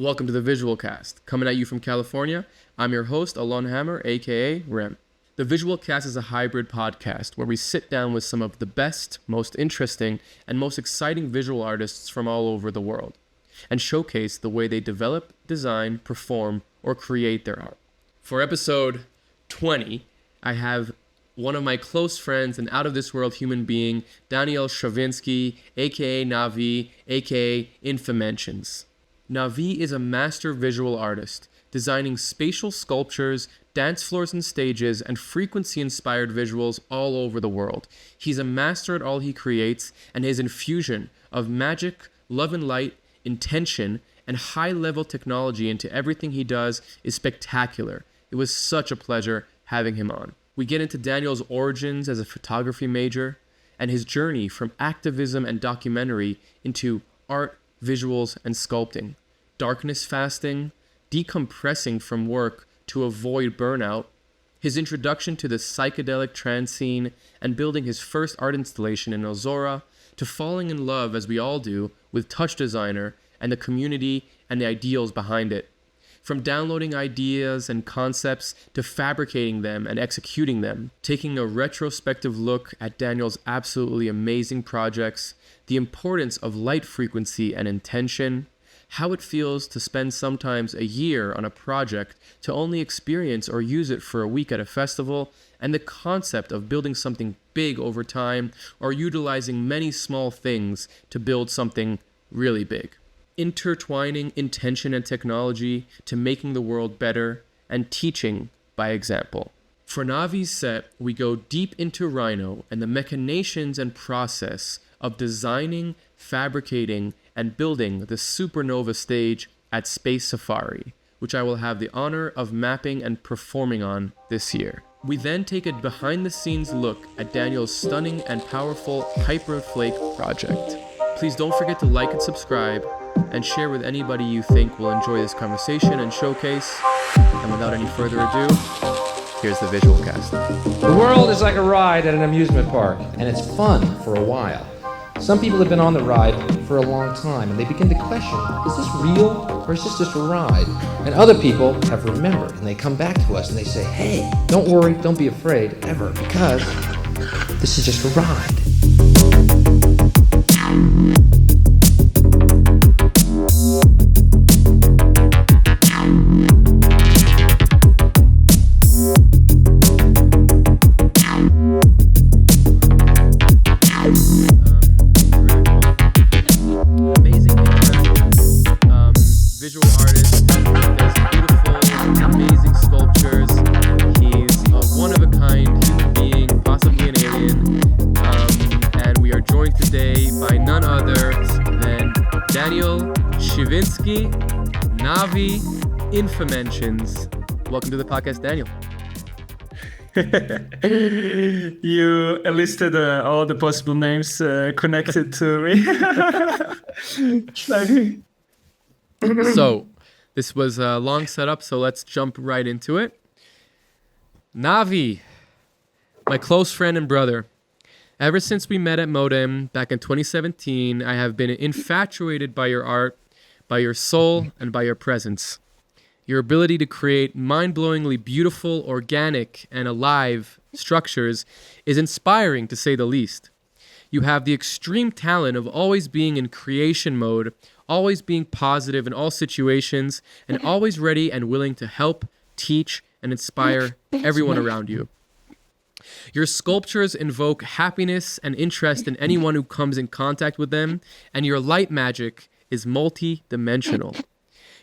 Welcome to the Visual Cast. Coming at you from California, I'm your host, Alon Hammer, aka Rem. The Visual Cast is a hybrid podcast where we sit down with some of the best, most interesting, and most exciting visual artists from all over the world and showcase the way they develop, design, perform, or create their art. For episode 20, I have one of my close friends, an out-of-this-world human being, Daniel Savinski, aka Naavi, aka Infimensions. Naavi is a master visual artist, designing spatial sculptures, dance floors and stages, and frequency-inspired visuals all over the world. He's a master at all he creates, and his infusion of magic, love and light, intention, and high-level technology into everything he does is spectacular. It was such a pleasure having him on. We get into Daniel's origins as a photography major, and his journey from activism and documentary into art, visuals, and sculpting, darkness fasting, decompressing from work to avoid burnout, his introduction to the psychedelic trance scene, and building his first art installation in Ozora, to falling in love, as we all do, with TouchDesigner and the community and the ideals behind it. From downloading ideas and concepts to fabricating them and executing them, taking a retrospective look at Daniel's absolutely amazing projects, the importance of light frequency and intention, how it feels to spend sometimes a year on a project to only experience or use it for a week at a festival, and the concept of building something big over time or utilizing many small things to build something really big. Intertwining intention and technology to making the world better, and teaching by example. For Naavis SET, we go deep into Rhino and the mechanicions and process of designing, fabricating, and building the Supernova stage at Space Safari, which I will have the honor of mapping and performing on this year. We then take a behind-the-scenes look at Daniel's stunning and powerful Hyperflake project. Please don't forget to like and subscribe, and share with anybody you think will enjoy this conversation and showcase. And without any further ado, here's the Visual Cast. The world is like a ride at an amusement park, and it's fun for a while. Some people have been on the ride for a long time, and they begin to question, is this real, or is this just a ride? And other people have remembered, and they come back to us and they say, hey, don't worry, don't be afraid, ever, because this is just a ride. Visual artist, does beautiful, amazing sculptures. He's a one-of-a-kind human being, possibly an alien. And we are joined today by none other than Daniel Savinski, Naavi, Infimensions. Welcome to the podcast, Daniel. You listed all the possible names connected to me. So, this was a long setup, so let's jump right into it. Naavi, my close friend and brother. Ever since we met at Modem back in 2017, I have been infatuated by your art, by your soul, and by your presence. Your ability to create mind-blowingly beautiful, organic, and alive structures is inspiring, to say the least. You have the extreme talent of always being in creation mode, always being positive in all situations, and always ready and willing to help, teach, and inspire everyone around you. Your sculptures invoke happiness and interest in anyone who comes in contact with them, and your light magic is multi-dimensional.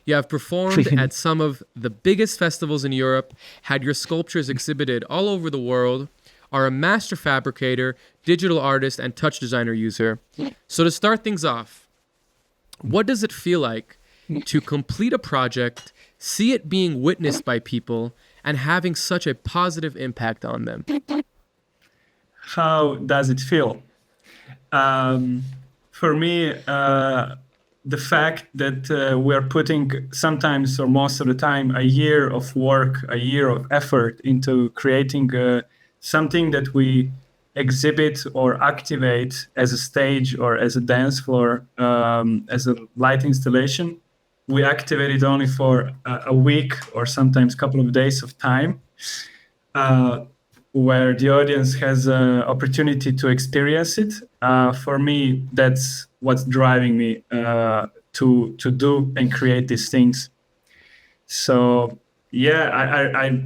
You have performed at some of the biggest festivals in Europe, had your sculptures exhibited all over the world, are a master fabricator, digital artist, and TouchDesigner user. So to start things off, what does it feel like to complete a project, see it being witnessed by people, and having such a positive impact on them? How does it feel? For me, the fact that we're putting sometimes or most of the time a year of work, a year of effort into creating something that we exhibit or activate as a stage or as a dance floor, as a light installation, we activate it only for a week or sometimes a couple of days of time, where the audience has an opportunity to experience it. For me, that's what's driving me to do and create these things. So yeah, I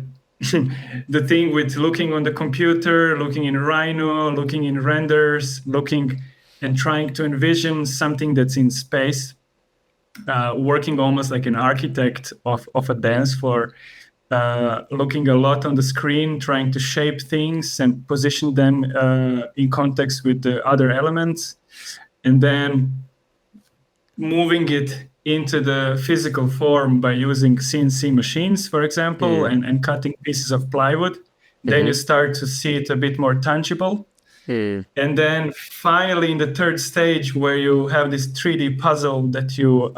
the thing with looking on the computer, looking in Rhino, looking in renders, looking and trying to envision something that's in space, working almost like an architect of a dance floor, looking a lot on the screen, trying to shape things and position them in context with the other elements, and then moving it into the physical form by using CNC machines, for example, and cutting pieces of plywood. Then you start to see it a bit more tangible. And then finally in the third stage, where you have this 3D puzzle that you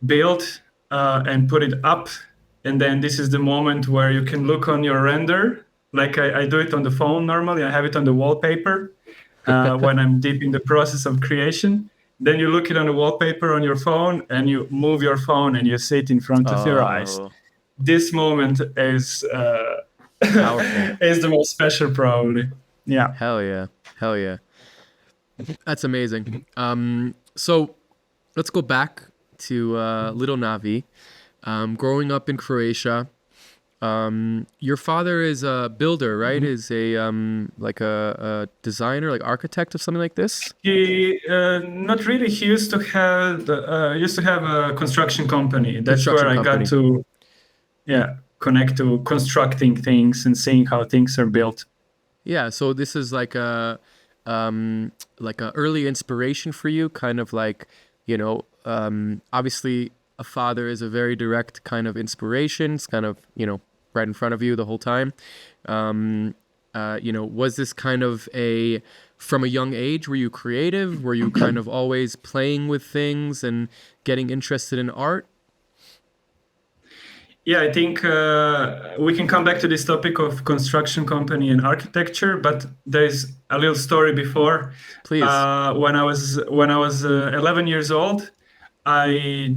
build and put it up. And then this is the moment where you can look on your render. Like I do it on the phone normally. I have it on the wallpaper when I'm deep in the process of creation. Then you look it on the wallpaper on your phone and you move your phone and you see it in front of your eyes. This moment is is the most special, probably. Yeah. Hell yeah. That's amazing. So let's go back to little Naavi. Growing up in Croatia, your father is a builder, right? Is a like a designer, like architect of something like this? He not really. He used to have a construction company. That's where I got to connect to constructing things and seeing how things are built. Yeah, so this is like a early inspiration for you, kind of like, obviously a father is a very direct kind of inspiration. It's kind of, right in front of you the whole time. Was this kind of from a young age, were you creative? Were you kind of always playing with things and getting interested in art? Yeah, I think we can come back to this topic of construction company and architecture, but there's a little story before. Please. When I was 11 years old, I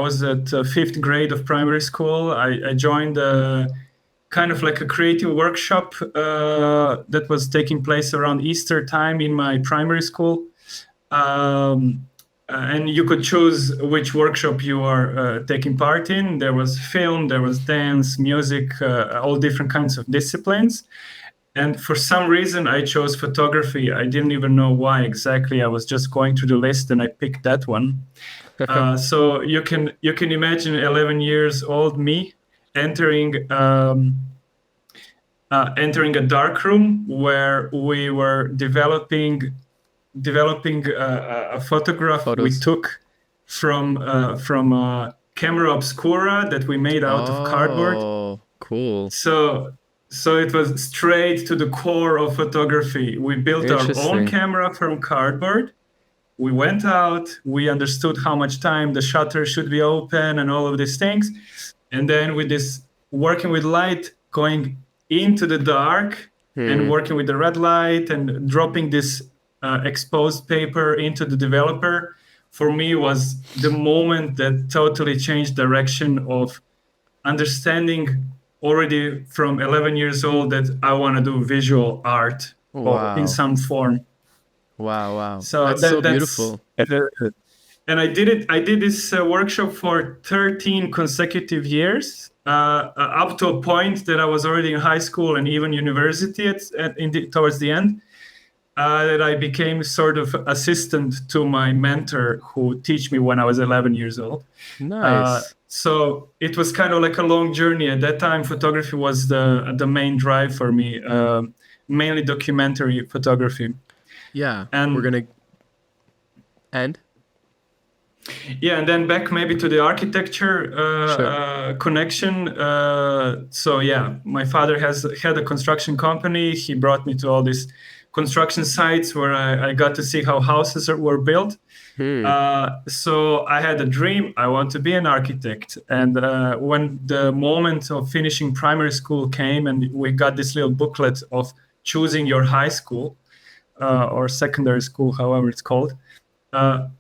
was at fifth grade of primary school. I joined kind of like a creative workshop that was taking place around Easter time in my primary school. And you could choose which workshop you are taking part in. There was film, there was dance, music, all different kinds of disciplines. And for some reason, I chose photography. I didn't even know why exactly. I was just going through the list and I picked that one. So you can imagine 11 years old me entering a dark room where we were developing a photograph we took from camera obscura that we made out of cardboard. Oh, cool. So it was straight to the core of photography. We built our own camera from cardboard. We went out, we understood how much time the shutter should be open and all of these things. And then with this working with light, going into the dark and working with the red light and dropping this exposed paper into the developer, for me was the moment that totally changed direction of understanding already from 11 years old that I want to do visual art in some form. Wow. So that's so beautiful. And I did this workshop for 13 consecutive years, up to a point that I was already in high school and even university towards the end. That I became sort of assistant to my mentor who taught me when I was 11 years old. Nice. So it was kind of like a long journey. At that time, photography was the main drive for me, mainly documentary photography. Yeah, and we're going to end. Yeah, and then back maybe to the architecture connection. So yeah, my father had a construction company. He brought me to all these construction sites where I got to see how houses were built. So I had a dream. I want to be an architect. And when the moment of finishing primary school came and we got this little booklet of choosing your high school or secondary school, however it's called,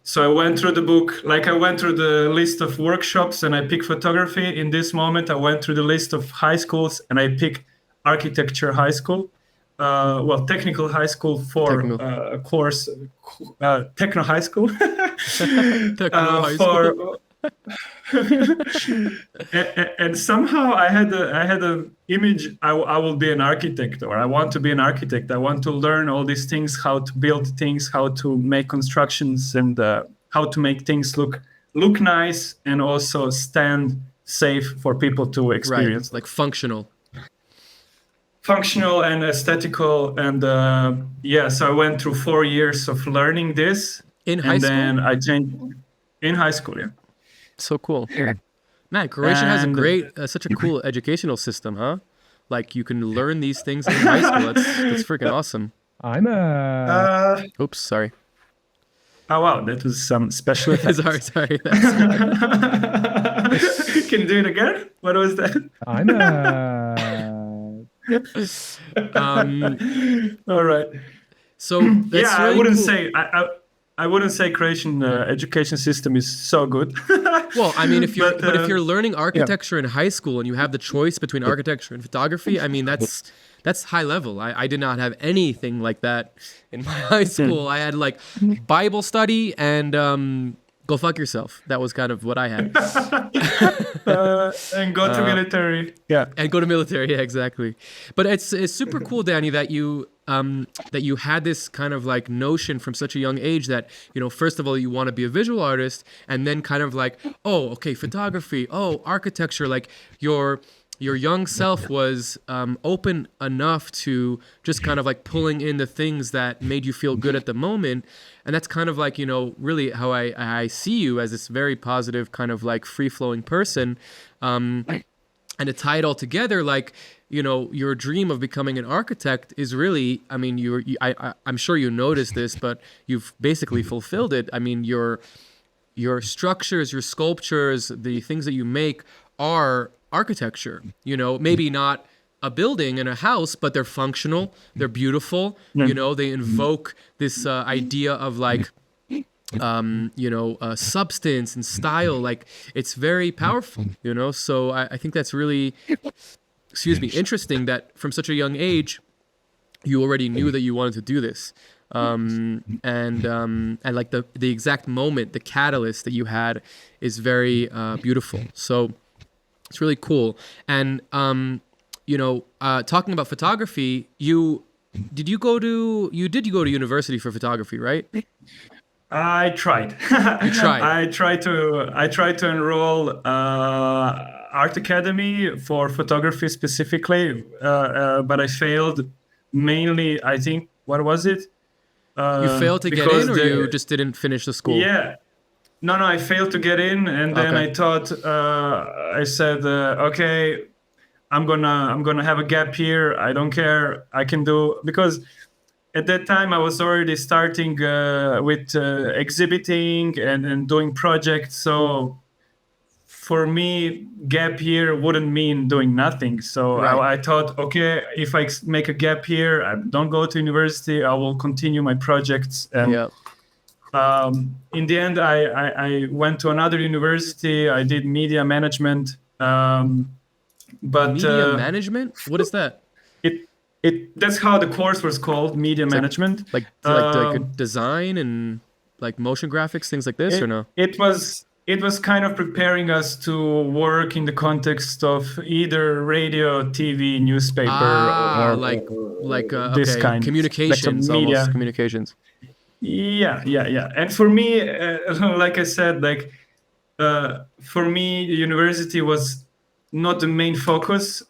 So I went through the book, like I went through the list of workshops and I picked photography. In this moment, I went through the list of high schools and I picked architecture high school. Technical high school for a course, techno high school. Techno high school. And somehow I had an image. I will be an architect, or I want to be an architect. I want to learn all these things, how to build things, how to make constructions, and how to make things look nice and also stand safe for people to experience. Right, like functional And aesthetical. And so I went through 4 years of learning this. In high school? And then I changed in high school, yeah. So cool. Man, Croatia has a great, such a cool educational system, huh? Like you can learn these things in high school. That's freaking awesome. I'm a... Oops, sorry. Oh, wow, that was some special effects. sorry. Can you do it again? What was that? I'm a... All right. So that's I really wouldn't cool. say I wouldn't say Croatian education system is so good. Well, I mean, if you're learning architecture in high school and you have the choice between architecture and photography, I mean that's high level. I did not have anything like that in my high school. I had like Bible study and go fuck yourself. That was kind of what I had. And go to military. Yeah. And go to military, yeah, exactly. But it's super cool, Danny, that you had this kind of like notion from such a young age that, you know, first of all, you want to be a visual artist, and then kind of like, oh, okay, photography, oh, architecture, like your young self was open enough to just kind of like pulling in the things that made you feel good at the moment. And that's kind of like, you know, really how I see you as this very positive kind of like free-flowing person. And to tie it all together, like, you know, your dream of becoming an architect is really, I mean, I'm sure you noticed this, but you've basically fulfilled it. I mean, your structures, your sculptures, the things that you make are architecture, you know, maybe not a building and a house, but they're functional, they're beautiful, you know, they invoke this idea of like, substance and style. Like it's very powerful, you know? So I think that's really, interesting that from such a young age, you already knew that you wanted to do this. And like the exact moment, the catalyst that you had is very beautiful. So it's really cool. And, talking about photography, you did go to university for photography, right? I tried. You tried. I tried to enroll art academy for photography specifically, but I failed. Mainly, I think. What was it? You failed to get in, or you just didn't finish the school? Yeah. No, I failed to get in, and then I thought. I said, okay, I'm gonna have a gap year. I don't care. I can do, because at that time I was already starting with exhibiting and doing projects. So for me, gap year wouldn't mean doing nothing. So I thought, okay, if I make a gap year, I don't go to university, I will continue my projects. And in the end, I went to another university. I did media management. Media management? What is that? That's how the course was called, media management. Like a design and like motion graphics, things like this, or no? It was kind of preparing us to work in the context of either radio, TV, newspaper, or this kind communications, like media. Almost communications. Yeah. And for me, like I said, for me, the university was not the main focus.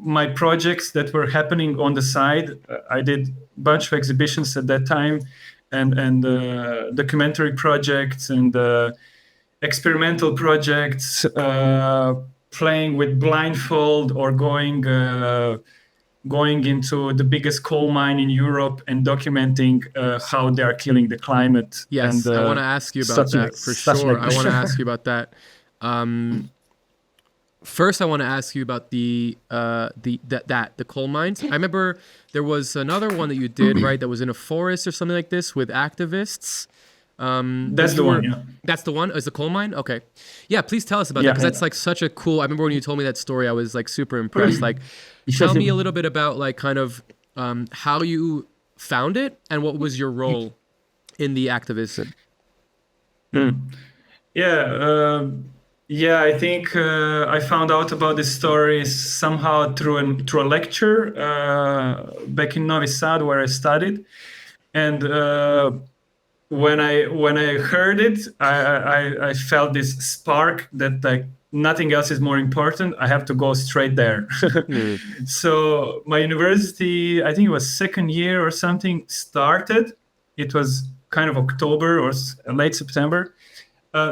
My projects that were happening on the side, I did a bunch of exhibitions at that time, and documentary projects and experimental projects, playing with blindfold or going into the biggest coal mine in Europe and documenting how they are killing the climate. Yes, and, I want to ask you about that for sure. I want to ask you about that. First, I want to ask you about the coal mines. I remember there was another one that you did, right? That was in a forest or something like this with activists. That's the one, yeah. That's the one? Is the coal mine? Okay. Yeah, please tell us about that, Yeah, because that's like such a cool... I remember when you told me that story, I was like super impressed. Like, tell me a little bit about like kind of how you found it and what was your role in the activism. Yeah, I think I found out about this story somehow through a lecture back in Novi Sad where I studied, and when I heard it, I felt this spark that like nothing else is more important. I have to go straight there. So my university, I think it was second year or something, started. It was kind of October or late September.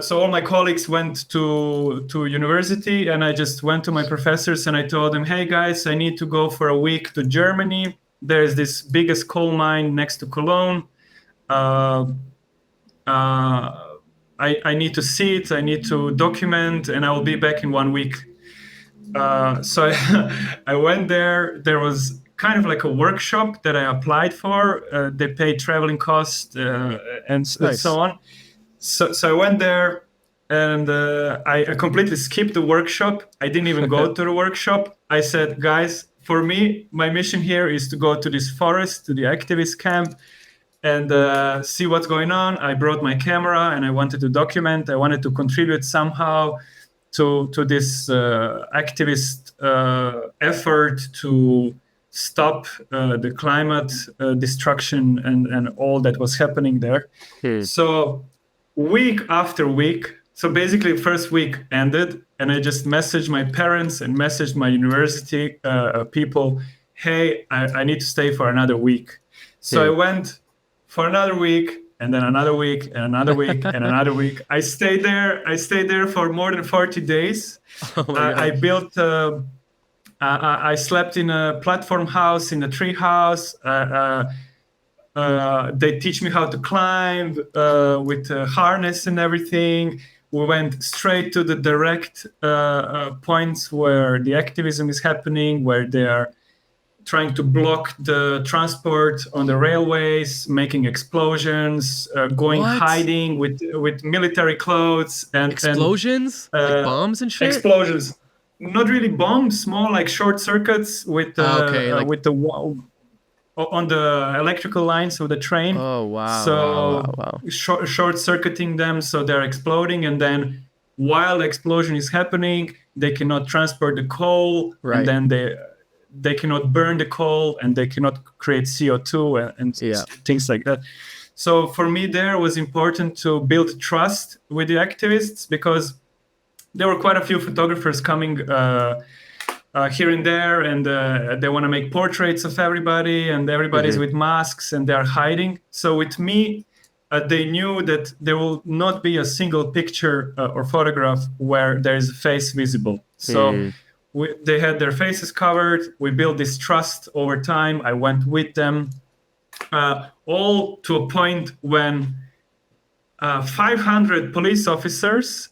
So all my colleagues went to university, and I just went to my professors and I told them, hey guys, I need to go for a week to Germany. There's this biggest coal mine next to Cologne. I need to see it, I need to document, and I will be back in 1 week. So I went there. There was kind of like a workshop that I applied for. They paid traveling costs and so on. So I went there, and I completely skipped the workshop. I didn't even go to the workshop. I said, guys, for me, my mission here is to go to this forest, to the activist camp, and see what's going on. I brought my camera, and I wanted to document. I wanted to contribute somehow to this activist effort to stop the climate destruction and all that was happening there. So week after week, so basically first week ended, and I just messaged my parents and messaged my university people, hey, I need to stay for another week. So I went for another week, and then another week, and another week, and another week. I stayed there for more than 40 days. I built, I slept in a platform house, in a tree house. They teach me how to climb with a harness and everything. We went straight to the direct points where the activism is happening, where they are trying to block the transport on the railways, making explosions, hiding with military clothes and explosions, like bombs and shit. Explosions, not really bombs, more like short circuits with with the wall on the electrical lines of the train. Oh wow! So wow. Short circuiting them, so they're exploding, and then while the explosion is happening, they cannot transport the coal, and then they cannot burn the coal, and they cannot create CO2 and things like that. So for me, there was important to build trust with the activists, because there were quite a few photographers coming here and there, and they want to make portraits of everybody, and everybody's with masks and they're hiding. So with me, they knew that there will not be a single picture or photograph where there is a face visible. So they had their faces covered. We built this trust over time. I went with them, all to a point when 500 police officers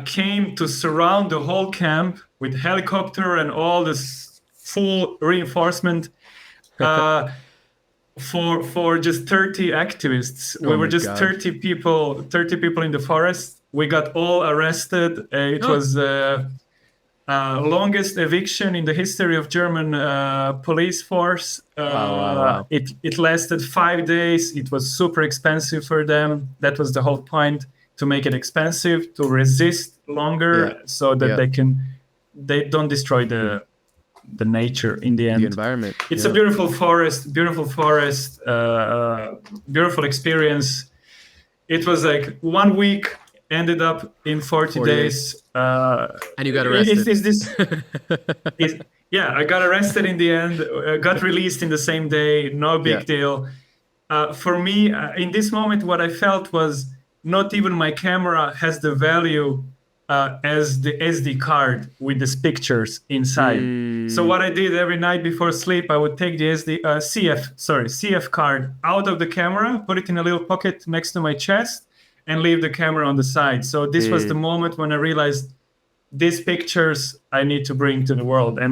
came to surround the whole camp with helicopter and all this full reinforcement for just 30 activists. We were just 30 people in the forest. We got all arrested. It was longest eviction in the history of German police force. Wow. It lasted 5 days. It was super expensive for them. That was the whole point, to make it expensive, to resist longer, so that they don't destroy the nature in the end. The environment. It's a beautiful forest, beautiful experience. It was like 1 week, ended up in 40 days. And you got arrested. I got arrested in the end, got released in the same day, no big deal. For me, in this moment, what I felt was not even my camera has the value as the SD card with these pictures inside. So what I did every night before sleep, I would take the CF card out of the camera, put it in a little pocket next to my chest, and leave the camera on the side. So this was the moment when I realized these pictures I need to bring to the world. And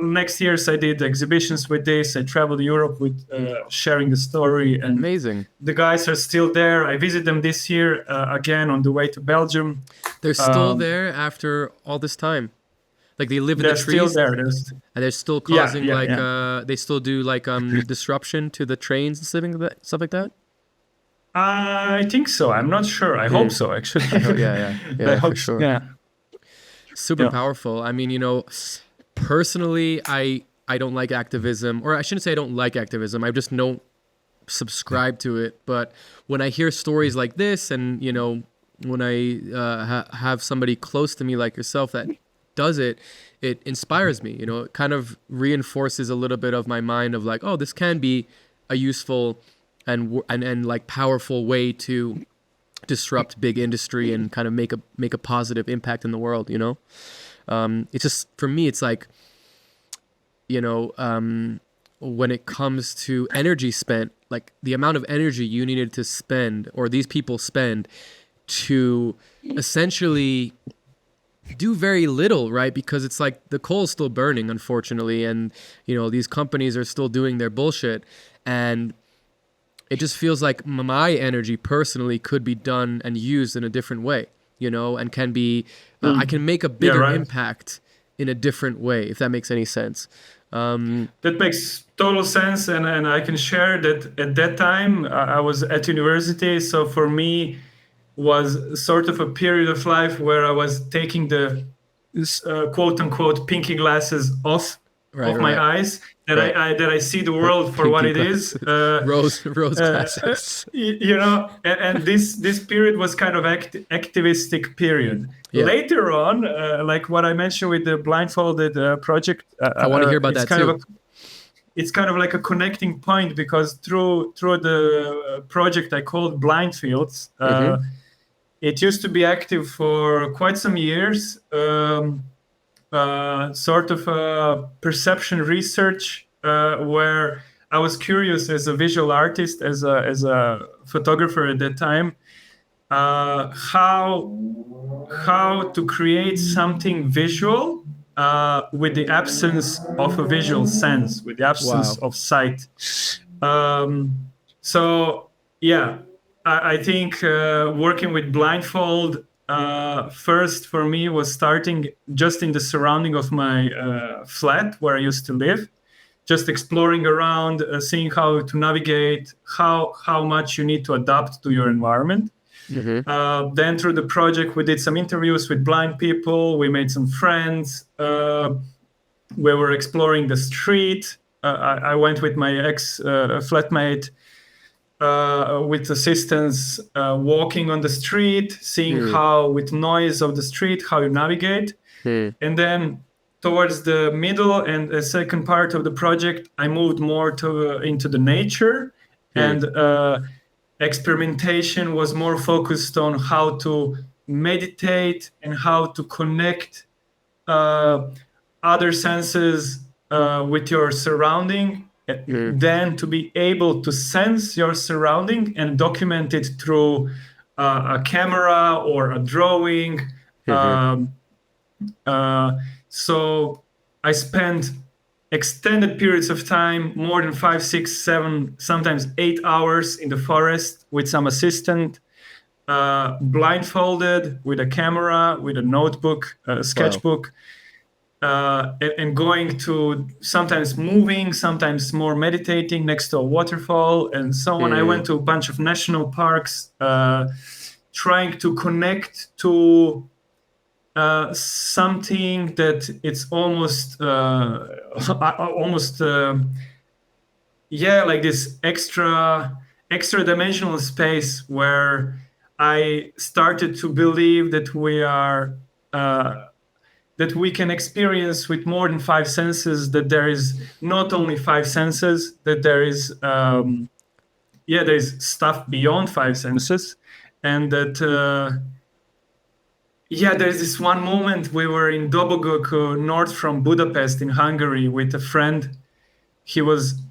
next years I did exhibitions with this. I traveled Europe with sharing the story. And amazing. The guys are still there. I visit them this year again on the way to Belgium. They're still there after all this time. Like they live in the trees. They're still there. And they're still causing they still do like disruption to the trains and stuff like that. I think so. I'm not sure. I hope so, actually. Yeah, I hope for sure. Yeah. Super powerful. I mean, personally, I don't like activism, or I shouldn't say I don't like activism. I just don't subscribe to it. But when I hear stories like this, and when I have somebody close to me like yourself that does it, it inspires me. It kind of reinforces a little bit of my mind of like, oh, this can be a useful and like powerful way to disrupt big industry and kind of make a positive impact in the world. It's just, for me, it's like, when it comes to energy spent, like the amount of energy you needed to spend, or these people spend, to essentially do very little, right? Because it's like the coal's still burning, unfortunately, and these companies are still doing their bullshit, and it just feels like my energy personally could be done and used in a different way, and can be, I can make a bigger impact in a different way, if that makes any sense. That makes total sense, and I can share that at that time I was at university, so for me was sort of a period of life where I was taking the quote unquote pinky glasses off my eyes, that I see the world for what it is. Rose glasses. And this period was kind of activistic period. Yeah. Later on, like what I mentioned with the blindfolded project, I want to hear about that too. It's kind of like a connecting point, because through the project I called Blind Fields, it used to be active for quite some years. Sort of perception research, where I was curious as a visual artist, as a photographer at that time, how to create something visual with the absence of a visual sense, with the absence of sight. So yeah, I think working with blindfold first for me was starting just in the surrounding of my flat where I used to live, just exploring around, seeing how to navigate, how much you need to adapt to your environment. Then through the project, we did some interviews with blind people. We made some friends. We were exploring the street. I went with my ex-flatmate with assistance, walking on the street, seeing how, with noise of the street, how you navigate. And then towards the middle and the second part of the project, I moved more into the nature, and experimentation was more focused on how to meditate and how to connect other senses with your surrounding. Then to be able to sense your surrounding and document it through a camera or a drawing. So I spent extended periods of time, more than 5, 6, 7, sometimes 8 hours in the forest with some assistant, blindfolded, with a camera, with a notebook, a sketchbook. And going to, sometimes moving, sometimes more meditating next to a waterfall and so on. I went to a bunch of national parks, trying to connect to something that it's almost like this extra dimensional space where I started to believe that we are that we can experience with more than 5 senses, that there is not only 5 senses, that there is there is stuff beyond 5 senses, and that there's this one moment we were in Dobogok, north from Budapest in Hungary, with a friend. He was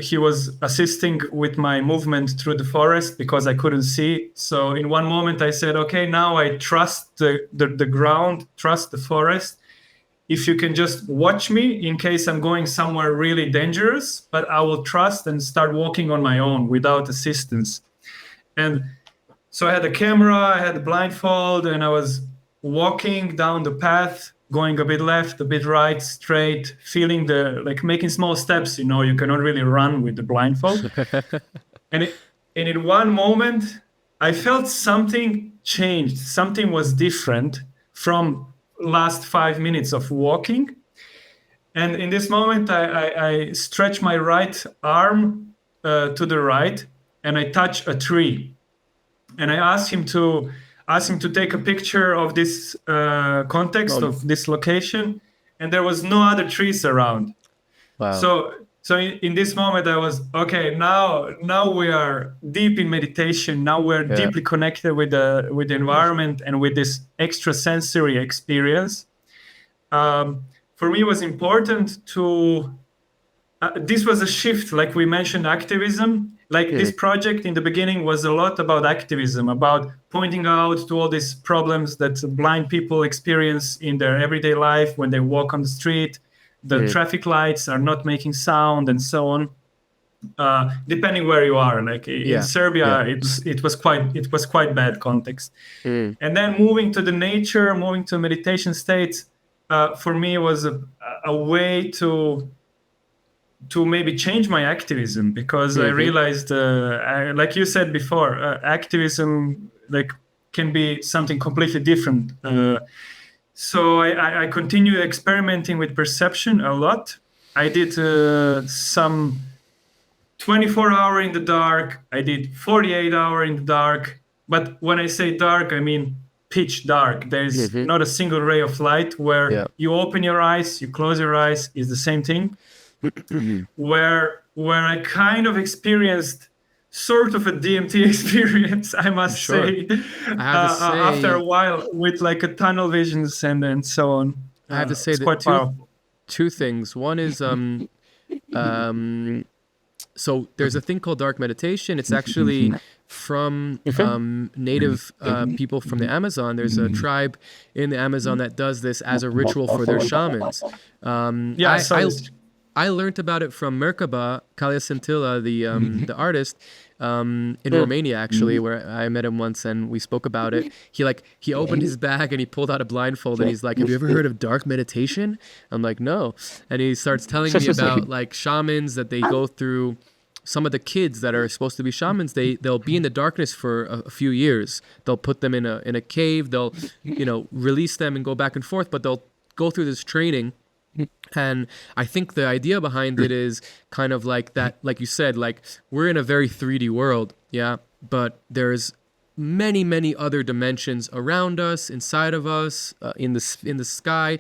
he was assisting with my movement through the forest because I couldn't see. So in one moment I said, okay, now I trust the ground, trust the forest. If you can just watch me in case I'm going somewhere really dangerous, but I will trust and start walking on my own without assistance. And so I had a camera, I had a blindfold, and I was walking down the path, going a bit left, a bit right, straight, feeling making small steps. You cannot really run with the blindfold. and in one moment, I felt something changed. Something was different from last 5 minutes of walking. And in this moment, I stretch my right arm to the right, and I touch a tree. And I asked him to take a picture of this context of this location, and there was no other trees around. Wow. So in this moment, I was okay. Now we are deep in meditation. Now we're deeply connected with the environment and with this extrasensory experience. For me, it was important to. This was a shift, like we mentioned, activism. This project in the beginning was a lot about activism, about pointing out to all these problems that blind people experience in their everyday life when they walk on the street. The traffic lights are not making sound and so on. Depending where you are, in Serbia, it was quite bad context. And then moving to the nature, moving to meditation states, for me was a way to maybe change my activism, because I realized, like you said before, activism can be something completely different. So I continued experimenting with perception a lot. I did some 24-hour in the dark. I did 48-hour in the dark. But when I say dark, I mean pitch dark. There's not a single ray of light where you open your eyes, you close your eyes, is the same thing. where I kind of experienced sort of a DMT experience, I must say, after a while, with a tunnel visions and so on. I have to say that two things. One is so there's a thing called dark meditation. It's actually from native people from the Amazon. There's a tribe in the Amazon that does this as a ritual for their shamans. I learned about it from Merkaba, Kalia Scintilla, the artist, in Romania, actually, where I met him once and we spoke about it. He opened his bag and he pulled out a blindfold and he's like, have you ever heard of dark meditation? I'm like, no. And he starts telling me about shamans that they go through. Some of the kids that are supposed to be shamans, they'll be in the darkness for a few years. They'll put them in a cave. They'll, release them and go back and forth, but they'll go through this training. And I think the idea behind it is kind of like that, like you said, we're in a very 3D world, but there's many, many other dimensions around us, inside of us, in the sky,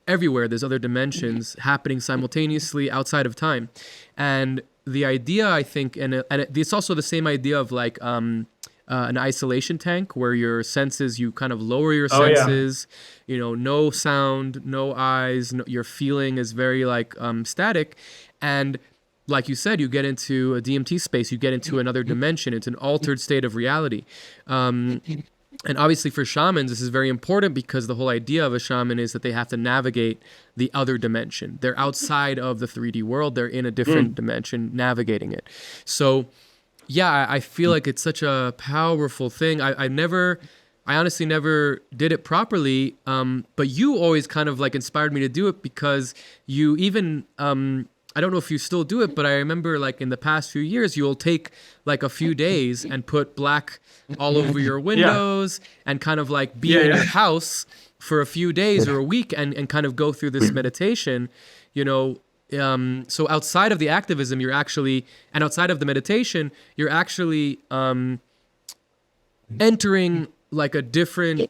everywhere. There's other dimensions happening simultaneously outside of time. And the idea, I think, and it's also the same idea of an isolation tank where your senses, you kind of lower your senses, no sound, no eyes, your feeling is very static. And like you said, you get into a DMT space, you get into another dimension. It's an altered state of reality. And obviously for shamans, this is very important because the whole idea of a shaman is that they have to navigate the other dimension. They're outside of the 3D world. They're in a different dimension, navigating it. So I feel like it's such a powerful thing. I honestly never did it properly, but you always kind of inspired me to do it, because you even, I don't know if you still do it, but I remember in the past few years, you'll take a few days and put black all over your windows and kind of be in your house for a few days or a week and kind of go through this meditation, so outside of the activism, and outside of the meditation, you're actually entering a different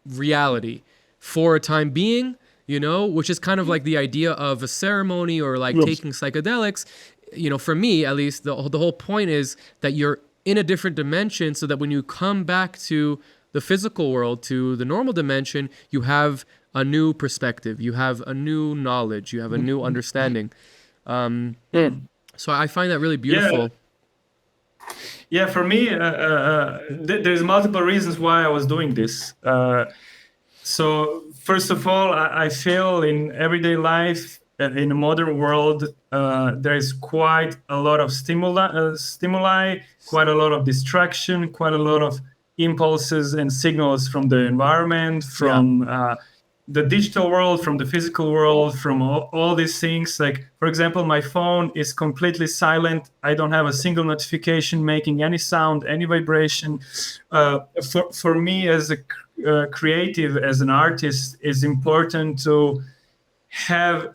reality for a time being, which is kind of the idea of a ceremony or taking psychedelics. For me, at least, the whole point is that you're in a different dimension so that when you come back to the physical world, to the normal dimension, you have a new perspective, you have a new knowledge, you have a new understanding. So I find that really beautiful. Yeah, for me, there's multiple reasons why I was doing this. So first of all, I feel in everyday life, in the modern world, there is quite a lot of stimuli, quite a lot of distraction, quite a lot of impulses and signals from the environment, from the digital world, from the physical world, from all these things. Like, for example, my phone is completely silent. I don't have a single notification making any sound, any vibration. For me as a creative, as an artist, it's important to have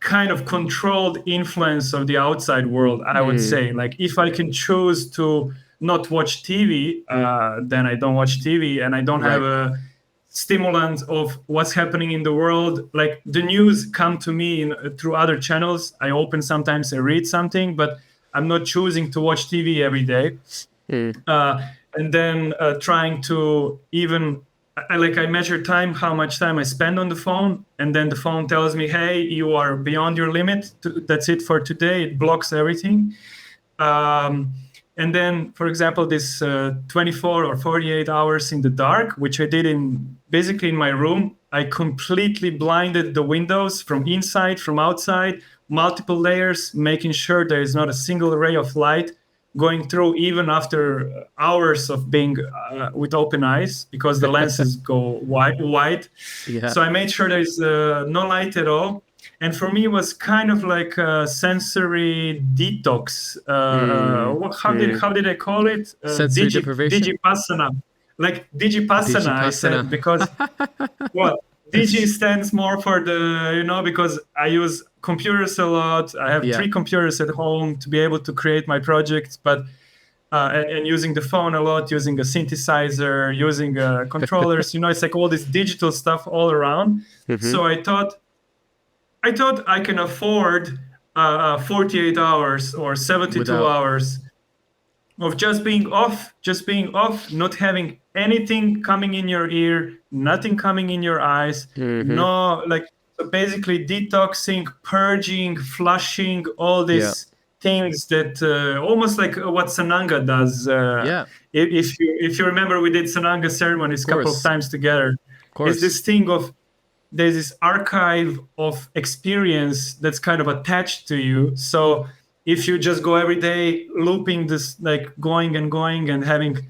kind of controlled influence of the outside world, I would say. Like, if I can choose to not watch TV, then I don't watch TV, and I don't have a stimulant of what's happening in the world. Like, the news come to me through other channels. I open sometimes, I read something, but I'm not choosing to watch TV every day. And then trying to even, I measure time, how much time I spend on the phone, and then the phone tells me, hey, you are beyond your limit. That's it for today. It blocks everything. And then, for example, this 24 or 48 hours in the dark, which I did basically in my room. I completely blinded the windows from inside, from outside, multiple layers, making sure there is not a single ray of light going through, even after hours of being with open eyes, because the lenses go wide. Yeah. So I made sure there is no light at all. And for me, it was kind of like a sensory detox. How did I call it? Sensory deprivation? Digipassana. Like Digipassana, I said, because Digi stands more for because I use computers a lot. I have 3 computers at home to be able to create my projects, but and using the phone a lot, using a synthesizer, using controllers. It's like all this digital stuff all around. So I thought I can afford 48 hours or 72 hours of just being off, not having anything coming in your ear, nothing coming in your eyes. So basically detoxing, purging, flushing, all these things that almost like what Sananga does. If you remember, we did Sananga ceremonies a couple of times together. It's this thing of, there's this archive of experience that's kind of attached to you. So if you just go every day looping this, like going and having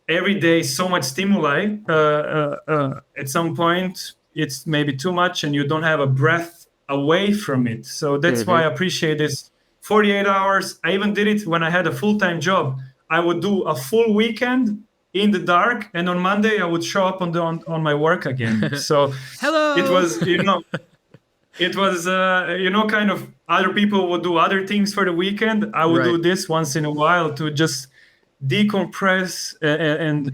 every day so much stimuli, at some point it's maybe too much and you don't have a breath away from it. So that's why I appreciate this 48 hours. I even did it when I had a full-time job. I would do a full weekend in the dark, and on Monday I would show up on my work again. So hello. It was kind of, other people would do other things for the weekend. I would do this once in a while to just decompress and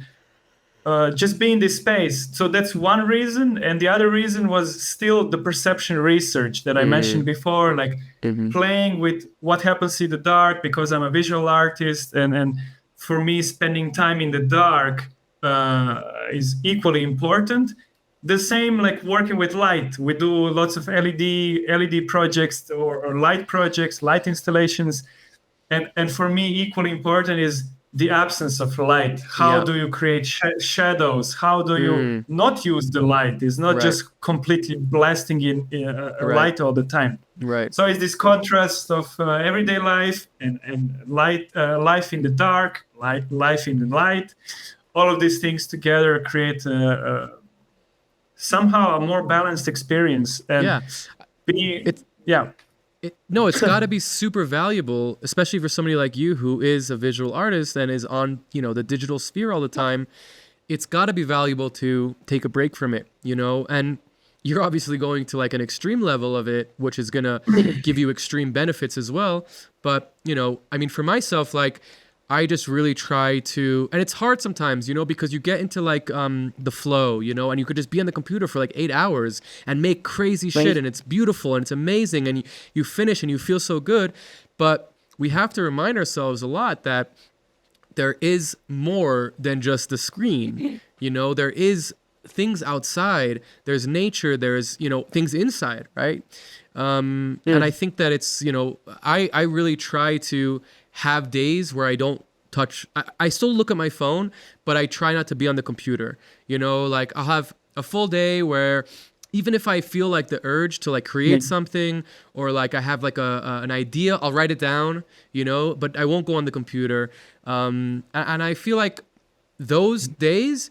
just be in this space. So that's one reason, and the other reason was still the perception research that I mentioned before, like playing with what happens in the dark, because I'm a visual artist, and for me, spending time in the dark is equally important. The same like working with light. We do lots of LED projects or light projects, light installations. And for me, equally important is the absence of light. How do you create shadows? How do you not use the light? It's not just completely blasting in light all the time. Right. So it's this contrast of everyday life and light, life in the dark, life in the light. All of these things together create somehow a more balanced experience. And it's got to be super valuable, especially for somebody like you who is a visual artist and is on, the digital sphere all the time. It's got to be valuable to take a break from it, and you're obviously going to like an extreme level of it, which is going to give you extreme benefits as well. But, for myself, like, I just really try to, and it's hard sometimes, because you get into like the flow, and you could just be on the computer for like 8 hours and make crazy shit, and it's beautiful and it's amazing, and you finish and you feel so good. But we have to remind ourselves a lot that there is more than just the screen. There is things outside, there's nature, there's, things inside, right? And I think that it's, I really try to have days where I don't touch. I still look at my phone, but I try not to be on the computer. Like I'll have a full day where even if I feel like the urge to like create something, or like I have like an idea, I'll write it down, but I won't go on the computer. And I feel like those days,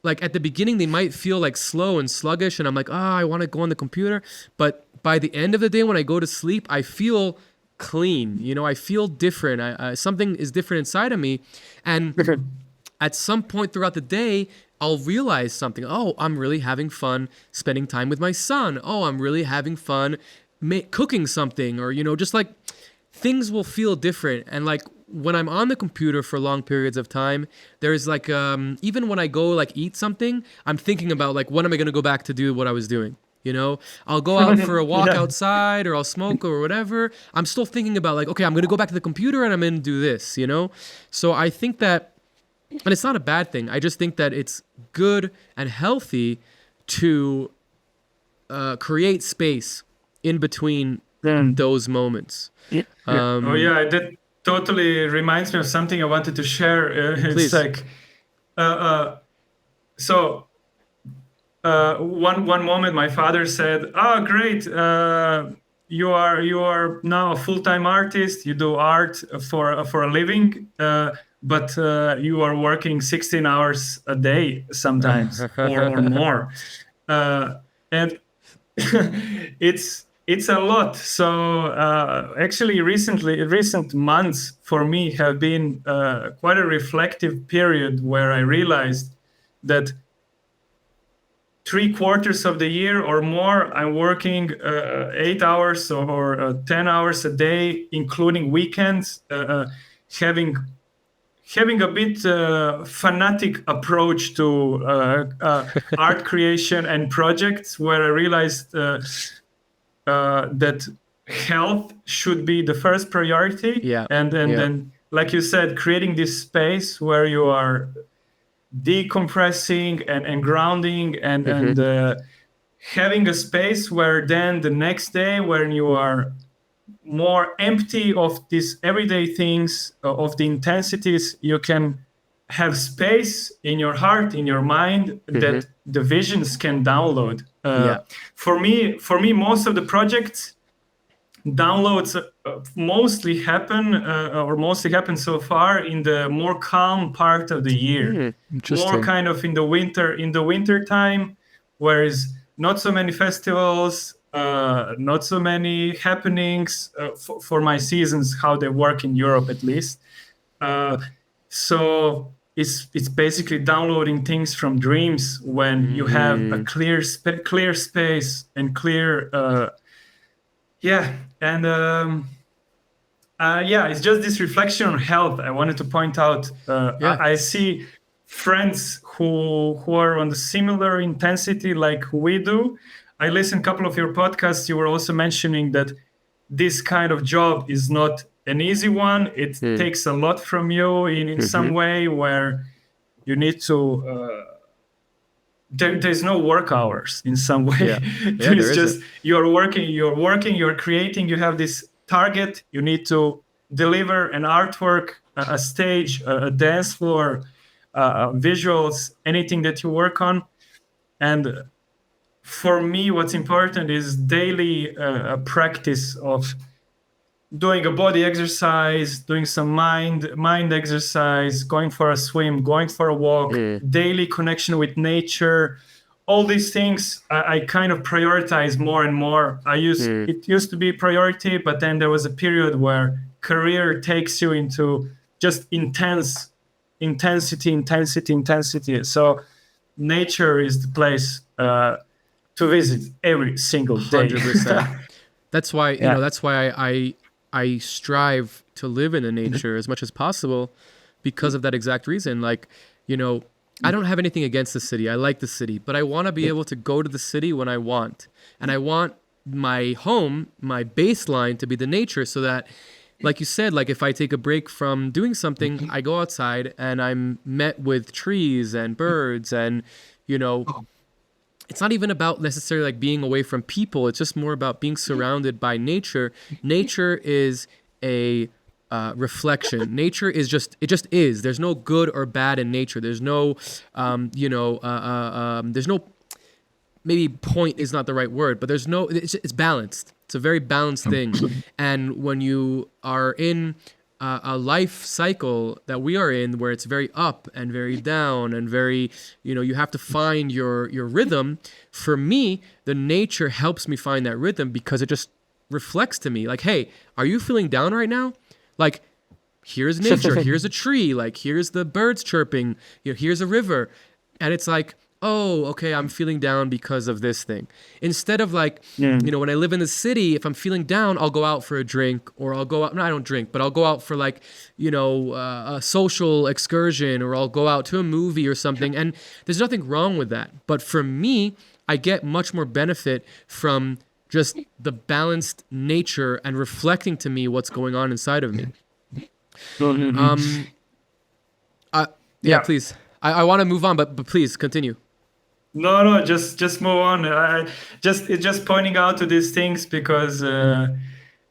like at the beginning, they might feel like slow and sluggish, and I'm like, I want to go on the computer. But by the end of the day, when I go to sleep, I feel clean. I feel different. Something is different inside of me. And at some point throughout the day, I'll realize something. Oh, I'm really having fun spending time with my son. Oh, I'm really having fun cooking something, or, just like things will feel different. And like when I'm on the computer for long periods of time, there's like, even when I go like eat something, I'm thinking about like, when am I going to go back to do what I was doing? I'll go out for a walk outside, or I'll smoke or whatever. I'm still thinking about like, okay, I'm going to go back to the computer and I'm going to do this, So I think that, and it's not a bad thing. I just think that it's good and healthy to create space in between those moments. That totally reminds me of something I wanted to share. It's Please. like, one moment my father said, "Oh, great! You are now a full-time artist. You do art for a living, but you are working 16 hours a day sometimes, or more, and it's a lot." So actually, recent months for me have been quite a reflective period where I realized that 3/4 of the year or more, I'm working 8 hours or 10 hours a day, including weekends, having a bit fanatic approach to art creation and projects, where I realized that health should be the first priority. Then, like you said, creating this space where you are decompressing and grounding and having a space where then the next day, when you are more empty of these everyday things, of the intensities, you can have space in your heart, in your mind, that the visions can download. For me, most of the projects downloads mostly happen so far in the more calm part of the year, more kind of in the winter time, whereas not so many festivals, not so many happenings for my seasons, how they work in Europe at least. So it's basically downloading things from dreams when you have a clear space and clear it's just this reflection on health I wanted to point out. I see friends who are on the similar intensity like we do. I listened a couple of your podcasts. You were also mentioning that this kind of job is not an easy one. It takes a lot from you in some way, where you need to there's no work hours in some way. It's just you're working, you're creating, you have this target, you need to deliver an artwork, a stage, a dance floor, visuals, anything that you work on. And for me, what's important is daily practice of doing a body exercise, doing some mind exercise, going for a swim, going for a walk, daily connection with nature. All these things I kind of prioritize more and more. It used to be priority, but then there was a period where career takes you into just intensity. So nature is the place to visit every single day. 100%. That's why that's why I strive to live in the nature as much as possible, because of that exact reason. Like, I don't have anything against the city. I like the city, but I want to be able to go to the city when I want. And I want my home, my baseline, to be the nature, so that, like you said, like if I take a break from doing something, I go outside and I'm met with trees and birds and, you know, it's not even about necessarily like being away from people. It's just more about being surrounded by nature. Nature is a reflection. Nature is it just is. There's no good or bad in nature. There's no, there's no, maybe point is not the right word, but there's no, it's balanced. It's a very balanced thing. And when you are in a life cycle that we are in, where it's very up and very down and very, you have to find your rhythm. For me, the nature helps me find that rhythm because it just reflects to me like, hey, are you feeling down right now? Like, here's nature, here's a tree, like here's the birds chirping, here's a river. And it's like, oh, okay, I'm feeling down because of this thing. Instead of like, when I live in the city, if I'm feeling down, I'll go out for a drink, or I'll go out, no, I don't drink, but I'll go out for like, a social excursion, or I'll go out to a movie or something. And there's nothing wrong with that. But for me, I get much more benefit from just the balanced nature and reflecting to me what's going on inside of me. Please. I want to move on, but please continue. No, just move on. It's just pointing out to these things because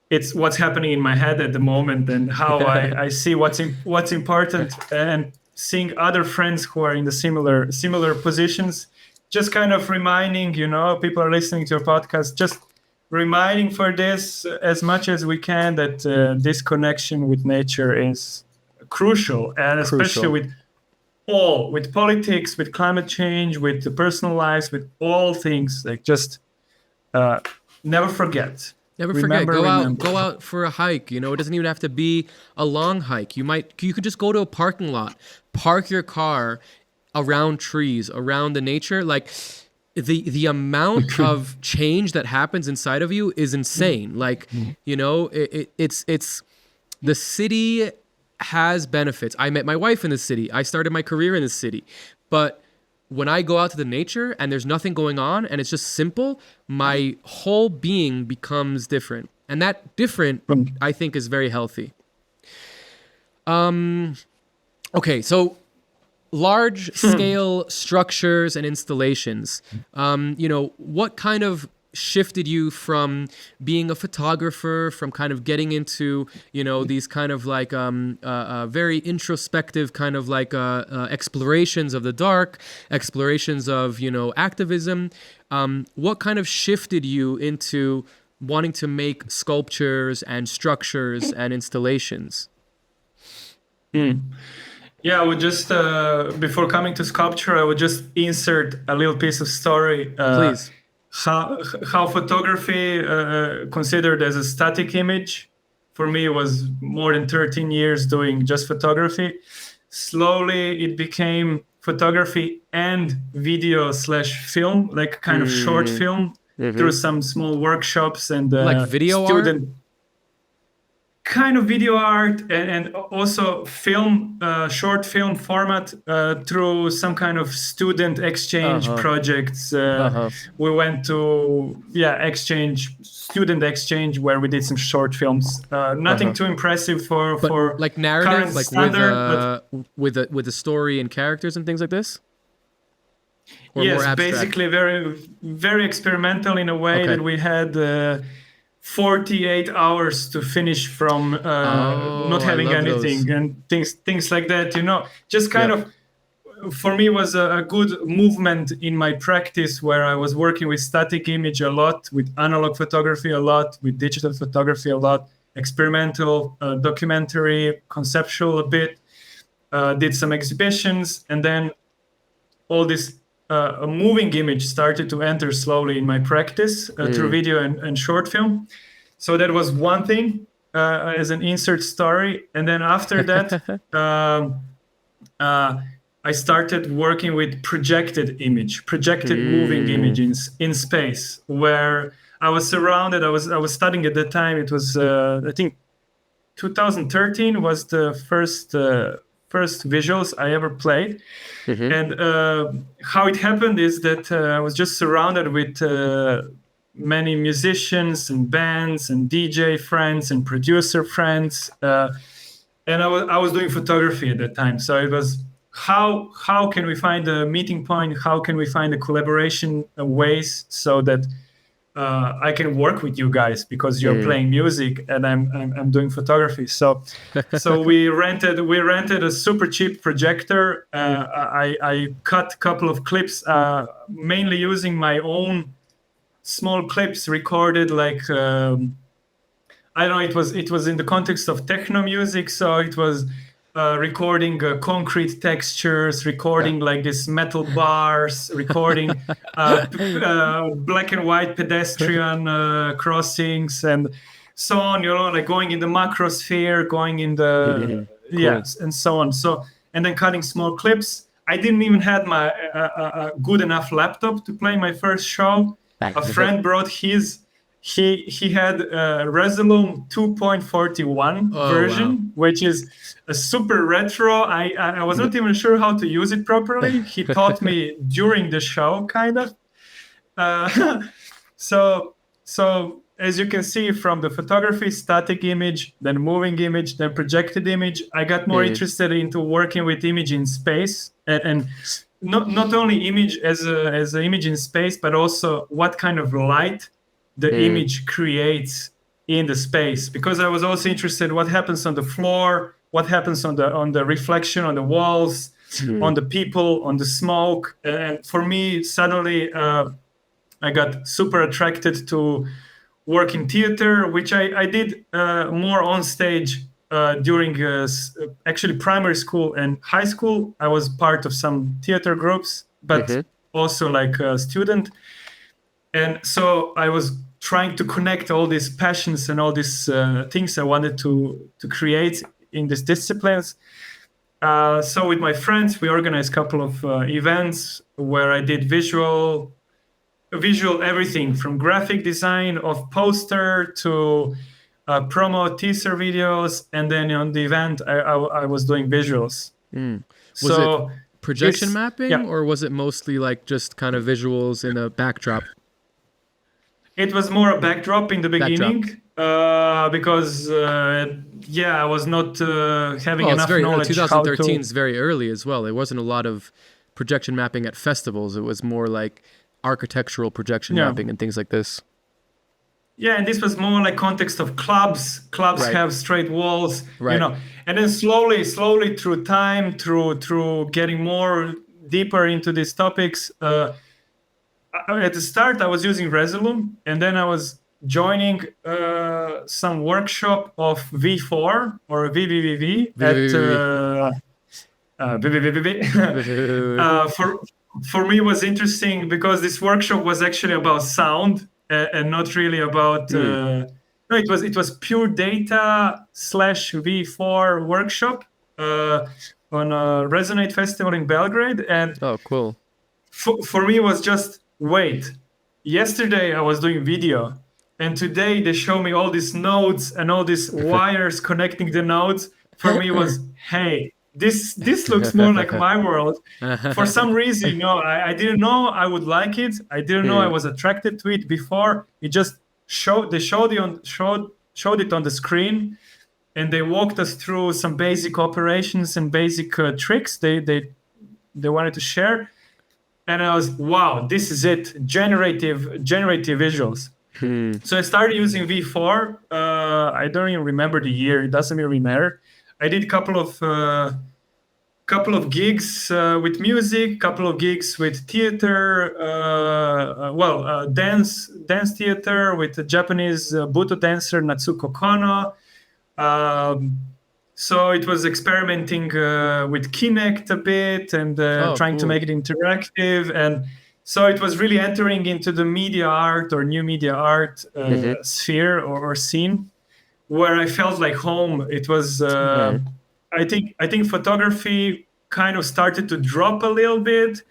it's what's happening in my head at the moment, and how I see what's important, and seeing other friends who are in the similar positions. Just kind of reminding, people are listening to your podcast. Just reminding for this as much as we can that this connection with nature is crucial, and especially with politics, with climate change, with the personal lives, with all things. Like, just never forget. Go out for a hike. It doesn't even have to be a long hike. You could just go to a parking lot, park your car around trees, around the nature. Like, the amount of change that happens inside of you is insane. Like, it's the city has benefits. I met my wife in the city. I started my career in the city. But when I go out to the nature and there's nothing going on and it's just simple, my whole being becomes different. And that different, I think, is very healthy. Okay, so large scale structures and installations. What kind of shifted you from being a photographer, from kind of getting into, these kind of like very introspective kind of like explorations of the dark, explorations of, activism? What kind of shifted you into wanting to make sculptures and structures and installations? Yeah, I would just, before coming to sculpture, I would just insert a little piece of story. Please. How photography, considered as a static image, for me was more than 13 years doing just photography. Slowly it became photography and video/film, like kind of short film, through some small workshops and like video art? Kind of video art, and also film, short film format, through some kind of student exchange projects. We went to student exchange, where we did some short films. Nothing too impressive for like narrative, like standard, with a story and characters and things like this. Or yes, basically very very experimental in a way that we had 48 hours to finish from not having anything, and things like that, just kind of, for me, was a good movement in my practice, where I was working with static image a lot, with analog photography a lot, with digital photography a lot, experimental, documentary, conceptual a bit, did some exhibitions, and then all this a moving image started to enter slowly in my practice through video and short film. So that was one thing, as an insert story. And then after that, I started working with projected moving images in space, where I was surrounded. I was studying at the time. It was, I think, 2013 was the first visuals I ever played. And how it happened is that I was just surrounded with many musicians and bands and DJ friends and producer friends, and I was doing photography at that time. So it was how can we find a meeting point? How can we find a collaboration ways so that I can work with you guys, because you're playing music and I'm doing photography. So we rented a super cheap projector. I cut a couple of clips, mainly using my own small clips recorded like I don't know. It was in the context of techno music, so it was recording concrete textures, recording like this metal bars, recording black and white pedestrian crossings, and so on. Like going in the macrosphere, going in the yes, and so on. So and then cutting small clips. I didn't even have my good enough laptop to play my first show. A friend brought his. He had a Resolume 2.41 version, which is a super retro. I was not even sure how to use it properly. He taught me during the show, kind of. So as you can see from the photography, static image, then moving image, then projected image, I got more interested into working with image in space, and not only image as an image in space, but also what kind of light the image creates in the space, because I was also interested what happens on the floor, what happens on the reflection on the walls, on the people, on the smoke. And for me, suddenly I got super attracted to work in theater, which I did more on stage during actually primary school and high school. I was part of some theater groups, but also like a student. And so I was trying to connect all these passions and all these things I wanted to create in these disciplines. So with my friends, we organized a couple of events where I did visual everything from graphic design of poster to promo teaser videos. And then on the event, I was doing visuals. Was it projection mapping, or was it mostly like just kind of visuals in a backdrop? It was more a backdrop in the beginning, because I was not having enough knowledge. 2013 is very early as well. There wasn't a lot of projection mapping at festivals. It was more like architectural projection mapping and things like this. Yeah, and this was more like context of clubs. Clubs have straight walls, and then slowly through time, through getting more deeper into these topics. At the start, I was using Resolume, and then I was joining some workshop of V4 or VVVV at VVVV. For me, it was interesting because this workshop was actually about sound and not really about. No, it was pure data / V4 workshop on a Resonate Festival in Belgrade, and cool. For me, it was just. Wait, yesterday I was doing video, and today they show me all these nodes and all these wires connecting the nodes. For me, it was, hey, this looks more like my world. For some reason, I didn't know I would like it. I didn't know I was attracted to it before. It just showed it on the screen, and they walked us through some basic operations and basic tricks they wanted to share. And I was, wow, this is it, generative visuals. So I started using V4. I don't even remember the year. It doesn't really matter. I did a couple of gigs with music, couple of gigs with theater, dance theater with the Japanese Buto dancer Natsuko Kono. So it was experimenting with Kinect a bit and trying to make it interactive. And so it was really entering into the media art or new media art sphere or scene where I felt like home. It was, I think photography kind of started to drop a little bit.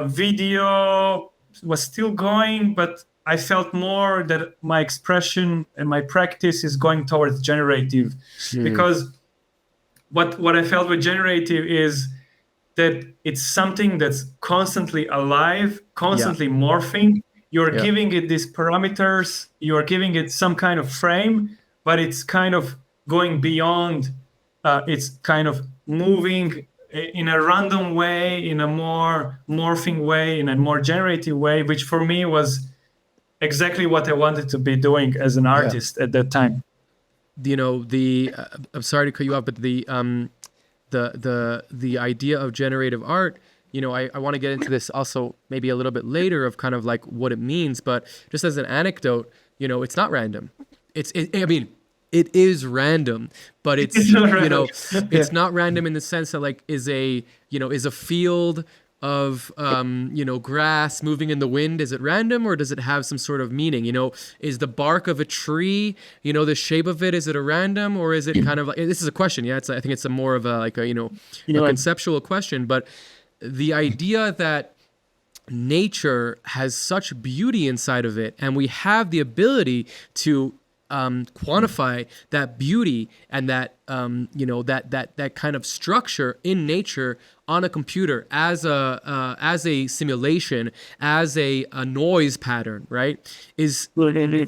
Video was still going, but I felt more that my expression and my practice is going towards generative because what I felt with generative is that it's something that's constantly alive, constantly morphing. You're giving it these parameters, you're giving it some kind of frame, but it's kind of going beyond, it's kind of moving in a random way, in a more morphing way, in a more generative way, which for me was exactly what I wanted to be doing as an artist at that time. You know, I'm sorry to cut you off, but the idea of generative art, you know, I want to get into this also maybe a little bit later of kind of like what it means, but just as an anecdote, you know, it's not random. I mean, it is random, but it's you know, it's not random in the sense that like is a field of you know, grass moving in the wind, is it random or does it have some sort of meaning? You know, is the bark of a tree, you know, the shape of it, is it a random, or is it kind of like, this is a question, I think it's a more of a like a, you know, a conceptual question, but the idea that nature has such beauty inside of it and we have the ability to quantify that beauty and that you know, that kind of structure in nature on a computer as a simulation, as a noise pattern, right, is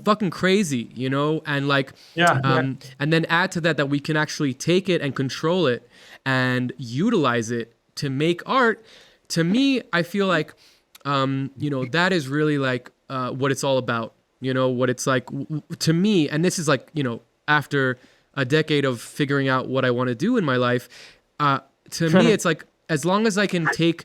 fucking crazy, you know, and like and then add to that we can actually take it and control it and utilize it to make art. To me, I feel like you know, that is really like what it's all about. You know, what it's like to me, and this is like, you know, after a decade of figuring out what I want to do in my life, to me, it's like, as long as I can take,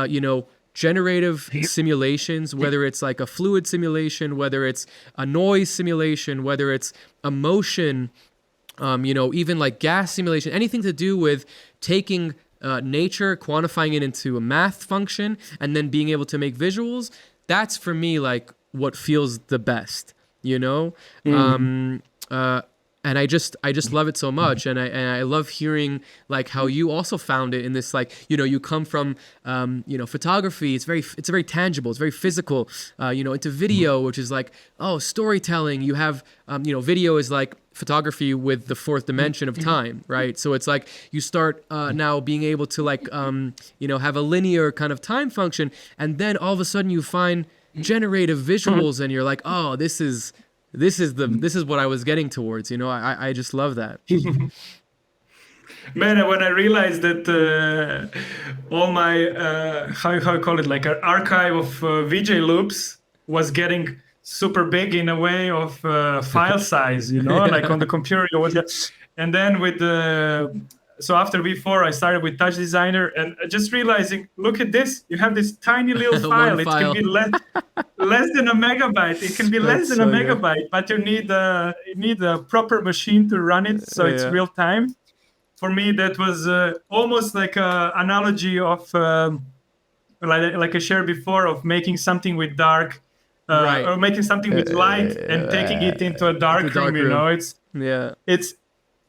you know, generative simulations, whether it's like a fluid simulation, whether it's a noise simulation, whether it's a motion, you know, even like gas simulation, anything to do with taking nature, quantifying it into a math function, and then being able to make visuals, that's for me like what feels the best, you know? And I just love it so much, and I love hearing like how you also found it in this, like, you know, you come from you know, photography. It's very tangible. It's very physical. You know, into video, which is like, oh, storytelling. You have you know, video is like photography with the fourth dimension of time, right? So it's like you start now being able to like you know, have a linear kind of time function, and then all of a sudden you find generative visuals, and you're like, oh, this is what I was getting towards, you know. I just love that. Man, when I realized that all my how I call it, like an archive of VJ loops was getting super big in a way of file size, you know, like on the computer, and then with the so after V4, I started with TouchDesigner, and just realizing, look at this, you have this tiny little file. It can be less than a megabyte. It can be less than a megabyte, but you need a proper machine to run it, so it's real time. For me, that was almost like an analogy of, like I shared before, of making something with dark, or making something with light and taking it into a dark room. You know,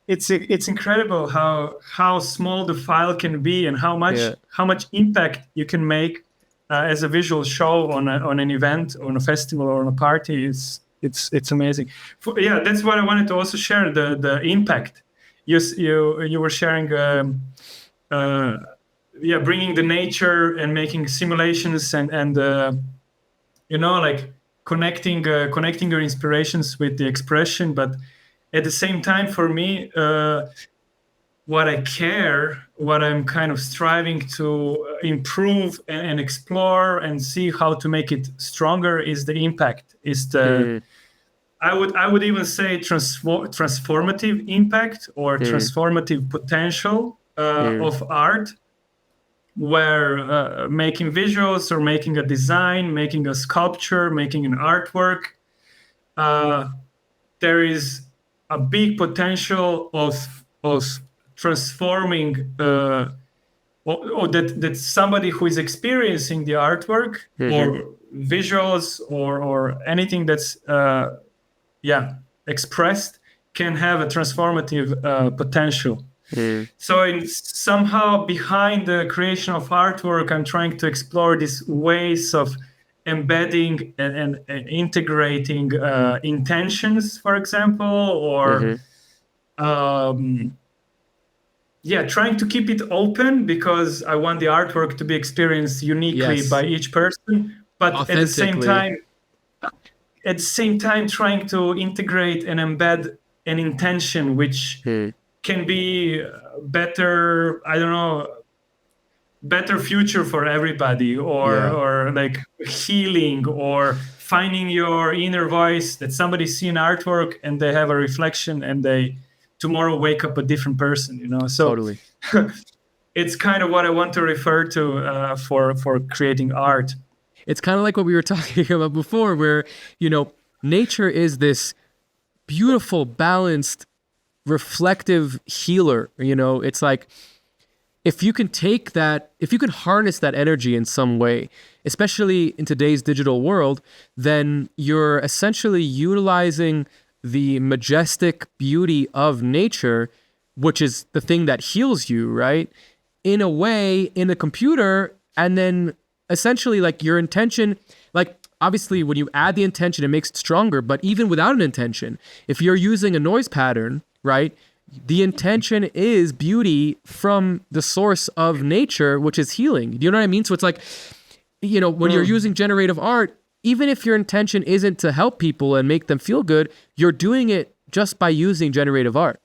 it's incredible how small the file can be, and how much impact you can make as a visual show on an event, on a festival, or on a party. It's amazing. That's what I wanted to also share, the impact. You were sharing bringing the nature and making simulations and you know, like connecting your inspirations with the expression, but at the same time, for me, what I'm kind of striving to improve and explore and see how to make it stronger is the impact. Is the I would even say transformative impact, or transformative potential of art, where making visuals or making a design, making a sculpture, making an artwork, there is a big potential of transforming, or that somebody who is experiencing the artwork or visuals or anything that's expressed can have a transformative potential. So somehow behind the creation of artwork, I'm trying to explore these ways of embedding and integrating intentions, for example, or trying to keep it open, because I want the artwork to be experienced uniquely by each person, but at the same time trying to integrate and embed an intention which can be better, I don't know, better future for everybody, or like healing, or finding your inner voice, that somebody see an artwork and they have a reflection and they tomorrow wake up a different person, so Totally. it's kind of what I want to refer to for creating art. It's kind of like what we were talking about before, where, nature is this beautiful, balanced, reflective healer. It's like, if you can harness that energy in some way, especially in today's digital world, then you're essentially utilizing the majestic beauty of nature, which is the thing that heals you, right? In a way, in a computer, and then essentially like your intention, like obviously when you add the intention, it makes it stronger, but even without an intention, if you're using a noise pattern, right? The intention is beauty from the source of nature, which is healing. Do you know what I mean? So it's like, when you're using generative art, even if your intention isn't to help people and make them feel good, you're doing it just by using generative art.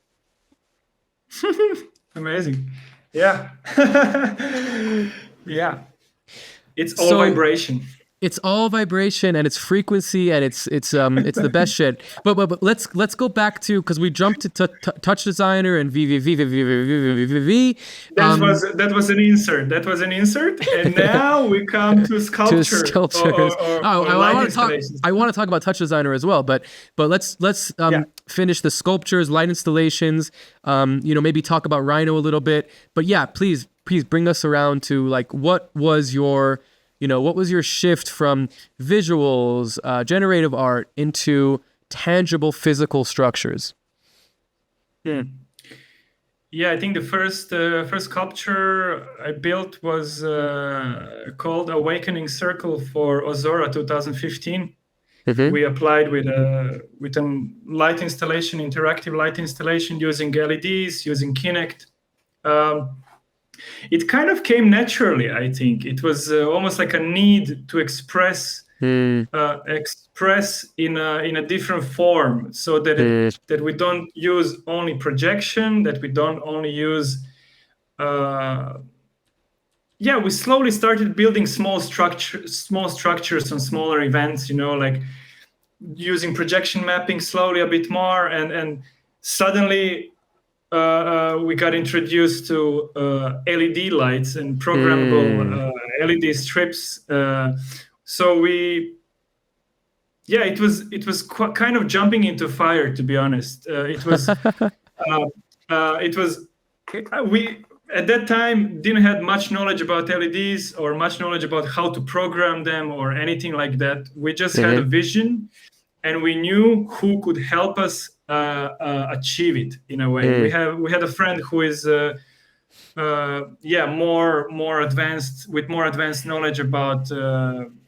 Amazing. Yeah. Yeah. It's all vibration. It's all vibration, and it's frequency, and it's the best shit. But let's go back to, because we jumped to TouchDesigner and VVV. That was an insert. That was an insert, and now we come to sculpture. I want to talk about TouchDesigner as well, but let's finish the sculptures, light installations. Maybe talk about Rhino a little bit. But yeah, please bring us around to like what was your shift from visuals, generative art into tangible physical structures? Yeah, I think the first sculpture I built was called Awakening Circle for Ozora 2015. Mm-hmm. We applied with a light installation, interactive light installation, using LEDs, using Kinect. It kind of came naturally, I think. It was almost like a need to express in a different form, so that that we don't use only projection, that we don't only use. We slowly started building small structures on smaller events. Like using projection mapping slowly a bit more, and suddenly. We got introduced to LED lights and programmable LED strips. So it was kind of jumping into fire, to be honest. We at that time didn't have much knowledge about LEDs or much knowledge about how to program them or anything like that. We just had a vision, and we knew who could help us achieve it in a way. We had a friend who is more advanced, with more advanced knowledge about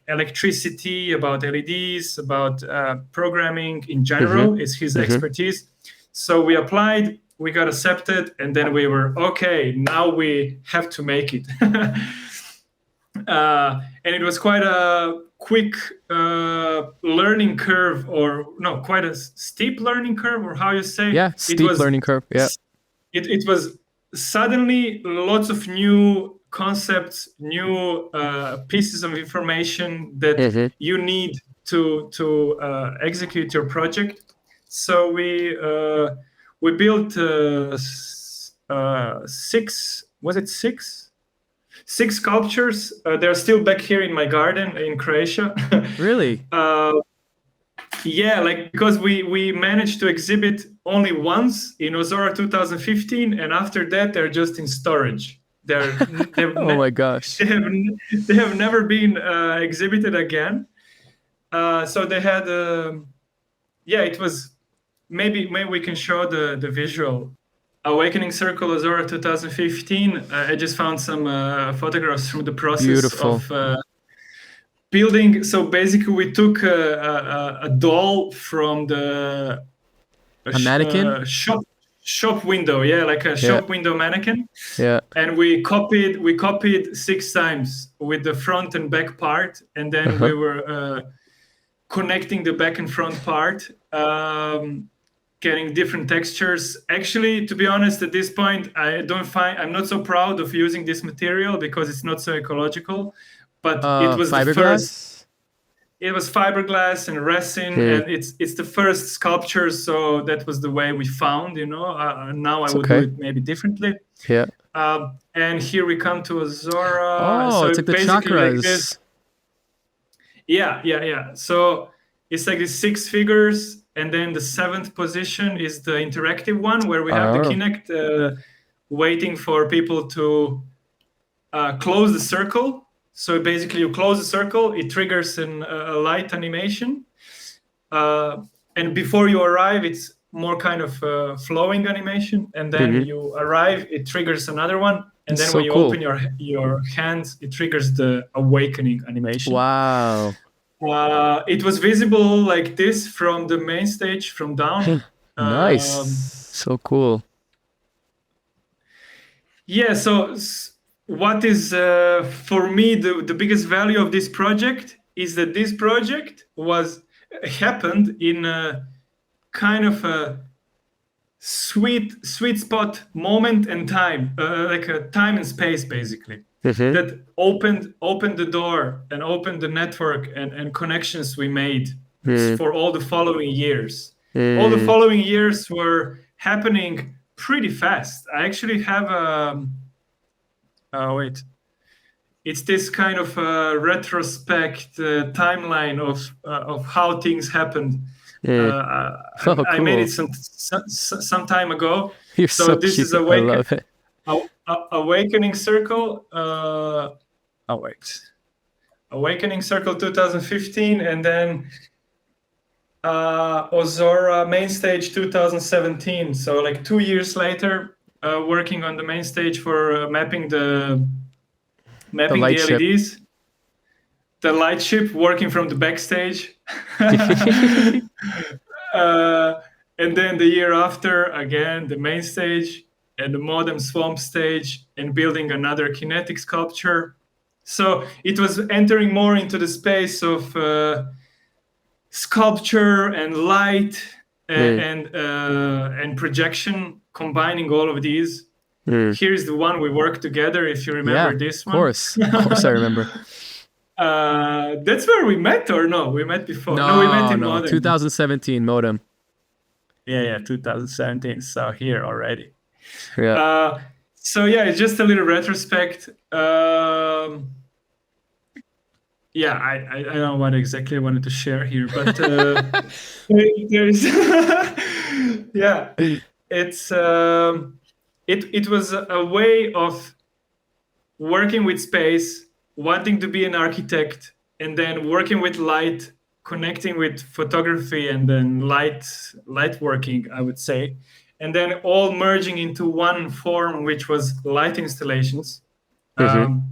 electricity, about LEDs, about programming in general. Is his expertise. So we applied, we got accepted, and then we were okay. Now we have to make it. And it was quite a quick learning curve, quite a steep learning curve, or how you say? Yeah, learning curve. Yeah. It was suddenly lots of new concepts, new pieces of information that you need to execute your project. So we built six sculptures. They're still back here in my garden in Croatia. Really? Because we managed to exhibit only once in Ozora 2015, and after that they're just in storage. Oh my gosh! They have never been exhibited again. So they had it was maybe we can show the visual. Awakening Circle Ozora 2015. I just found some photographs from the process of building. So basically, we took a doll from the mannequin shop window, like a shop window mannequin. Yeah. And we copied 6 times with the front and back part, and then we were connecting the back and front part. getting different textures. Actually, to be honest, at this point, I'm not so proud of using this material because it's not so ecological. But it was the first. It was fiberglass and resin, and it's the first sculpture, so that was the way we found. Now I would do it maybe differently. Yeah. And here we come to Azora. Oh, so it's like the chakras. Like this. Yeah. So it's like these 6 figures, and then the 7th position is the interactive one where we have the Kinect waiting for people to close the circle. So basically, you close the circle, it triggers a light animation, and before you arrive, it's more kind of flowing animation, and then you arrive, it triggers another one, and then when you open your hands, it triggers the awakening animation. Wow. It was visible like this from the main stage, from down. Nice. So cool. Yeah, so what is for me the biggest value of this project is that this project happened in a kind of a sweet spot moment and time, like a time and space basically, that opened the door and opened the network and connections we made for all the following years. All the following years were happening pretty fast. I actually have it's this kind of retrospect timeline of how things happened. Cool. I made it some time ago. You're so this cute. is I love it. Awakening Circle. Awakening Circle 2015, and then Ozora Main Stage 2017. So like 2 years later. Working on the main stage for mapping the LEDs, the light ship working from the backstage, and then the year after again the main stage and the modem swamp stage and building another kinetic sculpture. So it was entering more into the space of sculpture and light and projection. Combining all of these. Here's the one we worked together, if you remember this one. Of course I remember. That's where we met, or no? We met before. No, we met in Modem. 2017 modem. Yeah, 2017. So here already. Yeah. So yeah, it's just a little retrospect. Yeah, I don't know what exactly I wanted to share here, but there's yeah. It's it was a way of working with space, wanting to be an architect, and then working with light, connecting with photography, and then light working, I would say, and then all merging into one form, which was light installations. And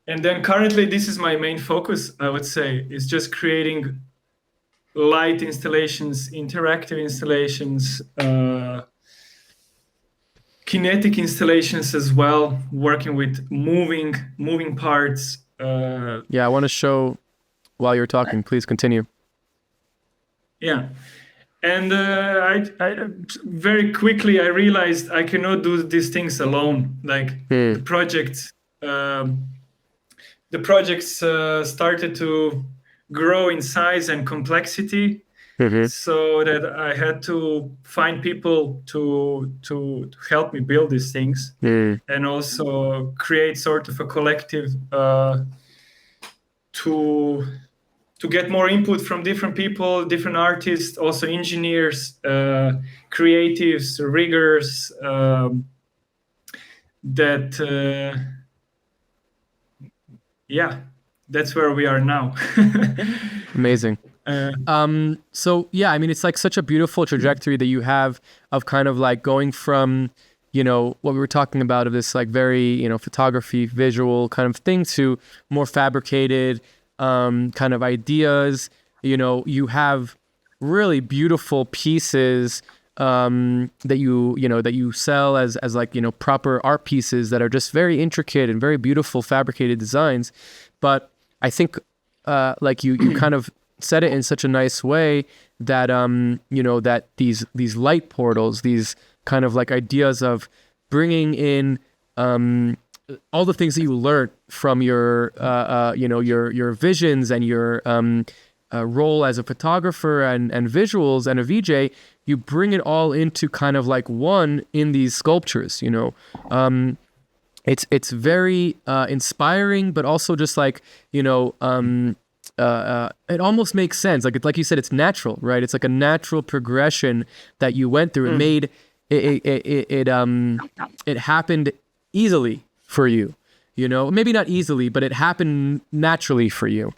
then currently, this is my main focus, I would say, is just creating light installations, interactive installations, kinetic installations as well, working with moving parts. Yeah, I want to show while you're talking. Please continue. Yeah. And I very quickly I realized I cannot do these things alone. Like the projects started to grow in size and complexity, so that I had to find people to help me build these things, and also create sort of a collective to get more input from different people, different artists, also engineers, creatives, riggers, that's where we are now. Amazing. So yeah, I mean, it's like such a beautiful trajectory that you have of kind of like going from, what we were talking about, of this like very, photography, visual kind of thing, to more fabricated kind of ideas. You have really beautiful pieces that you sell as like, proper art pieces that are just very intricate and very beautiful fabricated designs. But I think like you kind of said it in such a nice way that that these light portals, these kind of like ideas of bringing in all the things that you learned from your your visions and your role as a photographer and visuals and a VJ, you bring it all into kind of like one in these sculptures. It's very inspiring, but also just like it almost makes sense. Like you said, it's natural, right? It's like a natural progression that you went through. It made it happened easily for you. Maybe not easily, but it happened naturally for you.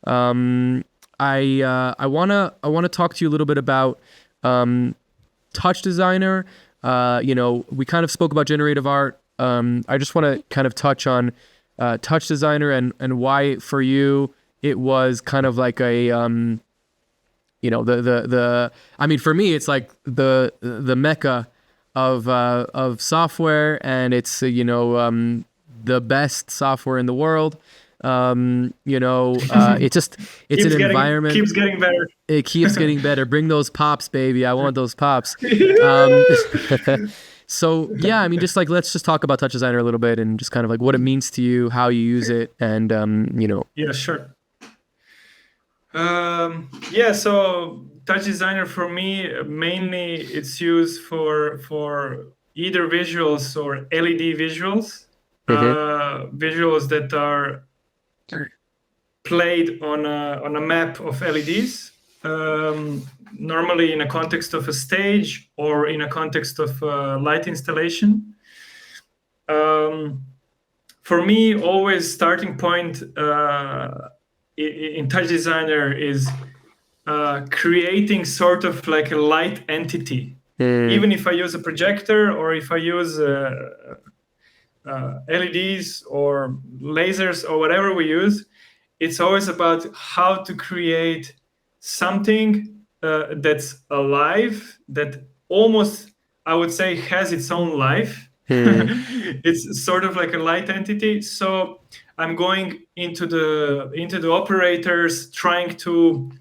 I wanna talk to you a little bit about TouchDesigner. We kind of spoke about generative art. I just want to kind of touch on TouchDesigner and why for you it was kind of like a I mean, for me it's like the mecca of software, and it's the best software in the world. It's an environment. Keeps getting better. It keeps getting better. Bring those pops, baby. I want those pops. So yeah, I mean, just like, let's just talk about TouchDesigner a little bit and just kind of like what it means to you, how you use it, and Yeah, sure. So TouchDesigner for me, mainly it's used for either visuals or LED visuals. Visuals that are played on a map of LEDs, normally in a context of a stage or in a context of light installation. For me, always starting point in TouchDesigner is creating sort of like a light entity. Even if I use a projector or if I use LEDs or lasers or whatever we use, it's always about how to create something that's alive, that almost, I would say, has its own life. It's sort of like a light entity. So I'm going into the operators, trying to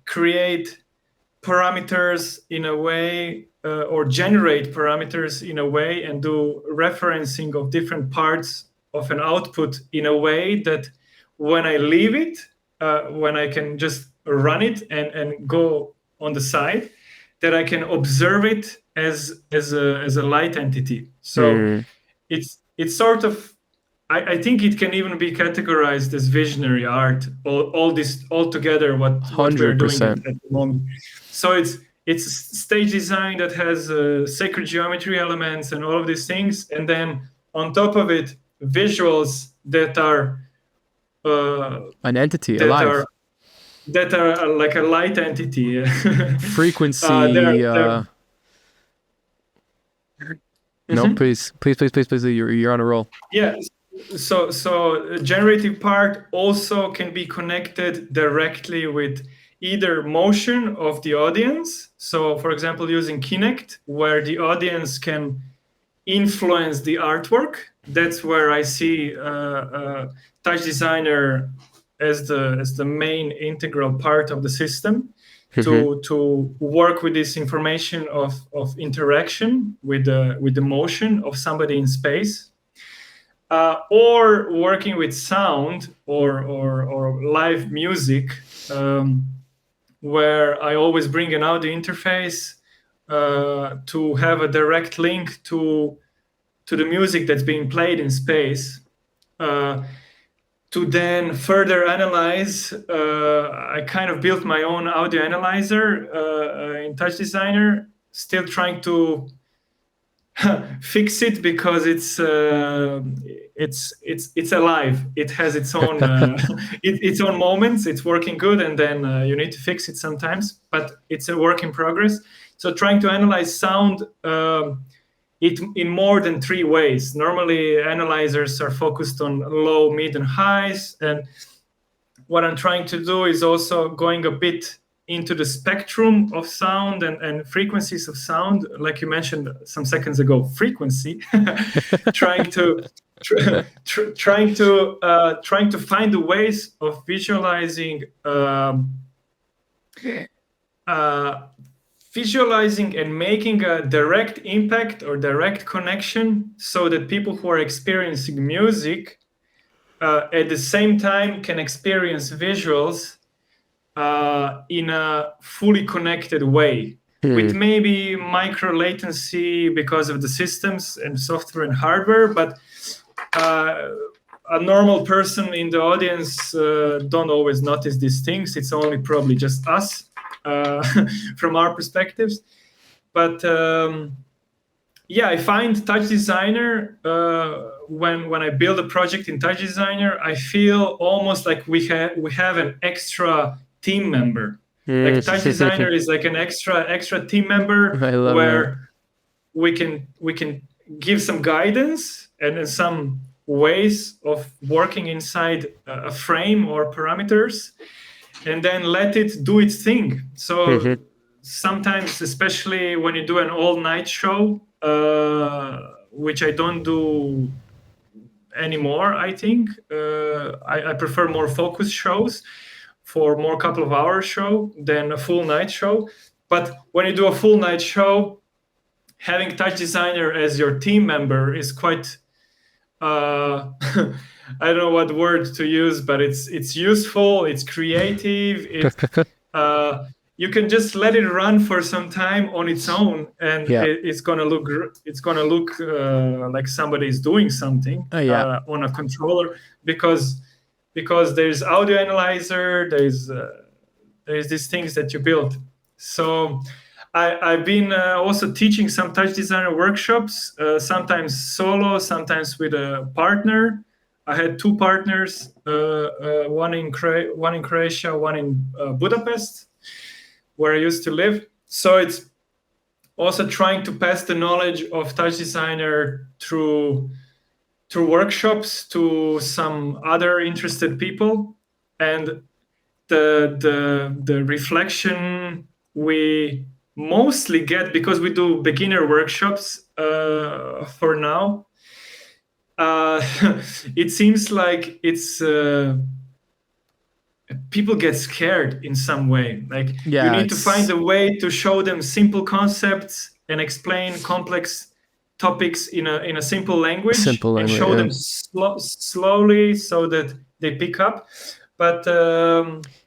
create parameters in a way, or generate parameters in a way, and do referencing of different parts of an output in a way that when I leave it, when I can just run it and go on the side, that I can observe it as a light entity. So it's sort of, I think it can even be categorized as visionary art, all this all together, what we're doing at the moment. So it's stage design that has sacred geometry elements and all of these things, and then on top of it, visuals that are an entity, alive. That are like a light entity. Frequency. No, please. You're on a roll. Yeah. So generative part also can be connected directly with either motion of the audience. So, for example, using Kinect, where the audience can influence the artwork. That's where I see TouchDesigner as the main integral part of the system to work with this information of interaction with the motion of somebody in space, or working with sound or live music, where I always bring an audio interface to have a direct link to the music that's being played in space. To then further analyze, I kind of built my own audio analyzer in TouchDesigner, still trying to fix it because it's alive. It has its own its own moments. It's working good, and then you need to fix it sometimes. But it's a work in progress. So trying to analyze sound. It in more than 3 ways. Normally, analyzers are focused on low, mid, and highs. And what I'm trying to do is also going a bit into the spectrum of sound and frequencies of sound, like you mentioned some seconds ago, frequency, trying to trying to find the ways of visualizing visualizing and making a direct impact or direct connection so that people who are experiencing music at the same time can experience visuals in a fully connected way, with maybe micro latency because of the systems and software and hardware, but a normal person in the audience don't always notice these things. It's only probably just us from our perspectives. But I find TouchDesigner, when I build a project in TouchDesigner, I feel almost like we have an extra team member. Like TouchDesigner is like an extra team member where we can give some guidance and some ways of working inside a frame or parameters, and then let it do its thing. So sometimes, especially when you do an all-night show, which I don't do anymore, I think. I prefer more focused shows for more couple of hours show than a full night show. But when you do a full night show, having TouchDesigner as your team member is quite, I don't know what word to use, but it's useful, it's creative. You can just let it run for some time on its own, and it's gonna look like somebody is doing something on a controller, because there's audio analyzer, there's these things that you build. So I've been also teaching some TouchDesigner workshops, sometimes solo, sometimes with a partner. I had two partners, one in Croatia, one in Budapest, where I used to live. So it's also trying to pass the knowledge of TouchDesigner through workshops to some other interested people. And the reflection we mostly get, because we do beginner workshops for now, it seems like it's people get scared in some way. Like you need to find a way to show them simple concepts and explain complex topics in a simple language, and show them slowly so that they pick up. But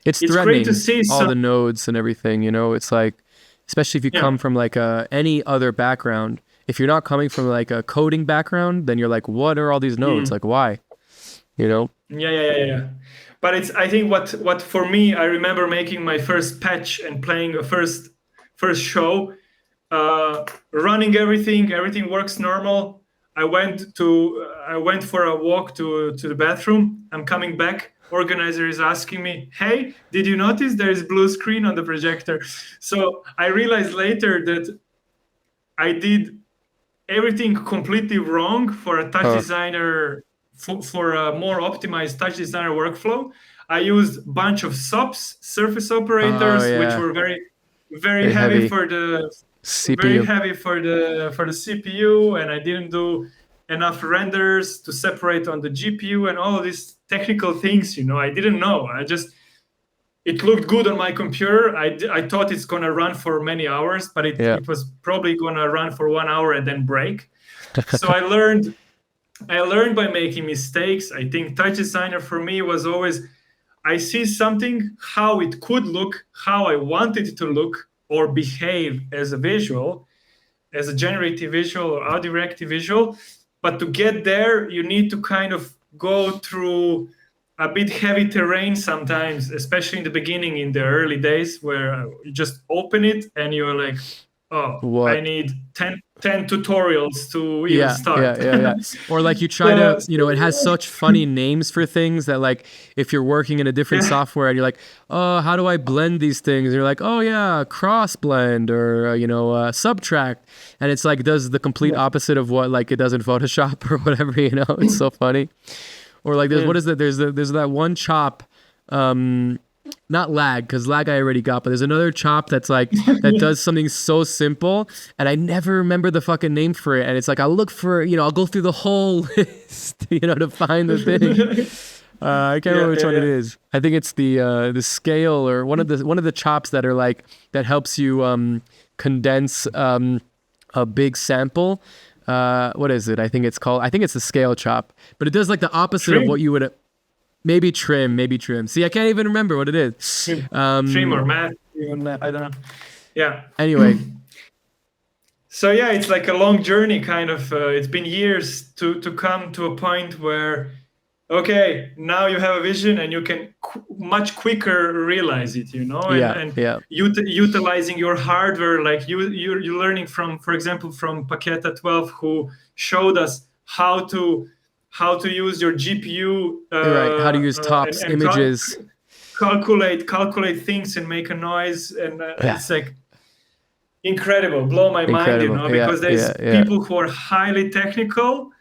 it's great to see all the nodes and everything. You know, it's like, especially if you come from like any other background. If you're not coming from like a coding background, then you're like, what are all these nodes? Like, why? You know? Yeah. But I think what for me, I remember making my first patch and playing a first show, running everything works normal. I went for a walk to the bathroom. I'm coming back. Organizer is asking me, "Hey, did you notice there is blue screen on the projector?" So I realized later that I did everything completely wrong for a TouchDesigner, for a more optimized TouchDesigner workflow. I used a bunch of SOPs, surface operators, which were very heavy for the CPU. Very heavy for the CPU, and I didn't do enough renders to separate on the GPU and all of these technical things. I didn't know. It looked good on my computer. I thought it's gonna run for many hours, but it was probably gonna run for 1 hour and then break. So I learned by making mistakes. I think TouchDesigner for me was always, I see something, how it could look, how I want it to look or behave as a visual, as a generative visual or audio reactive visual. But to get there, you need to kind of go through a bit heavy terrain sometimes, especially in the beginning, in the early days, where you just open it and you're like, oh, I need 10 tutorials to even start. Yeah. Or like you try to, it has such funny names for things that, like, if you're working in a different software and you're like, oh, how do I blend these things? And you're like, oh yeah, cross blend or, subtract. And it's like, does the complete opposite of what like it does in Photoshop or whatever, It's so funny. Or like there's what is that? There's that one chop not lag, because lag I already got, but there's another chop that's like that does something so simple, and I never remember the fucking name for it. And it's like I'll look for, I'll go through the whole list, to find the thing. I can't remember which one it is. I think it's the scale, or one of the chops that are like that helps you condense a big sample. What is it? I think it's the scale chop, but it does like the opposite of what you would. Maybe trim. See, I can't even remember what it is. Trim or math, even I don't know. Yeah. Anyway. So yeah, it's like a long journey, kind of. It's been years to come to a point where, okay, now you have a vision and you can much quicker realize it, utilizing your hardware, like you're learning from, for example, from Paketa 12, who showed us how to use your GPU, right? How to use TOPS and images, calculate things and make a noise, and it's like incredible, blow my mind, because there's people who are highly technical,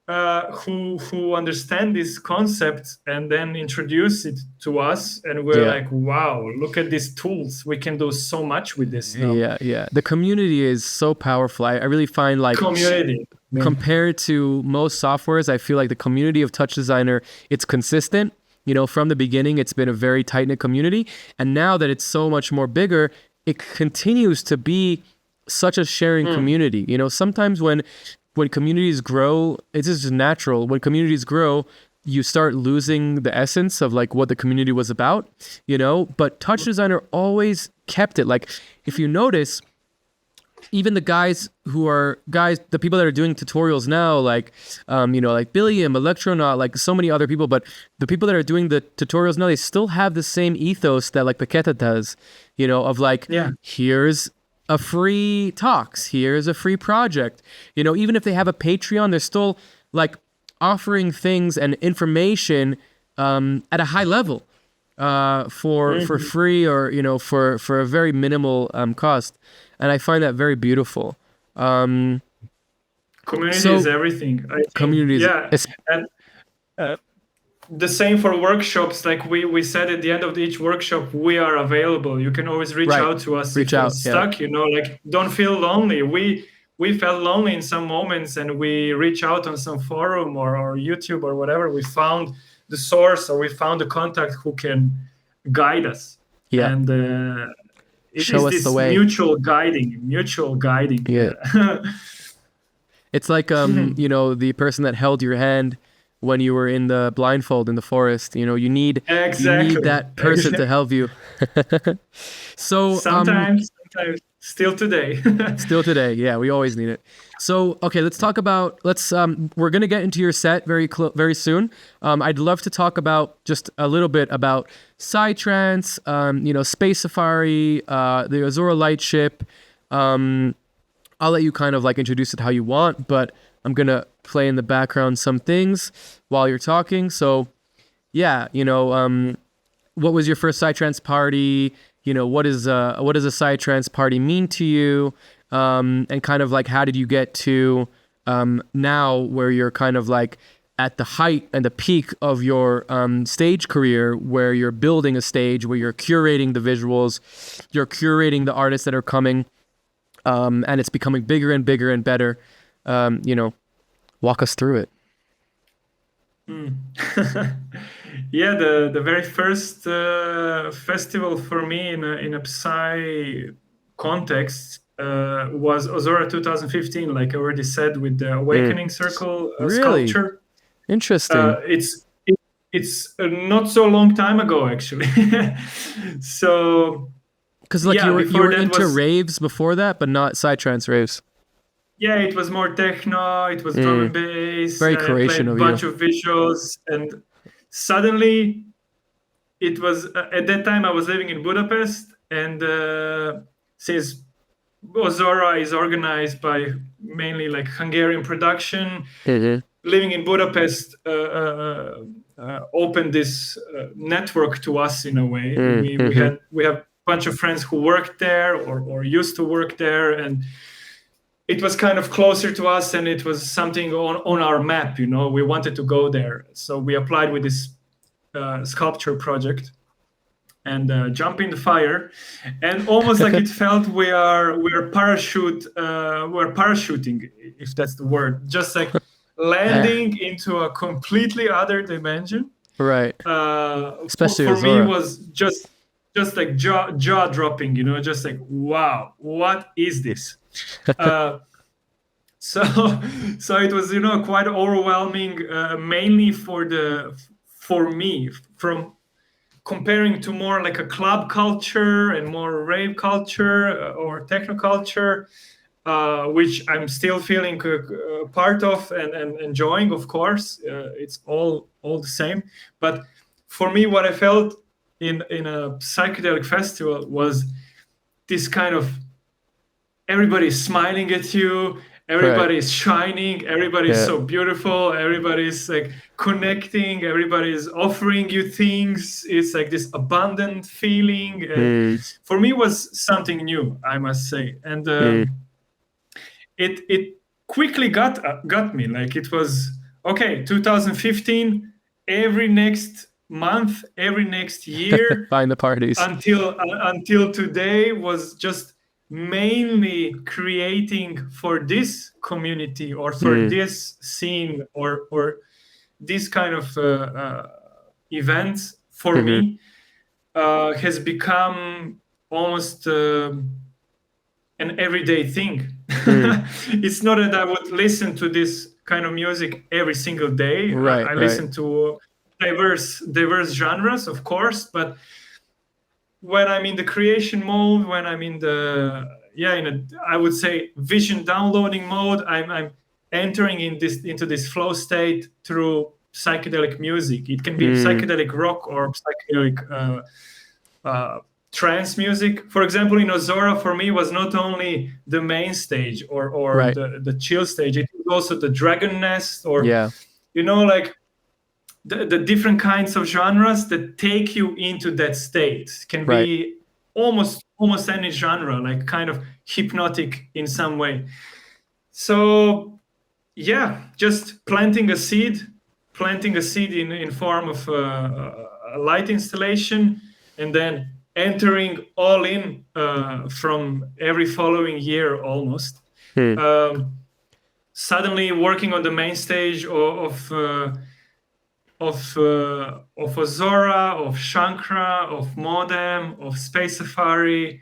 who understand these concepts and then introduce it to us, and we're like, wow, look at these tools, we can do so much with this. The community is so powerful. I really find like community. Compared to most softwares, I feel like the community of TouchDesigner, it's consistent. From the beginning, it's been a very tight-knit community. And now that it's so much more bigger, it continues to be such a sharing community. Sometimes when communities grow, it's just natural. When communities grow, you start losing the essence of like what the community was about, But TouchDesigner always kept it. Like, if you notice, even the the people that are doing tutorials now, like, like Billiam, Electronaut, like so many other people, but the people that are doing the tutorials now, they still have the same ethos that like Paketa does, of like, here's a free talks, here's a free project, even if they have a Patreon, they're still like offering things and information at a high level for free, or for a very minimal cost. And I find that very beautiful. Community is everything. Community is... And the same for workshops. Like we said at the end of each workshop, we are available. You can always reach out to us if you're stuck, like don't feel lonely. We felt lonely in some moments, and we reach out on some forum or YouTube or whatever. We found the source, or we found a contact who can guide us. Yeah. And show us the way. Mutual guiding. Yeah. It's like the person that held your hand when you were in the blindfold in the forest. You need that person to help you. So sometimes still today. Yeah, we always need it. So okay, let's talk about we're gonna get into your set very soon. I'd love to talk about just a little bit about Psytrance, Space Safari, the Azura Lightship. I'll let you kind of like introduce it how you want, but I'm gonna play in the background some things while you're talking. So yeah, what was your first Psytrance party? What does a Psytrance party mean to you? And kind of like, how did you get to now where you're kind of like at the height and the peak of your stage career, where you're building a stage, where you're curating the visuals, you're curating the artists that are coming, and it's becoming bigger and bigger and better. Walk us through it. Yeah, the very first festival for me in a Psy context was Azura 2015, like I already said, with the Awakening Circle sculpture. Interesting. It's not so long time ago, actually. So, because like you were into raves before that, but not Psytrance raves. Yeah, it was more techno. It was drum and bass. Very Croatian of you. A bunch of visuals, and suddenly, it was at that time I was living in Budapest, and since Azura is organized by mainly like Hungarian production, living in Budapest opened this network to us in a way. We have a bunch of friends who worked there or used to work there, and it was kind of closer to us, and it was something on our map. We wanted to go there, so we applied with this sculpture project, and jump in the fire, and almost like it felt we're parachuting, if that's the word, just like landing into a completely other dimension. Right. Especially for me Azora. was just like jaw dropping, just like, wow, what is this? So it was, quite overwhelming, mainly for me, from comparing to more like a club culture and more rave culture or techno culture, which I'm still feeling part of and enjoying, of course. It's all the same. But for me, what I felt in a psychedelic festival was this kind of, everybody's smiling at you, everybody's shining, everybody's so beautiful, everybody's like connecting, everybody's offering you things. It's like this abundant feeling. For me, it was something new, I must say. And it quickly got me. Like, it was, okay, 2015, every next month, every next year, find the parties until today was just mainly creating for this community or for this scene or this kind of events for me has become almost an everyday thing. It's not that I would listen to this kind of music every single day. I listen to diverse genres, of course, but when I'm in the creation mode, when I'm in I would say vision downloading mode, I'm entering into this flow state through psychedelic music. It can be psychedelic rock or psychedelic trance music. For example, in Azora, for me, was not only the main stage or the chill stage, it was also the Dragon Nest, or like the different kinds of genres that take you into that state. Can be almost any genre, like kind of hypnotic in some way. So just planting a seed in form of a light installation, and then entering all in from every following year almost. Suddenly working on the main stage of Azora, of Shankra, of Modem, of Space Safari.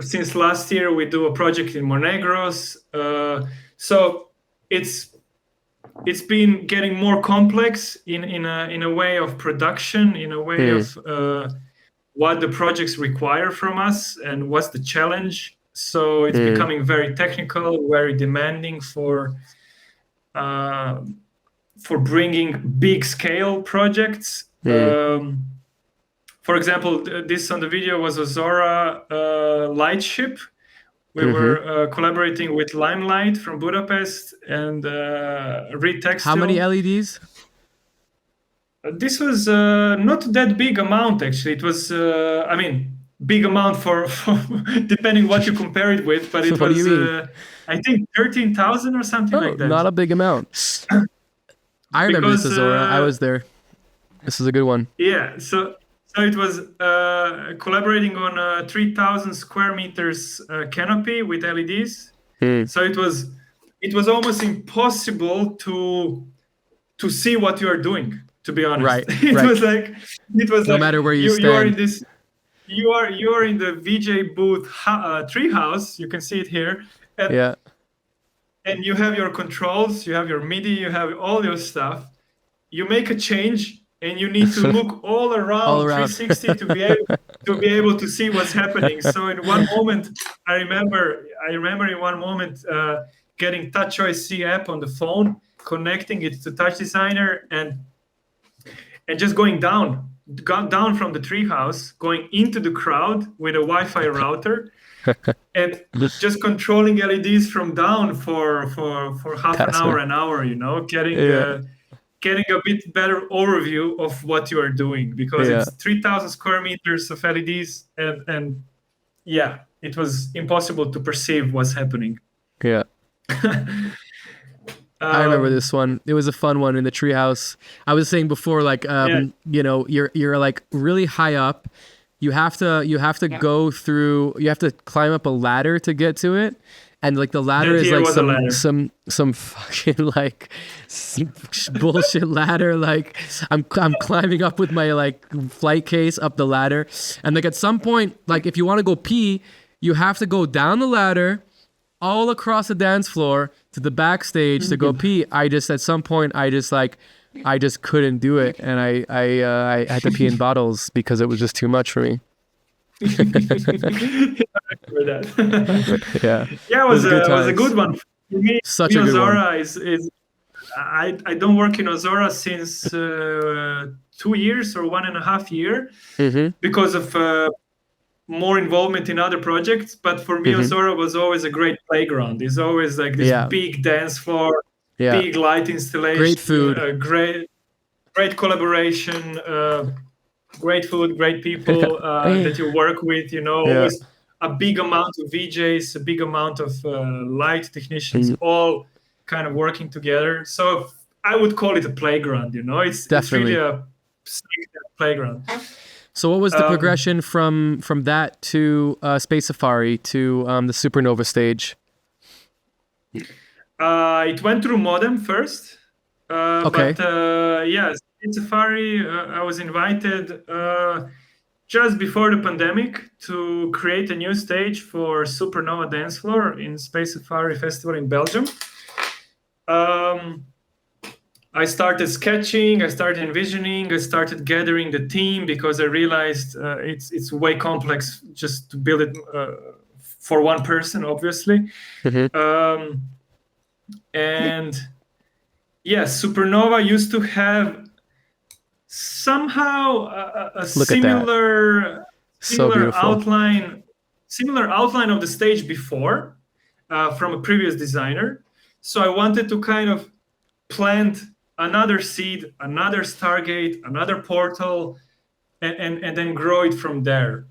Since last year, we do a project in Monegros. So it's been getting more complex in a way of production, in a way of what the projects require from us and what's the challenge. So it's becoming very technical, very demanding for bringing big scale projects. For example, this on the video was Azora light ship. We were collaborating with Limelight from Budapest and Reed Textile. How many LEDs? This was not that big amount, actually. It was, big amount for depending what you compare it with, but it was, I think, 13,000 or something like that. Not a big amount. I remember this Azora. I was there. This is a good one. Yeah, so it was collaborating on a 3,000 square meters canopy with LEDs. So it was almost impossible to see what you are doing, to be honest. It was like no matter where you stand. You are in this. You are in the VJ booth treehouse. You can see it here. And you have your controls, you have your MIDI, you have all your stuff. You make a change, and you need to look all around 360 to be able to see what's happening. So in one moment, I remember in one moment getting TouchOS app on the phone, connecting it to TouchDesigner, and just going down from the treehouse, going into the crowd with a Wi-Fi router, and just controlling LEDs from down for half an hour, getting a bit better overview of what you are doing, because it's 3,000 square meters of LEDs, and it was impossible to perceive what's happening. I remember this one. It was a fun one in the treehouse. I was saying before, like, you know, you're like really high up. You have to go through. You have to climb up a ladder to get to it, and like the ladder is like some fucking like some bullshit ladder. Like I'm climbing up with my like flight case up the ladder, and like at some point, like if you want to go pee, you have to go down the ladder, all across the dance floor to the backstage to go pee. At some point I just couldn't do it, and I had to pee in bottles because it was just too much for me. Yeah, it was a good one. For me, such a good Ozora one. is I don't work in Ozora since 2 years or 1.5 years because of more involvement in other projects. But for me, Ozora was always a great playground. It's always like this big dance floor, big light installation, great food, great collaboration, great food, great people that you work with. You know, always a big amount of VJs, a big amount of light technicians, all kind of working together. So I would call it a playground. You know, it's really a playground. So what was the progression from that to Space Safari to the Supernova stage? It went through Modem first. Okay. But yes, Space Safari, I was invited just before the pandemic to create a new stage for Supernova Dancefloor in Space Safari Festival in Belgium. I started sketching, I started envisioning, I started gathering the team because I realized it's way complex just to build it for one person, obviously. And yes, Supernova used to have somehow a similar outline of the stage before from a previous designer. So I wanted to kind of plant another seed, another Stargate, another portal, and then grow it from there.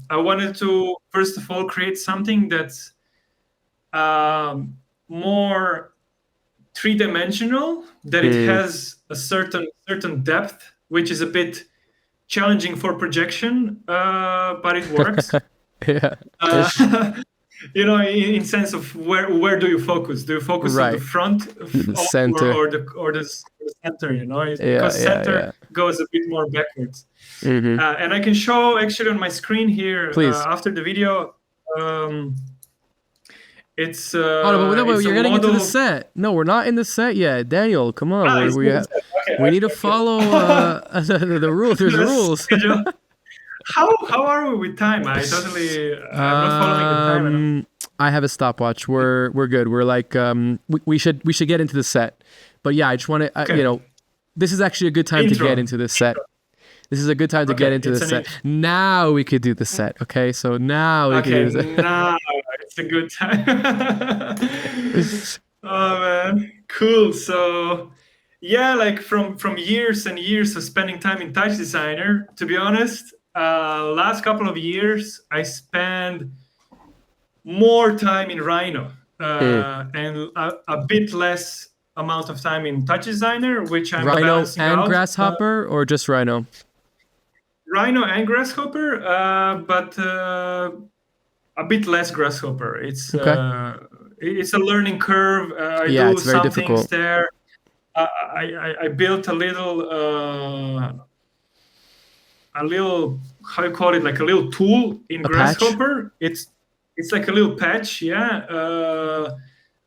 I wanted to, first of all, create something that's more three-dimensional, that it has a certain depth, which is a bit challenging for projection, but it works. You know, in sense of where do you focus? Do you focus on the front the center or the center? You know, because center goes a bit more backwards. And I can show actually on my screen here after the video. It's but you're getting into the set. No, we're not in the set yet, Daniel. Come on, we need to follow the rules. There's rules. How are we with time? I'm not following the time. I have a stopwatch. We're good. We're like we should get into the set. But yeah, I just want to you know, this is actually a good time to get into the set. This is a good time to get into the set. Now we could do the set. Okay, so now we can do the set. Now it's a good time. Oh man, cool. So yeah, like from years and years of spending time in TouchDesigner, to be honest, last couple of years I spent more time in Rhino and a bit less amount of time in TouchDesigner, which I'm Rhino balancing and out. Grasshopper, or just Rhino? Rhino and Grasshopper, but a bit less Grasshopper. It's a learning curve. I do it's very some difficult. things there. I built a little how you call it, like a little tool in Grasshopper. Patch? It's like a little patch,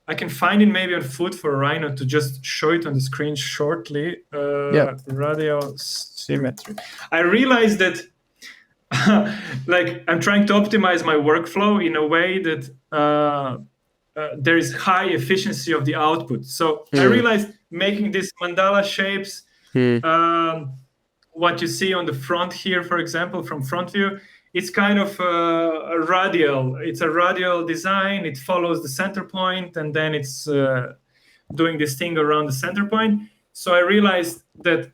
I can find it maybe on foot for Rhino to just show it on the screen shortly. Radial symmetry. I realized that like I'm trying to optimize my workflow in a way that there is high efficiency of the output. So I realized making these mandala shapes, what you see on the front here, for example, from front view, it's kind of a radial. It's a radial design. It follows the center point, and then it's doing this thing around the center point. So I realized that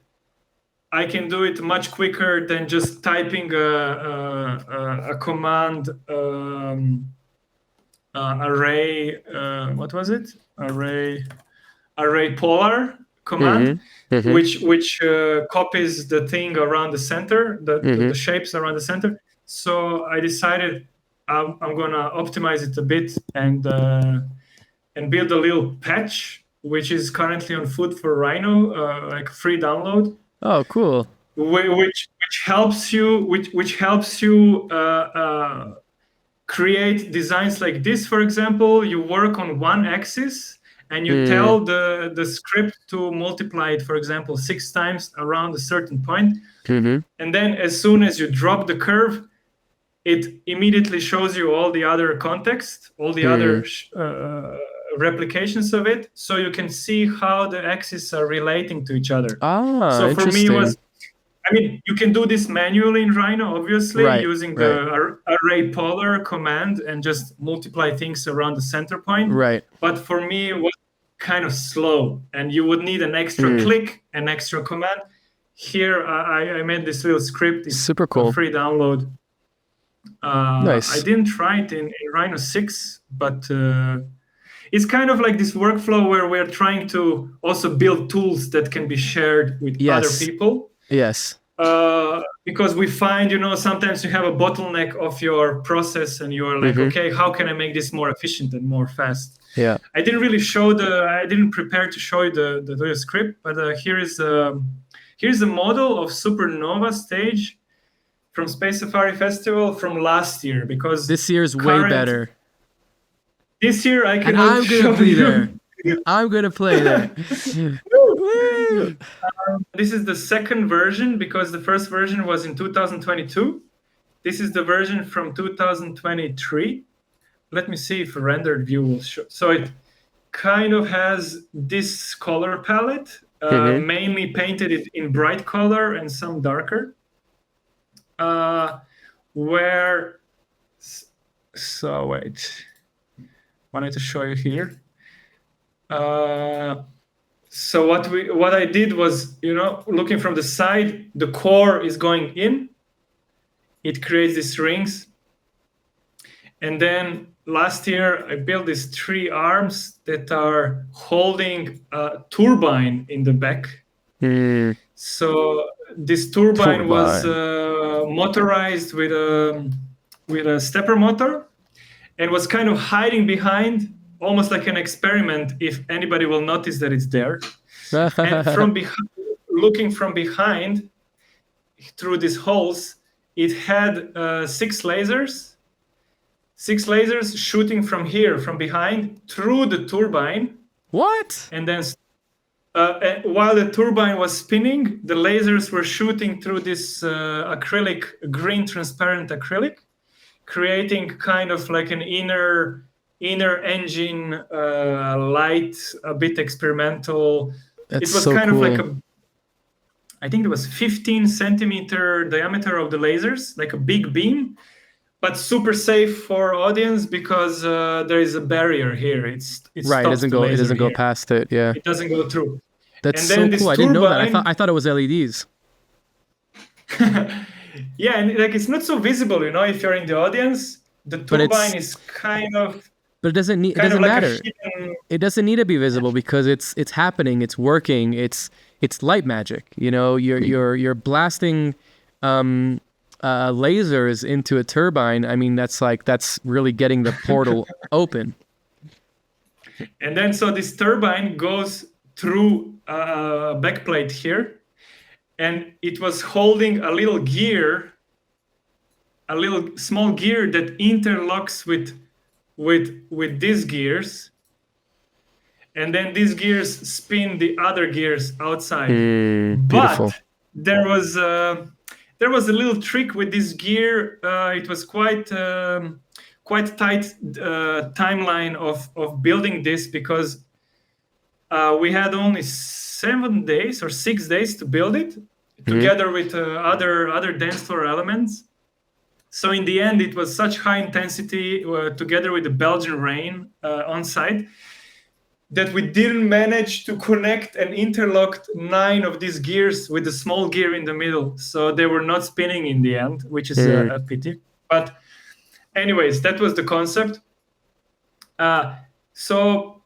I can do it much quicker than just typing a command array. What was it? Array array polar command, Mm-hmm. which copies the thing around the center, the shapes around the center. So I decided I'm gonna optimize it a bit and build a little patch, which is currently on foot for Rhino, like free download. Oh, cool. Which helps you create designs like this. For example, you work on one axis and you tell the script to multiply it, for example, 6 times around a certain point. Mm-hmm. And then as soon as you drop the curve, it immediately shows you all the other context, all the other replications of it, so you can see how the axes are relating to each other. So for me, you can do this manually in Rhino, obviously, using the array polar command and just multiply things around the center point. Right. But for me, it was kind of slow, and you would need an extra click, an extra command. Here, I made this little script. It's super cool. Free download. Nice. I didn't try it in Rhino 6, but it's kind of like this workflow where we're trying to also build tools that can be shared with other people. Yes. Because we find, sometimes you have a bottleneck of your process and you're like, okay, how can I make this more efficient and more fast? Yeah. I didn't prepare to show you the script, but here's a model of Supernova stage from Space Safari Festival from last year, because this year's way better. This year I can. I'm gonna be there. I'm gonna play there. This is the second version, because the first version was in 2022. This is the version from 2023. Let me see if a rendered view will show. So it kind of has this color palette, mainly painted it in bright color and some darker. Wanted to show you here. So what I did was, looking from the side, the core is going in. It creates these rings. And then last year, I built these 3 arms that are holding a turbine in the back. So this turbine was motorized with a stepper motor, and was kind of hiding behind, almost like an experiment, if anybody will notice that it's there. And looking from behind, through these holes, it had 6 lasers shooting from here, from behind, through the turbine. What? And then while the turbine was spinning, the lasers were shooting through this green transparent acrylic, creating kind of like an inner engine light, a bit experimental. That's it was so kind cool. of like I think it was 15 centimeter diameter of the lasers, like a big beam, but super safe for audience, because there is a barrier here. It doesn't go past it. Yeah, it doesn't go through. That's so cool. I didn't know that. I thought it was LEDs. Yeah, and it's not so visible, if you're in the audience. The turbine is kind of. But it doesn't matter. It doesn't need to be visible, because it's happening. It's working. It's light magic. You're blasting lasers into a turbine. I mean, that's really getting the portal open. And then so this turbine goes through a backplate here. And it was holding a little small gear that interlocks with these gears. And then these gears spin the other gears outside. Beautiful. But there was a little trick with this gear. It was quite tight timeline of building this, because we had only 7 days or 6 days to build it, together with other Dancefloor elements. So in the end, it was such high intensity, together with the Belgian rain on site, that we didn't manage to connect and interlocked 9 of these gears with the small gear in the middle. So they were not spinning in the end, which is a pity. But anyways, that was the concept. So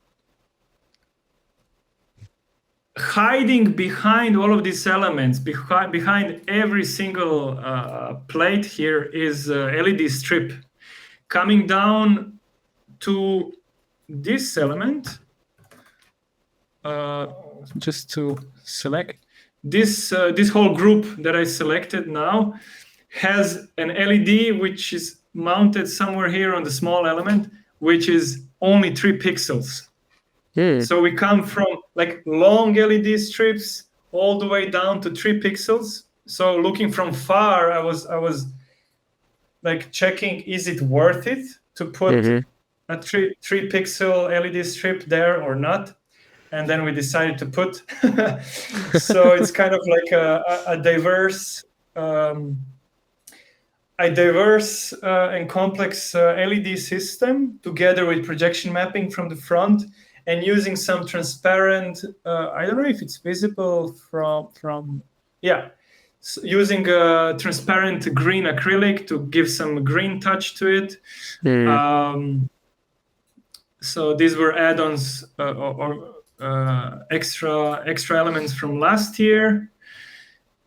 hiding behind all of these elements, behind every single plate here is LED strip coming down to this element. Just to select this whole group that I selected now has an LED which is mounted somewhere here on the small element, which is only 3 pixels. So we come from like long LED strips all the way down to 3 pixels. So looking from far, I was like checking, is it worth it to put a 3 pixel LED strip there or not? And then we decided to put. So it's kind of like a diverse and complex LED system together with projection mapping from the front and using some transparent, I don't know if it's visible using a transparent green acrylic to give some green touch to it. So these were add-ons or extra elements from last year.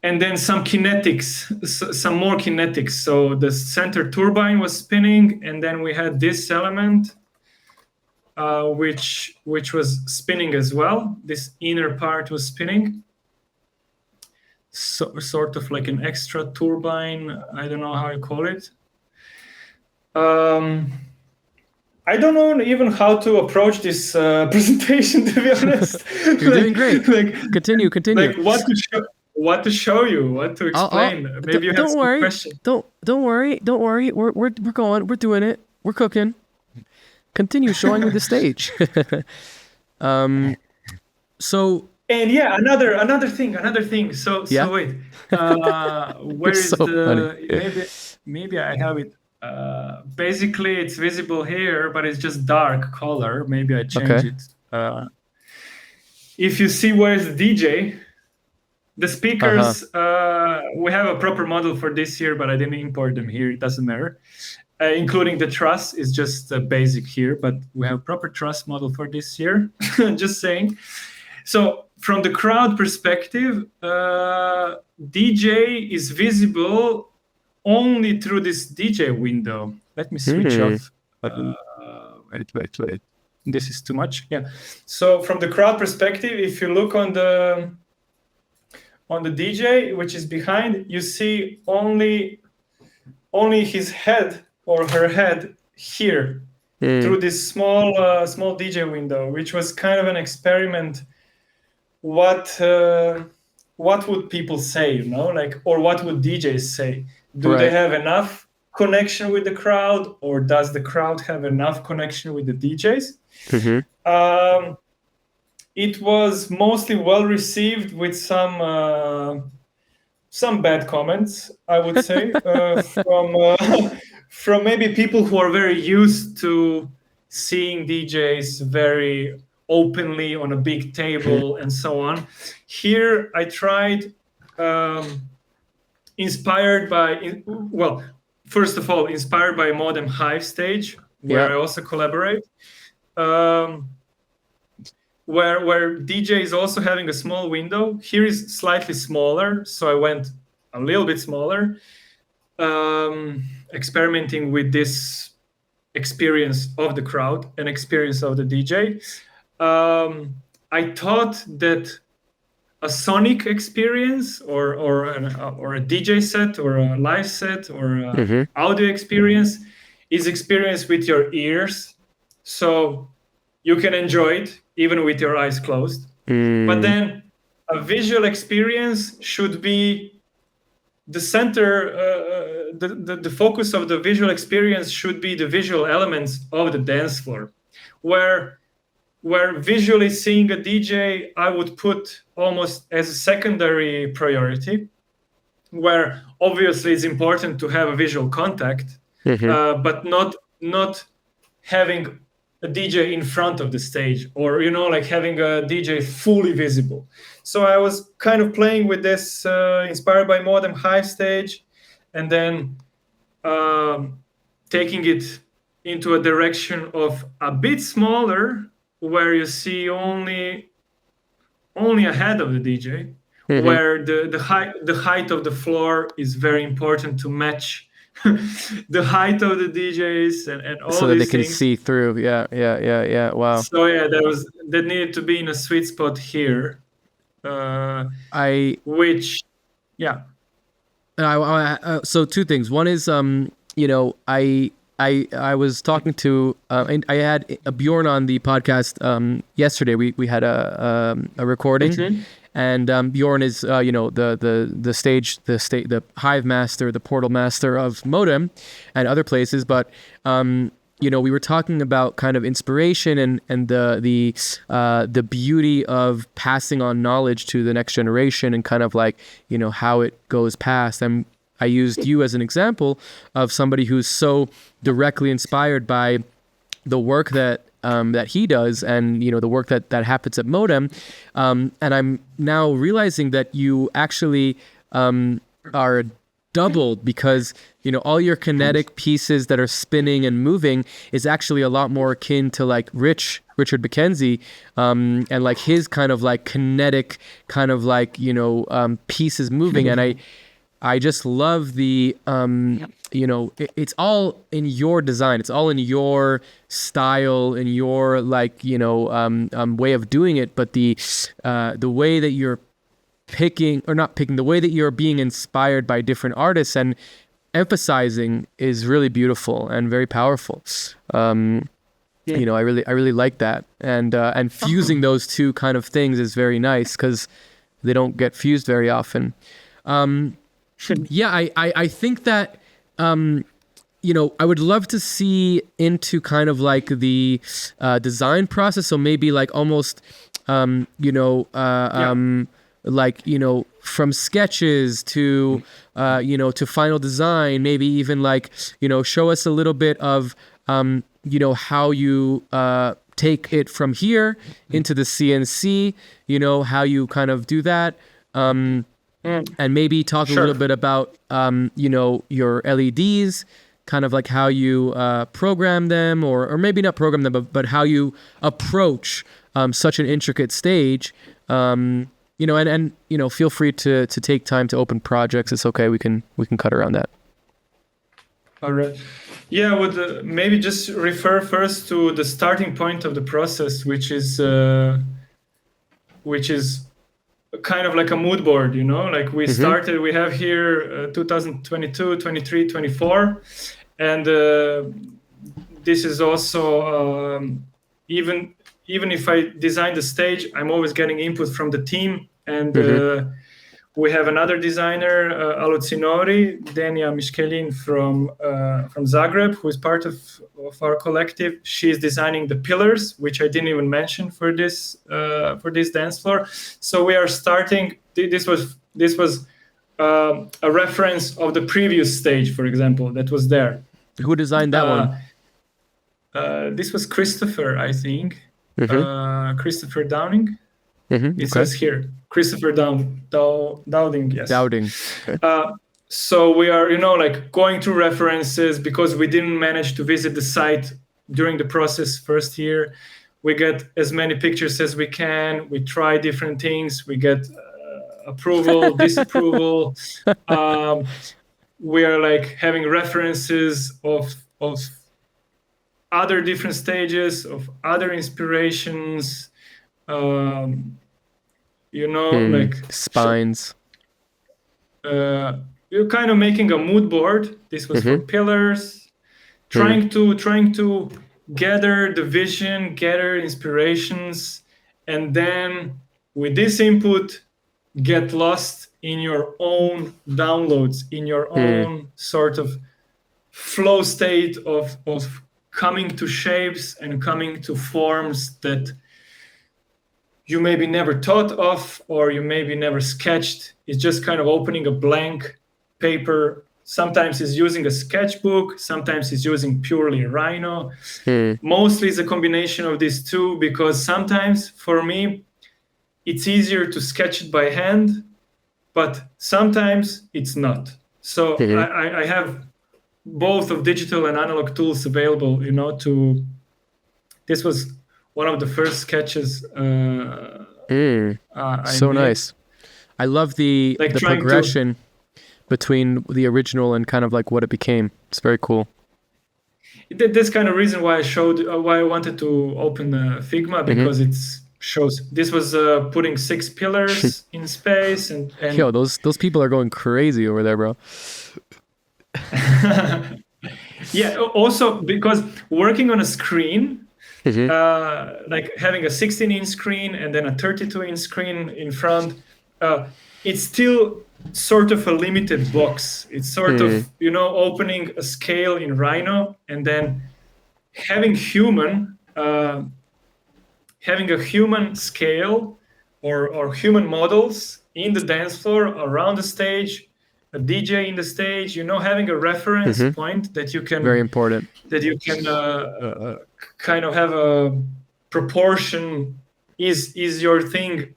And then some kinetics, some more kinetics. So the center turbine was spinning, and then we had this element, which was spinning as well. This inner part was spinning. So, sort of like an extra turbine. I don't know how you call it. I don't know even how to approach this presentation, to be honest. You're doing great. Continue. Like what to show you, what to explain. Maybe you have some questions. Don't worry. We're going. We're doing it. We're cooking. Continue showing me the stage. So. And yeah, another thing. So wait. Where is so maybe I have it. Basically, it's visible here, but it's just dark color. Maybe I change it. If you see where's the DJ, the speakers, we have a proper model for this year, but I didn't import them here. It doesn't matter. Including the truss is just basic here, but we have proper truss model for this year. Just saying. So from the crowd perspective, DJ is visible only through this DJ window. Let me switch off. Wait. This is too much. Yeah. So from the crowd perspective, if you look on the DJ, which is behind, you see only his head or her head here through this small DJ window, which was kind of an experiment. What would people say, like, or what would DJs say? Do they have enough connection with the crowd, or does the crowd have enough connection with the DJs? It was mostly well received with some bad comments, I would say, from maybe people who are very used to seeing DJs very openly on a big table and so on. Here I tried, inspired by Modem Hive stage, where I also collaborate, where DJ is also having a small window. Here is slightly smaller, so I went a little bit smaller, experimenting with this experience of the crowd and experience of the DJ. I thought that a sonic experience or a DJ set or a live set or a audio experience is experienced with your ears, so you can enjoy it even with your eyes closed. But then a visual experience should be the center, the focus of the visual experience should be the visual elements of the dance floor, where visually seeing a DJ, I would put almost as a secondary priority, where obviously it's important to have a visual contact, but not having a DJ in front of the stage, or like having a DJ fully visible. So I was kind of playing with this, inspired by Modem Hive stage, and then taking it into a direction of a bit smaller, where you see only only ahead of the DJ, where the height of the floor is very important to match the height of the DJs and all so that they these can things. see through. Yeah. Wow. So yeah, that needed to be in a sweet spot here. So two things. One is, I was talking to, and I had Bjorn on the podcast yesterday. We had a recording, and Bjorn is the Hive master, the portal master of Modem, and other places. But we were talking about kind of inspiration and the beauty of passing on knowledge to the next generation, and kind of like how it goes past. And I used you as an example of somebody who's so directly inspired by the work that he does, and the work that happens at Modem. And I'm now realizing that you actually are doubled, because all your kinetic pieces that are spinning and moving is actually a lot more akin to like Richard McKenzie, and like his kind of like kinetic kind of like pieces moving. And I just love the it's all in your design, it's all in your style, in your like way of doing it. But the way that you're the way that you're being inspired by different artists and emphasizing is really beautiful and very powerful. I really like that, and fusing those two kind of things is very nice, because they don't get fused very often. I think that I would love to see into kind of like the design process. So maybe like almost from sketches to to final design, maybe even like show us a little bit of how you take it from here into the CNC, how you kind of do that, and maybe talk a little bit about your LEDs, kind of like how you program them, or maybe not program them, but how you approach such an intricate stage. And feel free to take time to open projects. It's okay. We can cut around that. All right. Yeah, I would maybe just refer first to the starting point of the process, which is kind of like a mood board, like we started, we have here 2022, 23, 24. And this is also, even if I design the stage, I'm always getting input from the team. And we have another designer, Alucinori, Denia Mishkelin from Zagreb, who is part of our collective. She's designing the pillars, which I didn't even mention for this dance floor. So we are starting. This was a reference of the previous stage, for example, that was there. Who designed that one? This was Christopher, I think. Christopher Downing. It says here, Christopher Dowding, yes. Dowding. Okay. So we are, like going through references, because we didn't manage to visit the site during the process first year. We get as many pictures as we can. We try different things. We get approval, disapproval. We are like having references of other different stages, of other inspirations. Like spines. You're kind of making a mood board. This was for pillars, trying to gather the vision, gather inspirations, and then with this input, get lost in your own downloads, in your own sort of flow state of coming to shapes and coming to forms that you maybe never thought of, or you maybe never sketched. It's just kind of opening a blank paper. Sometimes it's using a sketchbook, sometimes it's using purely Rhino. Mostly it's a combination of these two, because sometimes for me, it's easier to sketch it by hand, but sometimes it's not. So I have both of digital and analog tools available, this was one of the first sketches So made. nice. I love the Like trying to- progression between the original and kind of like what it became. It's very cool. That's kind of reason why why I wanted to open Figma, because it shows this was putting 6 pillars in space and Yo, those people are going crazy over there, bro. yeah. Also, because working on a screen, like having a 16-inch screen and then a 32-inch screen in front, it's still sort of a limited box. It's sort of, opening a scale in Rhino and then having a human scale or human models in the dance floor around the stage, a DJ in the stage, having a reference point that you can Very important. that you can kind of have a proportion is your thing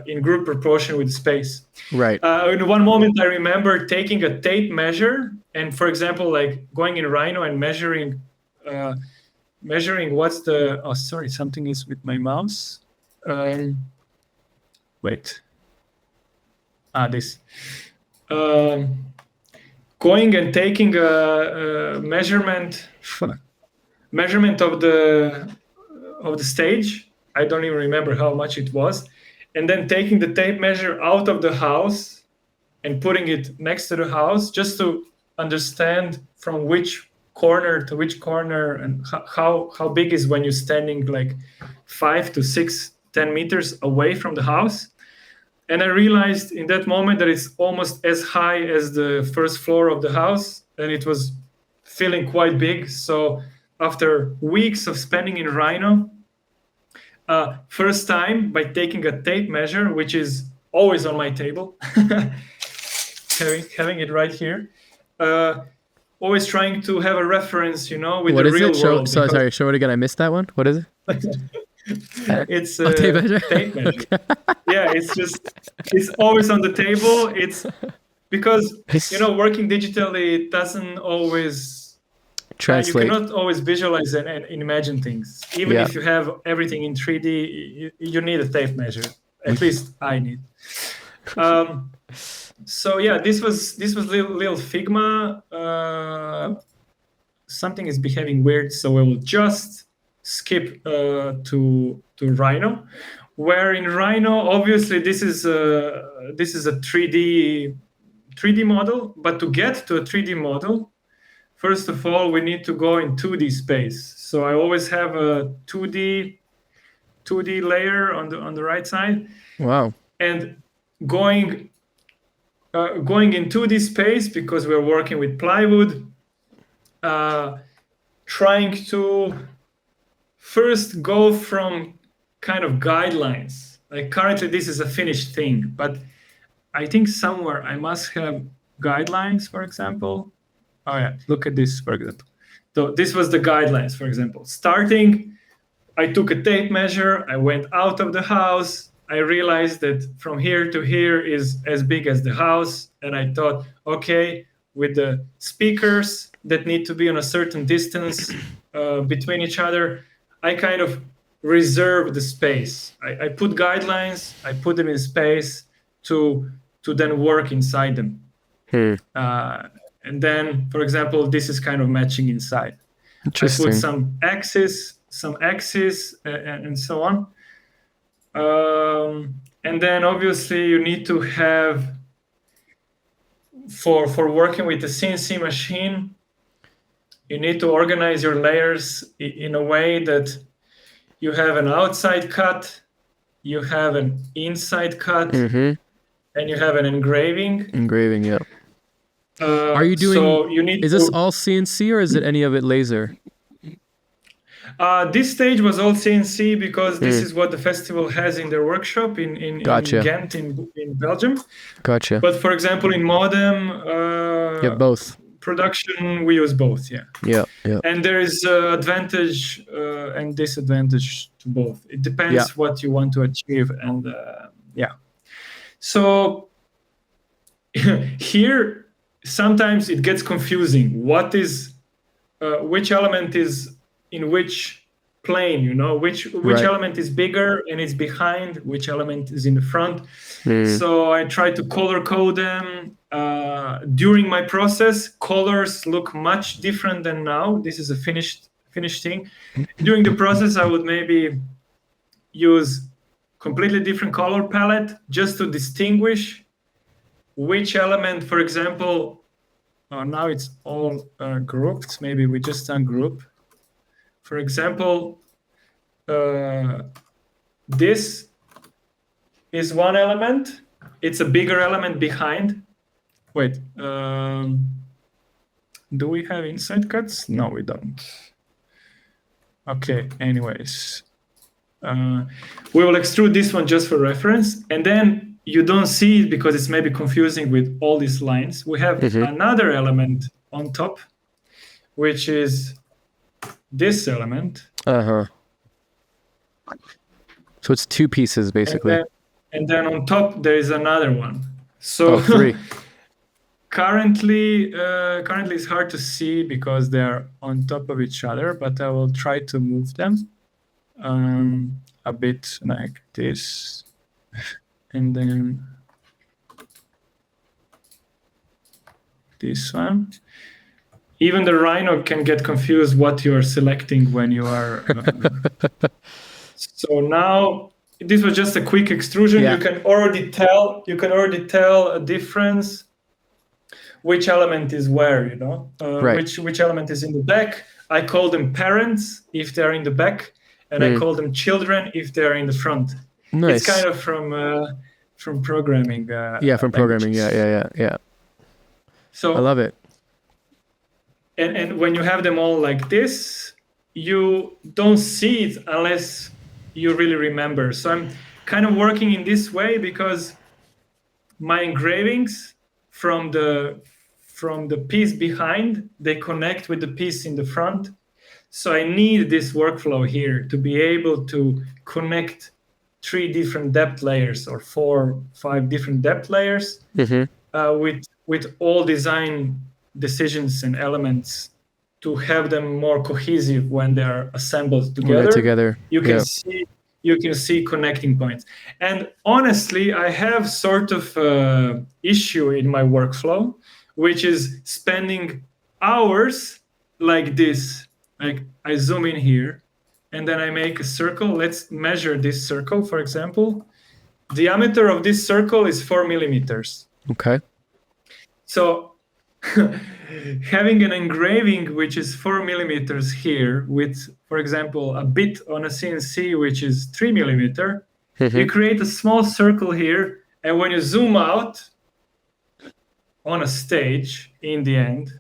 in group proportion with space. Right. In one moment, I remember taking a tape measure and, for example, like going in Rhino and measuring what's the. Oh, sorry, something is with my mouse. Wait. This. Going and taking a measurement of the stage. I don't even remember how much it was, and then taking the tape measure out of the house and putting it next to the house just to understand from which corner to which corner and how big is when you're standing like 5 to 6, 10 meters away from the house. And I realized in that moment that it's almost as high as the first floor of the house, and it was feeling quite big. So after weeks of spending in Rhino, first time by taking a tape measure, which is always on my table, having it right here, always trying to have a reference, with what the is real it? world. Sorry, show it again. I missed that one. What is it? It's a tape measure. Tape measure. Yeah, it's always on the table. It's because working digitally, it doesn't always translate. You cannot always visualize and imagine things. Even if you have everything in 3D, you need a tape measure. At least I need. So yeah, this was little Figma. Something is behaving weird, so we will just skip to Rhino, where in Rhino, obviously this is a 3D model, but to get to a 3D model, first of all, we need to go in 2D space. So I always have a 2D layer on the right side. Wow. And going in 2D space, because we're working with plywood, trying to first go from kind of guidelines. Like currently this is a finished thing, but I think somewhere I must have guidelines, for example. Oh yeah, look at this, for example. So this was the guidelines, for example. Starting, I took a tape measure, I went out of the house, I realized that from here to here is as big as the house, and I thought, okay, with the speakers that need to be on a certain distance between each other, I kind of reserve the space. I put guidelines, I put them in space to then work inside them. And then, for example, this is kind of matching inside. Interesting. I put some axes, and so on. And then obviously you need to have, for working with the CNC machine, you need to organize your layers in a way that you have an outside cut, you have an inside cut, and you have an engraving. Engraving, yeah. Are you doing? So you need. Is this all CNC or is it any of it laser? This stage was all CNC because this is what the festival has in their workshop in Gotcha. Ghent in Belgium. Gotcha. But for example, in Modem, both. Production, we use both, yeah. Yeah. And there is advantage and disadvantage to both. It depends what you want to achieve, and So here, sometimes it gets confusing. What is, which element is in which plane, which element is bigger and it's behind, which element is in the front. So I try to color code them. During my process, colors look much different than now. This is a finished thing. During the process, I would maybe use completely different color palette just to distinguish which element, for example, now it's all grouped. Maybe we just ungroup. For example, this is one element. It's a bigger element behind. Wait, do we have inside cuts? No, we don't. Okay, anyways. We will extrude this one just for reference. And then you don't see it because it's maybe confusing with all these lines. We have another element on top, which is this element. So it's two pieces, basically. And then on top, there is another one. So three. Currently it's hard to see because they're on top of each other, but I will try to move them a bit like this. And then this one. Even the Rhino can get confused what you are selecting when you are. So now this was just a quick extrusion. Yeah. You can already tell a difference. Which element is where, right. Which element is in the back. I call them parents if they're in the back, and I call them children if they're in the front. Nice. It's kind of from programming. From programming. Yeah. So I love it. And when you have them all like this, you don't see it unless you really remember. So I'm kind of working in this way because my engravings from the piece behind, they connect with the piece in the front. So I need this workflow here to be able to connect 3 different depth layers or 4, 5 different depth layers with all design decisions and elements to have them more cohesive when they're assembled together. You can see connecting points. And honestly, I have sort of issue in my workflow, which is spending hours like this. Like I zoom in here and then I make a circle. Let's measure this circle, for example. Diameter of this circle is 4 millimeters. Okay. So having an engraving which is 4 millimeters here with, for example, a bit on a CNC which is 3 millimeter, you create a small circle here, and when you zoom out on a stage in the end,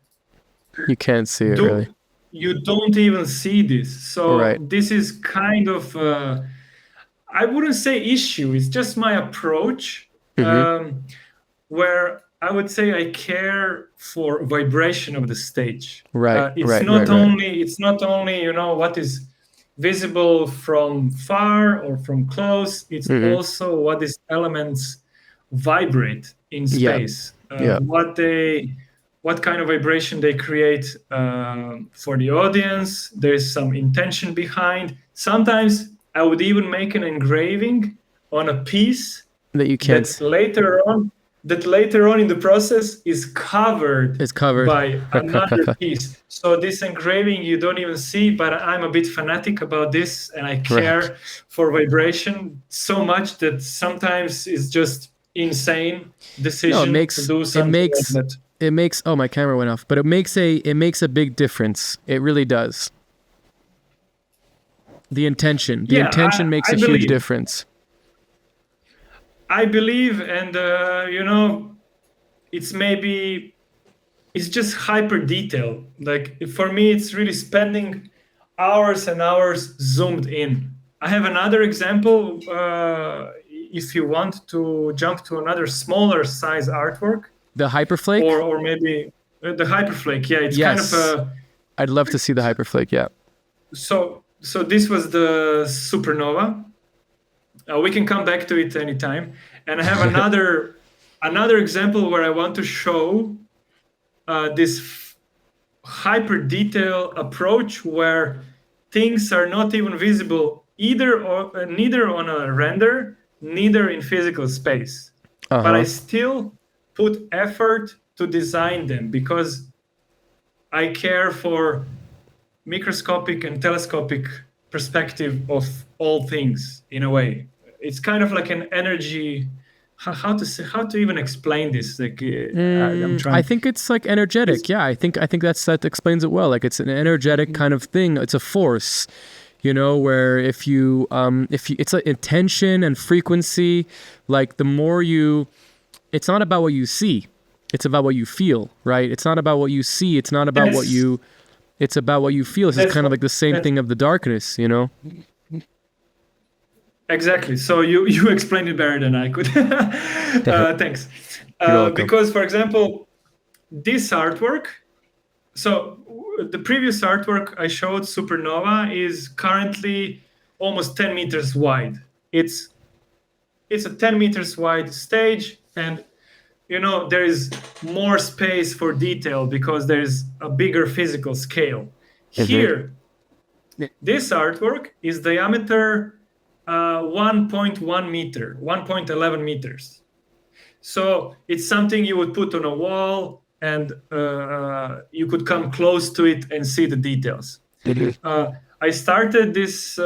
you can't see it really. You don't even see this. So this is kind of, I wouldn't say issue, it's just my approach where I would say I care for vibration of the stage. It's not only what is visible from far or from close. It's also what these elements vibrate in space. What kind of vibration they create for the audience. There's some intention behind. Sometimes I would even make an engraving on a piece that you can't. That later on in the process is covered by another piece. So this engraving you don't even see, but I'm a bit fanatic about this, and I care for vibration so much that sometimes it's just insane decision to do something like that. It makes my camera went off, but it makes a big difference. It really does. The intention makes a huge difference. I believe, and it's just hyper detail. Like for me, it's really spending hours and hours zoomed in. I have another example. If you want to jump to another smaller size artwork, the Hyperflake, or maybe the Hyperflake. Yeah, it's kind of a. I'd love to see the Hyperflake. Yeah. So this was the Supernova. We can come back to it anytime. And I have another example where I want to show this hyper detail approach where things are not even visible neither on a render, neither in physical space. But I still put effort to design them because I care for microscopic and telescopic perspective of all things in a way. It's kind of like an energy. How to even explain this? Like I'm trying. I think it's like energetic. I think that explains it well. Like it's an energetic kind of thing. It's a force, where if you it's like intention and frequency. Like the more it's not about what you see, it's about what you feel, right? It's not about what you see. It's not about it's about what you feel. It's kind of like the same thing of the darkness, Exactly. So you explained it better than I could. Thanks. Because, for example, this artwork, so the previous artwork I showed, Supernova, is currently almost 10 meters wide. It's a 10 meters wide stage, and there is more space for detail because there's a bigger physical scale. Here, this artwork is diameter 1.1 meter, 1.11 meters. So it's something you would put on a wall, and you could come close to it and see the details. I started this.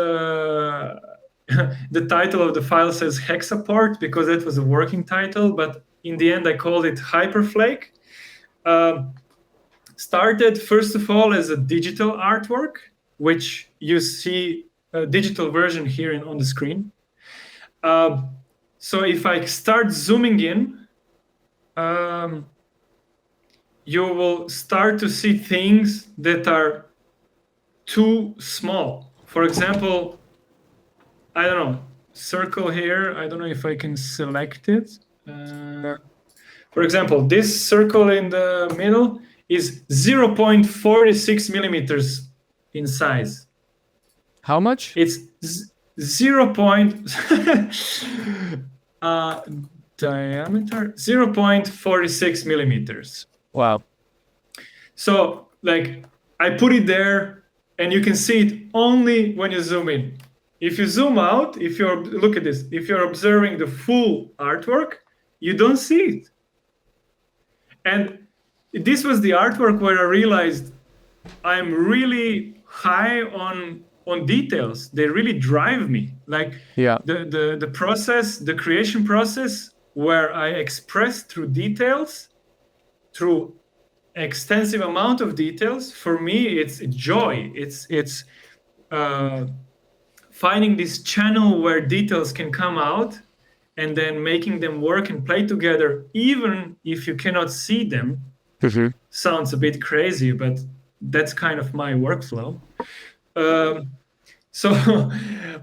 The title of the file says Hexaport because that was a working title, but in the end I called it Hyperflake. Started first of all as a digital artwork, which you see a digital version here on the screen. So if I start zooming in, you will start to see things that are too small. For example, I don't know, circle here. I don't know if I can select it. For example, this circle in the middle is 0.46 millimeters in size. How much? It's diameter 0.46 millimeters. Wow. So like I put it there and you can see it only when you zoom in. If you zoom out, look at this, if you're observing the full artwork, you don't see it. And this was the artwork where I realized I'm really high on details. They really drive me. Like the process, the creation process where I express through details, through extensive amount of details, for me, it's joy. It's finding this channel where details can come out and then making them work and play together, even if you cannot see them. Sounds a bit crazy, but that's kind of my workflow. So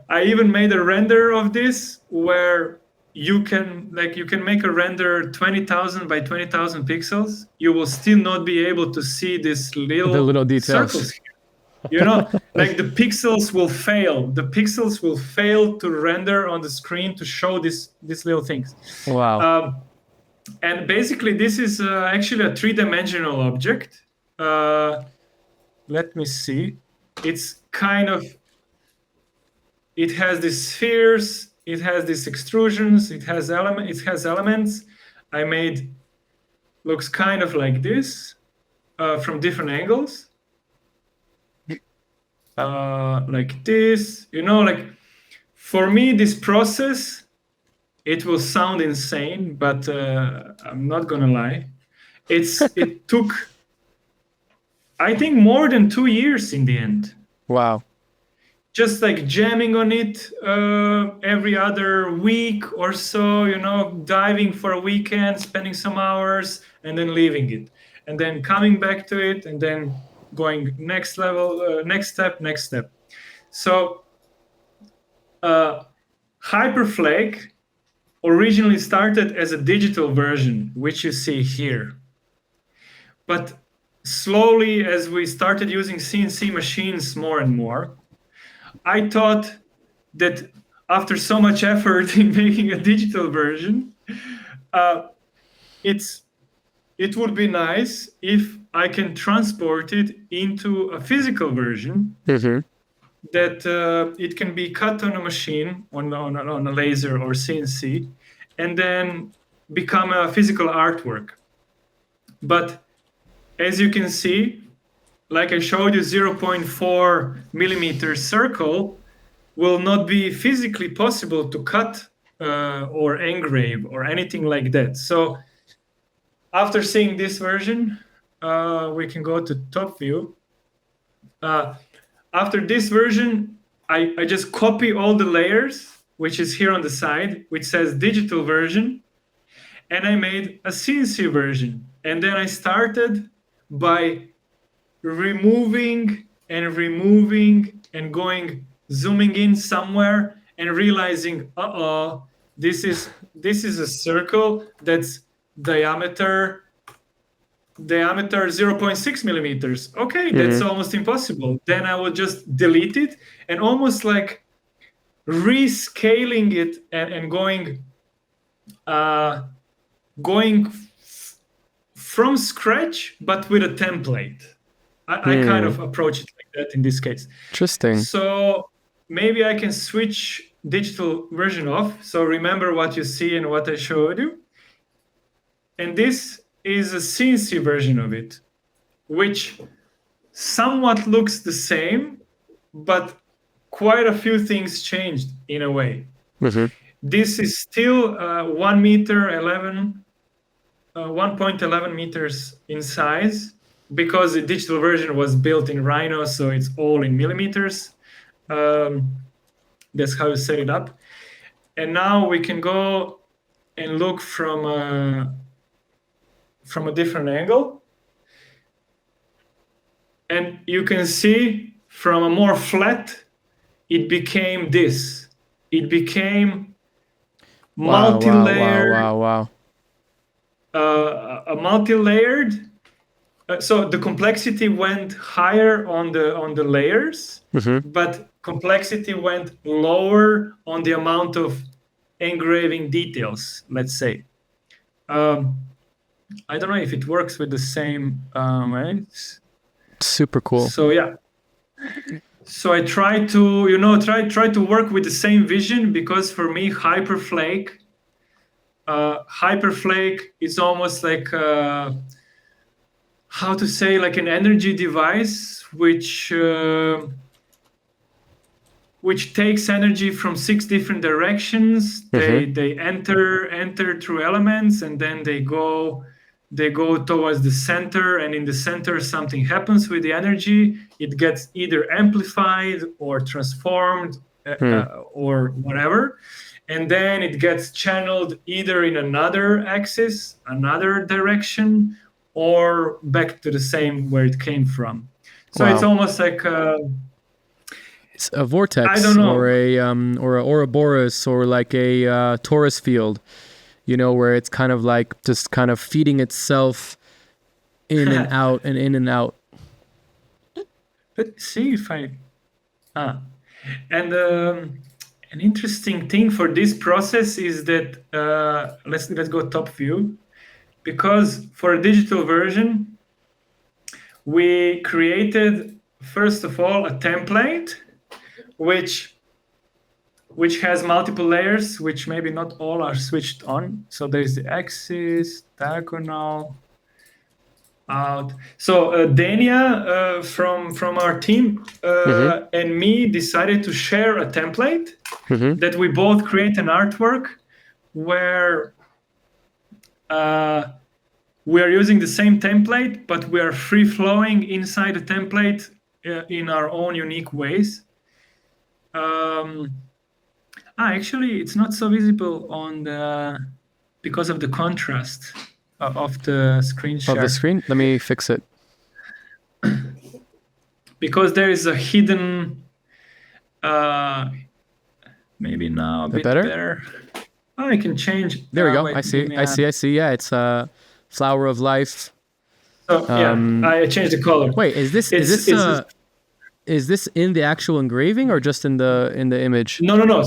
I even made a render of this where you can make a render 20,000 by 20,000 pixels. You will still not be able to see this little details. Circles here. Like the pixels will fail. The pixels will fail to render on the screen to show these little things. Wow. And basically, this is actually a three-dimensional object. Let me see. It's kind of. It has these spheres. It has these extrusions. It has elements. I made. Looks kind of like this, from different angles. Like this, like for me, this process, it will sound insane, but I'm not gonna lie. It took, I think, more than 2 years in the end. Wow. Just like jamming on it every other week or so, diving for a weekend, spending some hours, and then leaving it, and then coming back to it, and then going next level, next step. So Hyperflake originally started as a digital version, which you see here. But slowly, as we started using CNC machines more and more, I thought that after so much effort in making a digital version, it would be nice if I can transport it into a physical version that it can be cut on a machine, on a laser or CNC, and then become a physical artwork. But as you can see, like I showed you, 0.4 millimeter circle will not be physically possible to cut or engrave or anything like that. So after seeing this version, we can go to top view. After this version, I just copy all the layers, which is here on the side, which says digital version, and I made a CNC version. And then I started by removing and going, zooming in somewhere and realizing, this is a circle that's diameter 0.6 millimeters. Okay, that's almost impossible. Then I would just delete it and almost like rescaling it and going from scratch, but with a template. I kind of approach it like that in this case. Interesting. So maybe I can switch digital version off. So remember what you see and what I showed you. And this is a CNC version of it, which somewhat looks the same, but quite a few things changed in a way. Mm-hmm. This is still 1.11 meters in size, because the digital version was built in Rhino, so it's all in millimeters. That's how you set it up. And now we can go and look from a different angle. And you can see from a more flat, it became this. It became multi-layered. Wow. A multi-layered. So the complexity went higher on the layers, but complexity went lower on the amount of engraving details, let's say. I don't know if it works with the same way. Super cool. So yeah. So I try to work with the same vision, because for me, Hyperflake is almost like how to say, like an energy device which takes energy from 6 different directions. They enter through elements, and then they go towards the center, and in the center something happens with the energy. It gets either amplified or transformed or whatever, and then it gets channeled either in another axis, another direction, or back to the same where it came from. So It's almost like it's a vortex, I don't know. or a Ouroboros, or like a torus field, where it's kind of like just kind of feeding itself in and out and in and out. Let's see if and an interesting thing for this process is that let's go top view, because for a digital version we created, first of all, a template which has multiple layers, which maybe not all are switched on. So there's the axis, diagonal, out. So Dania from our team and me decided to share a template that we both create an artwork where we are using the same template, but we are free-flowing inside the template in our own unique ways. Actually, it's not so visible because of the contrast of the screen share. Of the screen? Let me fix it. Because there is a hidden, maybe now a bit better. Oh, I can change. There we go. Wait, I see. Yeah, it's a flower of life. Oh, I changed the color. Wait, is this in the actual engraving or just in the image? No.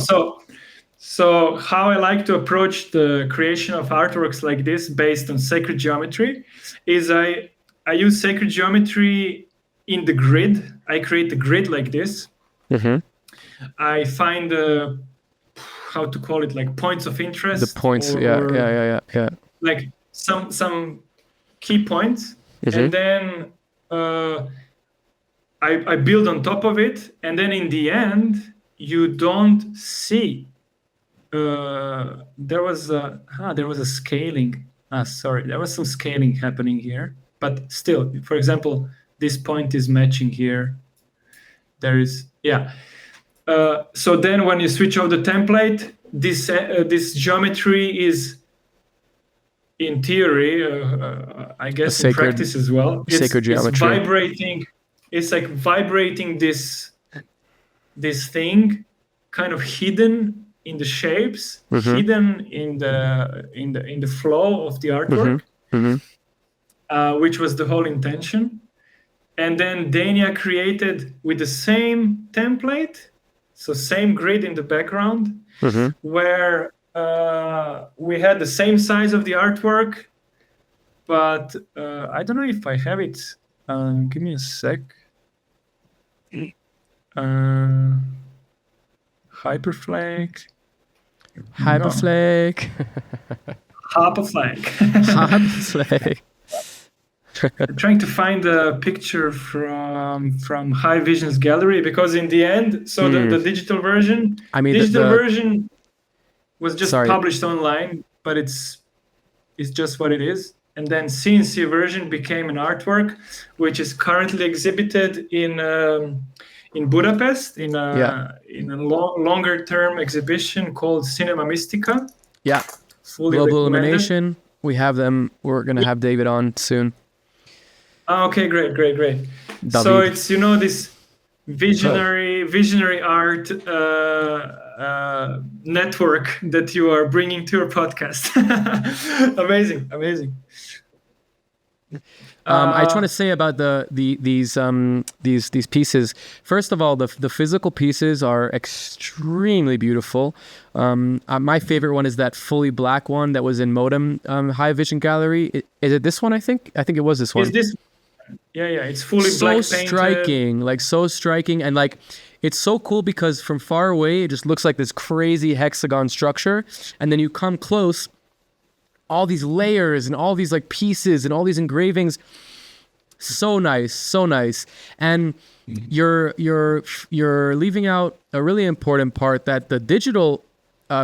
So how I like to approach the creation of artworks like this based on sacred geometry is I use sacred geometry in the grid. I create the grid like this, I find how to call it, like points of interest. The points, yeah. Like some key points, and then I build on top of it, and then in the end you don't see. There was a scaling. Sorry, there was some scaling happening here, but still, for example, this point is matching here. There is, so then when you switch off the template, this geometry is, in theory, I guess in practice as well, sacred geometry. It's vibrating. It's like vibrating this thing, kind of hidden in the shapes, hidden in the flow of the artwork, which was the whole intention. And then Dania created with the same template, so same grid in the background, where we had the same size of the artwork, but I don't know if I have it. Give me a sec. Hyperflake. Hyperflake. Hyperflake. I'm trying to find a picture from High Vision's gallery, because in the end, so the digital version, version was just published online, but it's just what it is. And then CNC version became an artwork, which is currently exhibited in Budapest in a longer term exhibition called Cinema Mystica. Yeah, fully Global Illumination. We have them. We're gonna have David on soon. Okay, great. David. So it's this visionary art network that you are bringing to your podcast. Amazing. I just want to say about these pieces. First of all, the physical pieces are extremely beautiful. My favorite one is that fully black one that was in Modem High Vision Gallery. Is it this one? I think it was this one. Is this? Yeah. It's fully black painted. So striking, and like it's so cool because from far away it just looks like this crazy hexagon structure, and then you come close, all these layers and all these like pieces and all these engravings. So nice. And you're leaving out a really important part, that the digital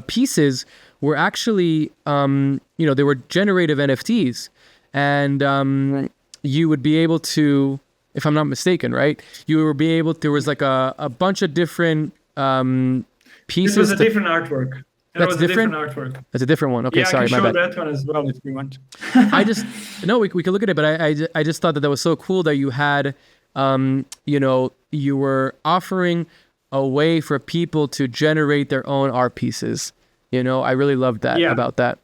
pieces were actually they were generative NFTs, and you would be able to, if I'm not mistaken, right? You would be able to, there was like a bunch of different pieces. It was a different artwork. That's different artwork. That's a different one. Okay, yeah, sorry, I can my show bad. that one as well if you want. we can look at it, but I just thought that was so cool that you had, you were offering a way for people to generate their own art pieces. I really loved that about that.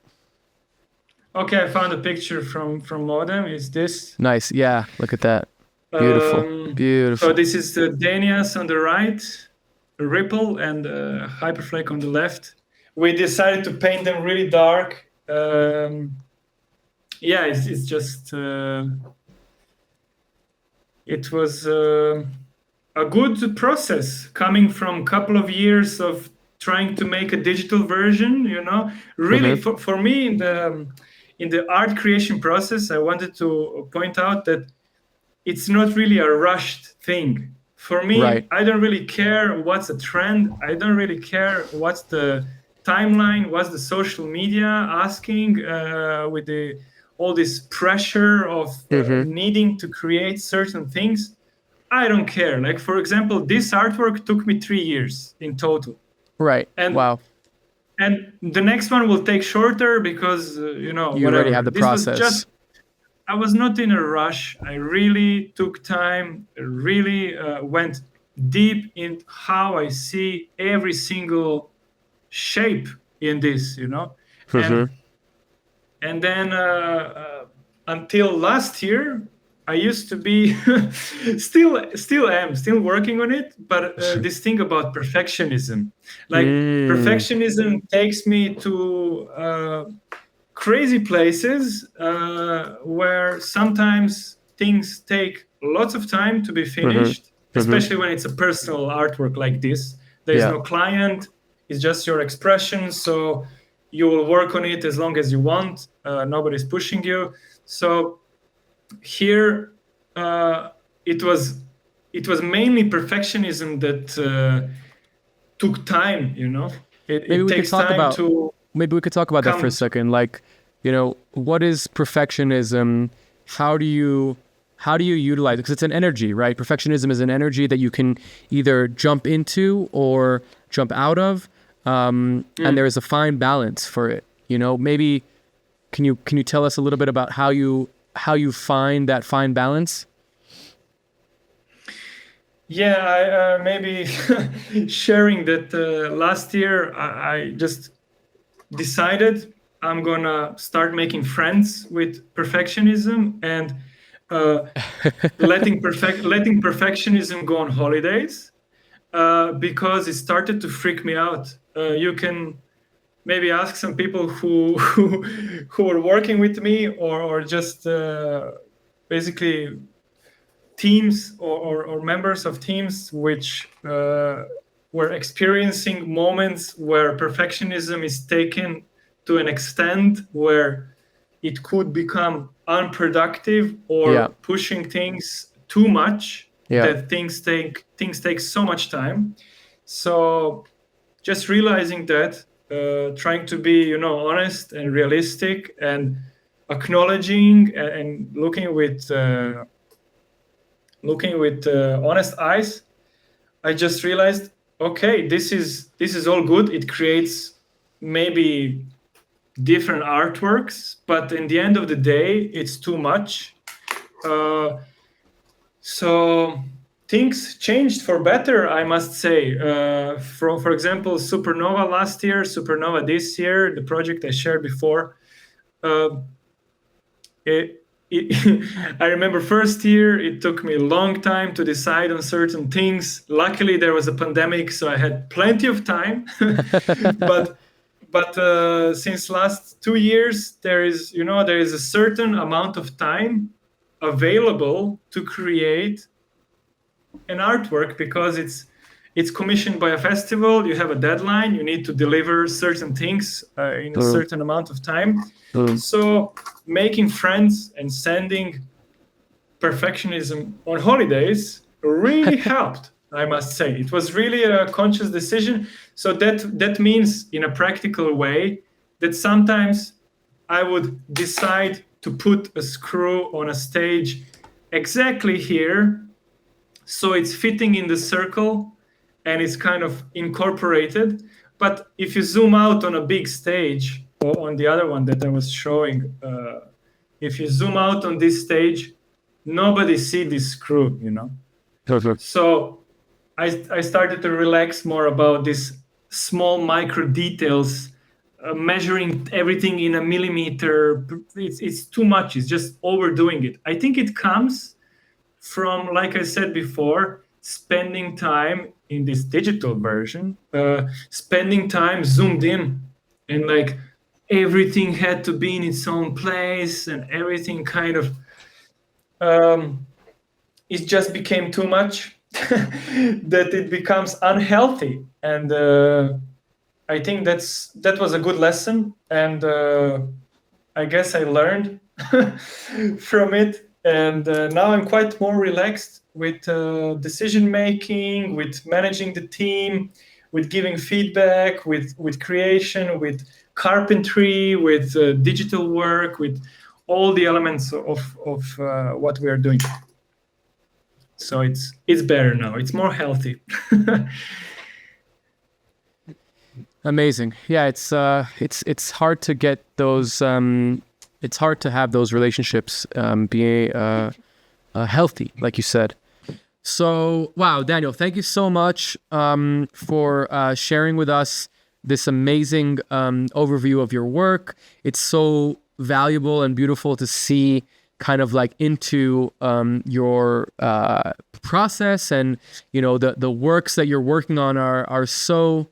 Okay, I found a picture from Modem. Is this? Nice. Yeah, look at that. Beautiful. So this is the Danias on the right, Ripple, and Hyperflake on the left. We decided to paint them really dark. It's just it was a good process coming from a couple of years of trying to make a digital version. Really for me in the art creation process, I wanted to point out that it's not really a rushed thing. For me, right. I don't really care what's a trend. I don't really care what's the timeline, what's the social media asking with all this pressure of needing to create certain things. I don't care. Like, for example, this artwork took me 3 years in total. Right. And, wow. And the next one will take shorter because, you already have the process. I was not in a rush. I really took time, really went deep in how I see every single shape in this, And then until last year, I used to be, still working on it, but this thing about perfectionism. Like perfectionism takes me to crazy places where sometimes things take lots of time to be finished. especially when it's a personal artwork like this. There's no client, it's just your expression, so you will work on it as long as you want. Nobody's pushing you. So here it was mainly perfectionism that took time, you know. It takes time to... Maybe we could talk about that for a second. Like, you know, what is perfectionism? How do you utilize it? Because it's an energy, right? Perfectionism is an energy that you can either jump into or jump out of, and there is a fine balance for it. You know, maybe can you tell us a little bit about how you find that fine balance? Yeah, I maybe sharing that last year I just decided I'm gonna start making friends with perfectionism and letting perfectionism go on holidays because it started to freak me out. You can maybe ask some people who were working with me or just basically teams or members of teams which were experiencing moments where perfectionism is taken to an extent where it could become unproductive or pushing things too much, that things take so much time. So just realizing that, trying to be, you know, honest and realistic and acknowledging and looking with honest eyes, I just realized, okay, this is all good. It creates maybe different artworks, but in the end of the day, it's too much. So things changed for better, I must say. For example, Supernova last year, Supernova this year, the project I shared before. I remember first year, it took me a long time to decide on certain things. Luckily, there was a pandemic, so I had plenty of time. But since last 2 years, there is a certain amount of time available to create an artwork because it's commissioned by a festival. You have a deadline. You need to deliver certain things in a certain amount of time. So making friends and sending perfectionism on holidays really helped, I must say. It was really a conscious decision. So that means in a practical way that sometimes I would decide to put a screw on a stage exactly here, so it's fitting in the circle and it's kind of incorporated. But if you zoom out on a big stage, or on the other one that I was showing, if you zoom out on this stage, nobody see this screw, you know? So I started to relax more about these small micro details, measuring everything in a millimeter. It's too much. It's just overdoing it. I think it comes from, like I said before, spending time in this digital version, spending time zoomed in, and like everything had to be in its own place, and everything kind of it just became too much that it becomes unhealthy. And I think that was a good lesson, and I guess I learned from it. And now I'm quite more relaxed with decision making, with managing the team, with giving feedback, with creation, with carpentry, with digital work, with all the elements of what we are doing. So it's better now. It's more healthy. Amazing. Yeah, it's hard to get those. It's hard to have those relationships be healthy, like you said. So, wow, Daniel, thank you so much for sharing with us this amazing overview of your work. It's so valuable and beautiful to see kind of like into your process, and you know the works that you're working on are so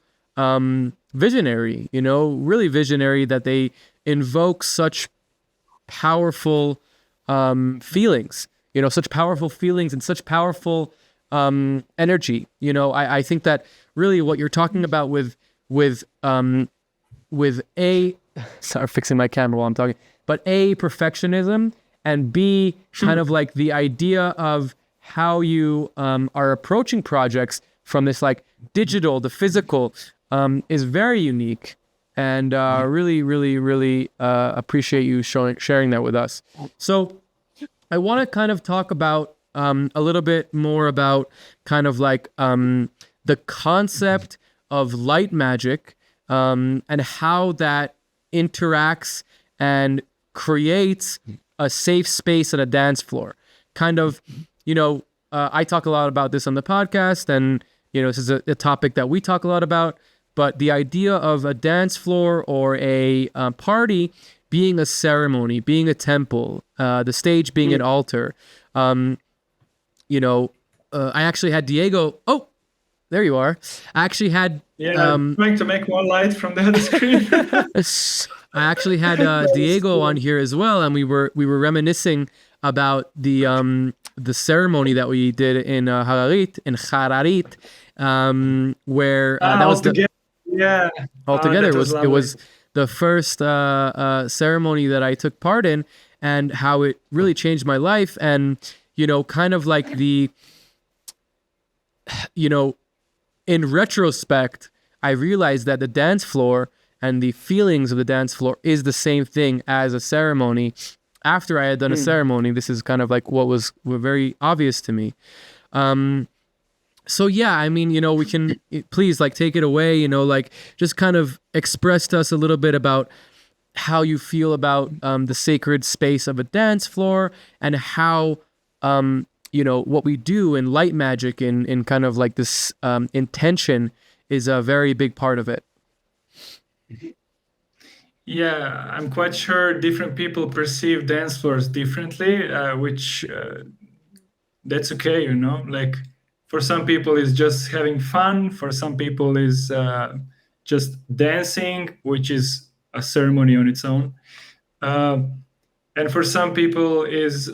visionary, you know, really visionary, that they invoke such powerful feelings, you know, such powerful feelings and such powerful energy. I think that really what you're talking about with A, sorry, fixing my camera while I'm talking, but A, perfectionism, and B, kind of like the idea of how you are approaching projects from this like digital to physical is very unique. And really, really, really appreciate you sharing that with us. So I want to kind of talk about a little bit more about kind of like the concept of light magic and how that interacts and creates a safe space at a dance floor. Kind of, I talk a lot about this on the podcast, and, this is a topic that we talk a lot about. But the idea of a dance floor or a party being a ceremony, being a temple, the stage being an altar. I actually had Diego. Oh, there you are. I actually had. Yeah, I'm trying to make one light from the other screen. I actually had Diego on here as well, and we were reminiscing about the ceremony that we did in Hararit, where that was altogether it was the first ceremony that I took part in, and how it really changed my life. And kind of like in retrospect, I realized that the dance floor and the feelings of the dance floor is the same thing as a ceremony. After I had done a ceremony, this is kind of like what was very obvious to me. So yeah, I mean, we can please like take it away, like just kind of express to us a little bit about how you feel about the sacred space of a dance floor, and how what we do in light magic in kind of like this intention is a very big part of it. Yeah, I'm quite sure different people perceive dance floors differently, which that's okay, like for some people it's just having fun, for some people is just dancing, which is a ceremony on its own. And for some people is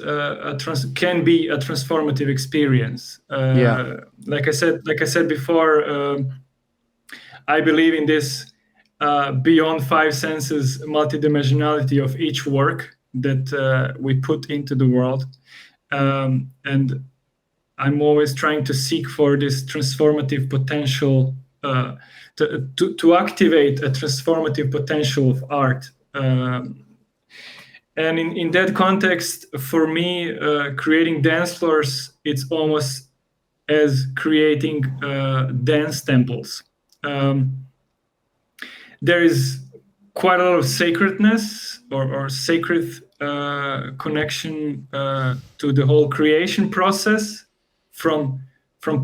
can be a transformative experience. Like I said before, I believe in this beyond five senses multidimensionality of each work that we put into the world, and I'm always trying to seek for this transformative potential, to activate a transformative potential of art. And in that context, for me, creating dance floors, it's almost as creating dance temples. There is quite a lot of sacredness or sacred connection to the whole creation process, from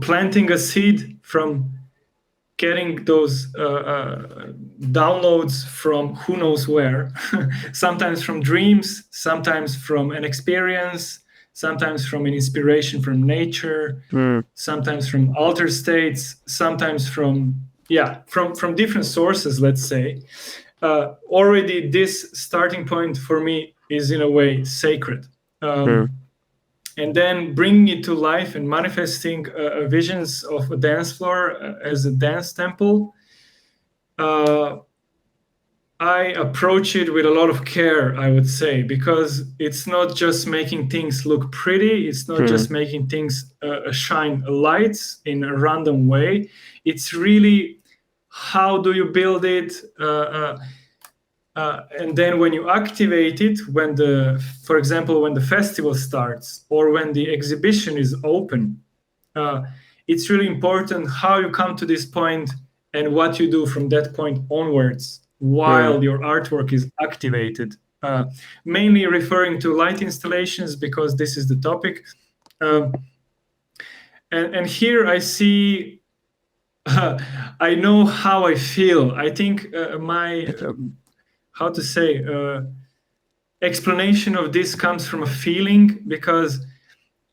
planting a seed, from getting those downloads from who knows where, sometimes from dreams, sometimes from an experience, sometimes from an inspiration from nature, sometimes from altered states, sometimes from different sources, let's say. Already this starting point for me is in a way sacred. And then bringing it to life and manifesting visions of a dance floor as a dance temple, I approach it with a lot of care, I would say, because it's not just making things look pretty. It's not just making things shine lights in a random way. It's really, how do you build it? And then when you activate it, for example, when the festival starts or when the exhibition is open, it's really important how you come to this point and what you do from that point onwards while your artwork is activated. Mainly referring to light installations, because this is the topic. And here I see, I know how I feel. I think my... how to say, explanation of this comes from a feeling, because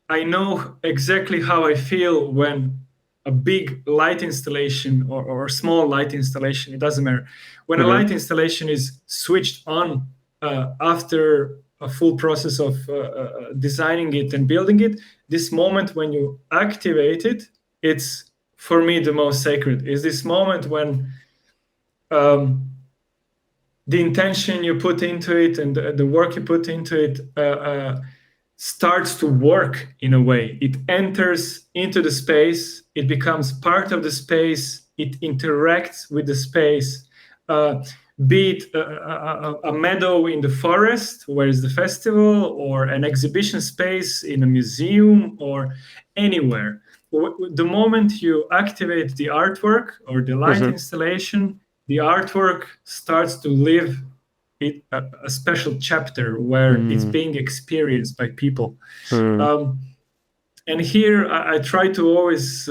I know exactly how I feel when a big light installation or a small light installation, it doesn't matter. When a light installation is switched on after a full process of designing it and building it. This moment when you activate it, it's for me the most sacred. Is this moment when the intention you put into it and the work you put into it starts to work in a way. It enters into the space, it becomes part of the space, it interacts with the space. Be it a meadow in the forest, where is the festival, or an exhibition space in a museum, or anywhere. The moment you activate the artwork or the light installation, the artwork starts to live a special chapter where it's being experienced by people. And here I try to always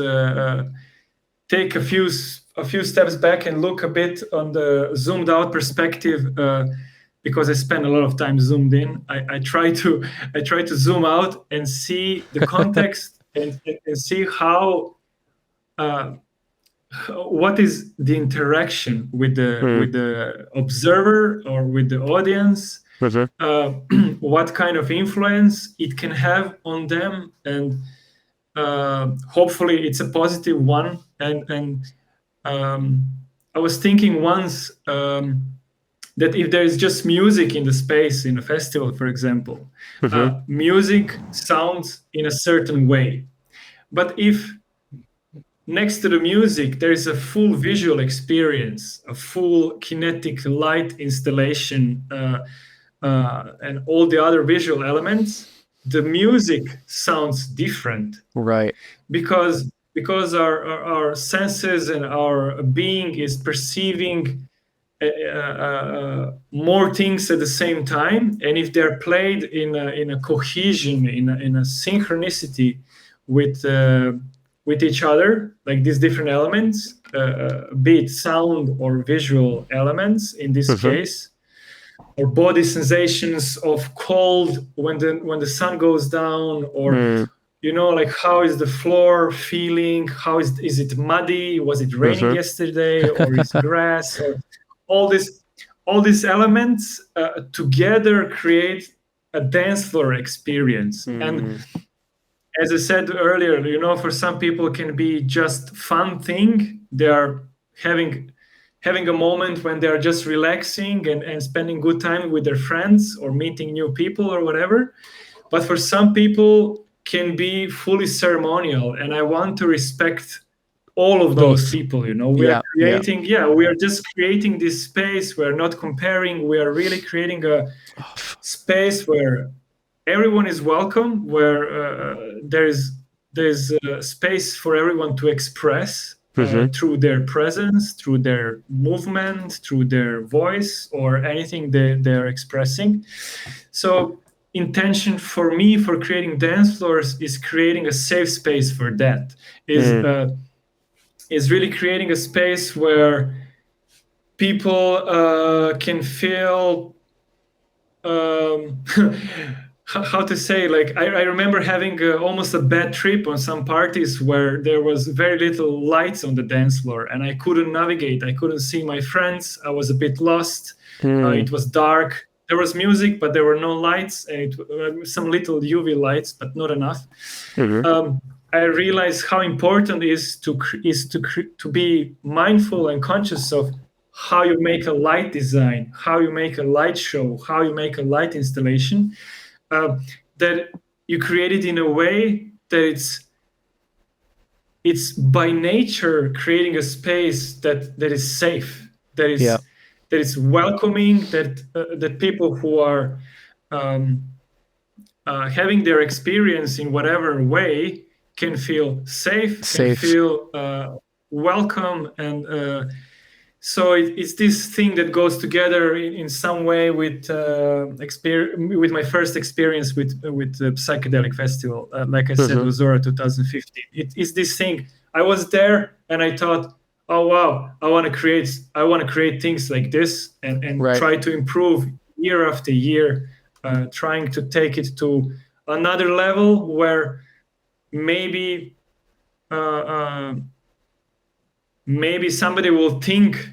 take a few steps back and look a bit on the zoomed out perspective, because I spend a lot of time zoomed in. I try to zoom out and see the context and see how what is the interaction with the observer or with the audience, what kind of influence it can have on them, and hopefully it's a positive one. And I was thinking once that if there is just music in the space in a festival, for example, music sounds in a certain way. But if next to the music there is a full visual experience, a full kinetic light installation, and all the other visual elements, the music sounds different. Right. Because our senses and our being is perceiving more things at the same time, and if they're played in a cohesion, in a synchronicity with each other, like these different elements, be it sound or visual elements in this case, or body sensations of cold when the sun goes down, or like how is the floor feeling? How is it muddy? Was it raining yesterday, or is grass? Or all these elements together create a dance floor experience. And as I said earlier, for some people it can be just fun thing. They are having a moment when they are just relaxing and spending good time with their friends or meeting new people or whatever. But for some people can be fully ceremonial, and I want to respect all of those people. We are creating, we are just creating this space. We're not comparing. We are really creating a space where everyone is welcome, where there's a space for everyone to express through their presence, through their movement, through their voice, or anything they're expressing. So intention for me for creating dance floors is creating a safe space for that. Is really creating a space where people can feel how to say, like I remember having almost a bad trip on some parties where there was very little lights on the dance floor, and I couldn't navigate. I couldn't see my friends. I was a bit lost. It was dark. There was music, but there were no lights, and some little UV lights, but not enough. I realized how important it is to be mindful and conscious of how you make a light design, how you make a light show, how you make a light installation. That you create it in a way that it's by nature creating a space that is safe, that is welcoming, that people who are having their experience in whatever way can feel safe. Can feel welcome, and so it's this thing that goes together in some way with my first experience with the psychedelic festival. Like I said, Ozora 2015. It is this thing. I was there and I thought, oh wow, I want to create things like this and try to improve year after year, trying to take it to another level where maybe somebody will think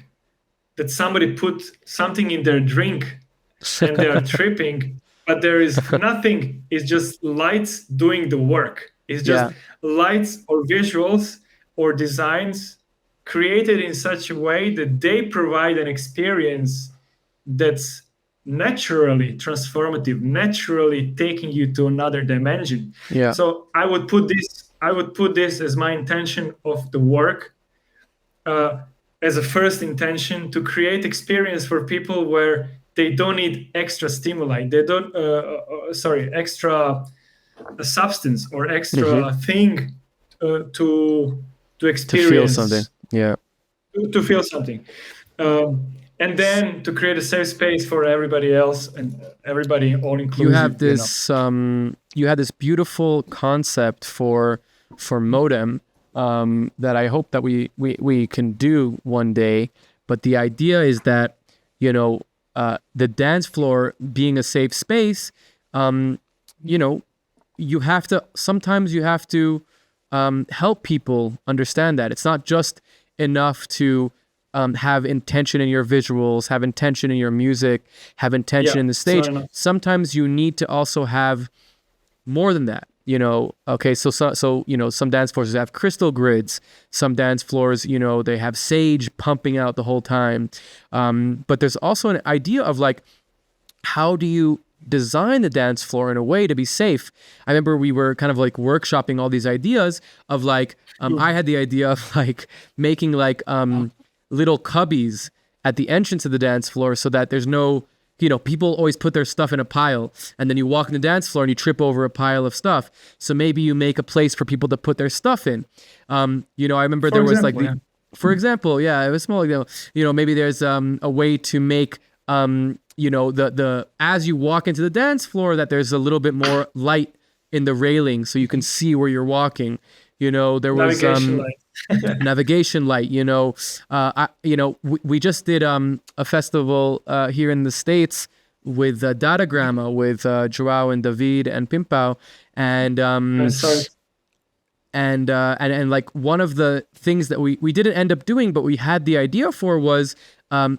that somebody put something in their drink and they are tripping, but there is nothing. It's just lights doing the work. It's just lights or visuals or designs created in such a way that they provide an experience that's naturally transformative, naturally taking you to another dimension. Yeah. So I would put this as my intention of the work, as a first intention, to create experience for people where they don't need extra stimuli. They don't, extra substance or extra thing to experience. To feel something. Yeah. To feel something. And then to create a safe space for everybody else and everybody all inclusive. You have this you had this beautiful concept for modem that I hope that we can do one day. But the idea is that, the dance floor being a safe space, sometimes you have to help people understand that it's not just enough to have intention in your visuals, have intention in your music, have intention in the stage. Sometimes you need to also have more than that. Okay, so some dance floors have crystal grids. Some dance floors, they have sage pumping out the whole time. But there's also an idea of like, how do you design the dance floor in a way to be safe? I remember we were kind of like workshopping all these ideas of like, I had the idea of like making like little cubbies at the entrance of the dance floor so that there's no, people always put their stuff in a pile, and then you walk in the dance floor and you trip over a pile of stuff. So maybe you make a place for people to put their stuff in. I remember there was like, for example, it was small, maybe there's a way to make, the as you walk into the dance floor, that there's a little bit more light in the railing so you can see where you're walking. There was navigation light. We just did a festival here in the States with Datagramma with Joao and David and Pimpao, and like one of the things that we didn't end up doing, but we had the idea for was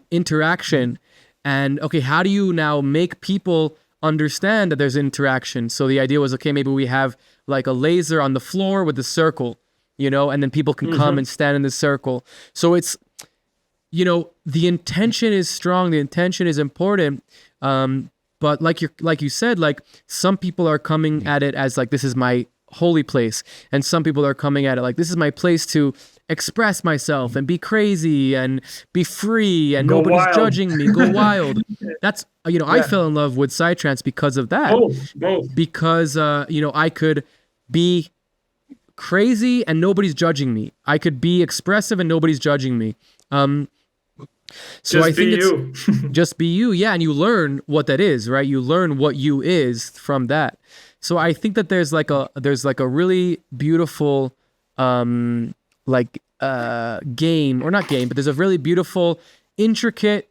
interaction. And okay, how do you now make people understand that there's interaction? So the idea was, okay, maybe we have like a laser on the floor with a circle, and then people can come and stand in the circle. So it's, the intention is strong, the intention is important. But like you said, like some people are coming at it as like, this is my holy place. And some people are coming at it like, this is my place to express myself and be crazy and be free and nobody's judging me, go wild. That's, I fell in love with psytrance because of that. Because, I could be crazy and nobody's judging me. I could be expressive and nobody's judging me. So I think it's just be you. Yeah. And you learn what that is, right? You learn what you is from that. So I think that there's like a really beautiful, game, or not game, but there's a really beautiful, intricate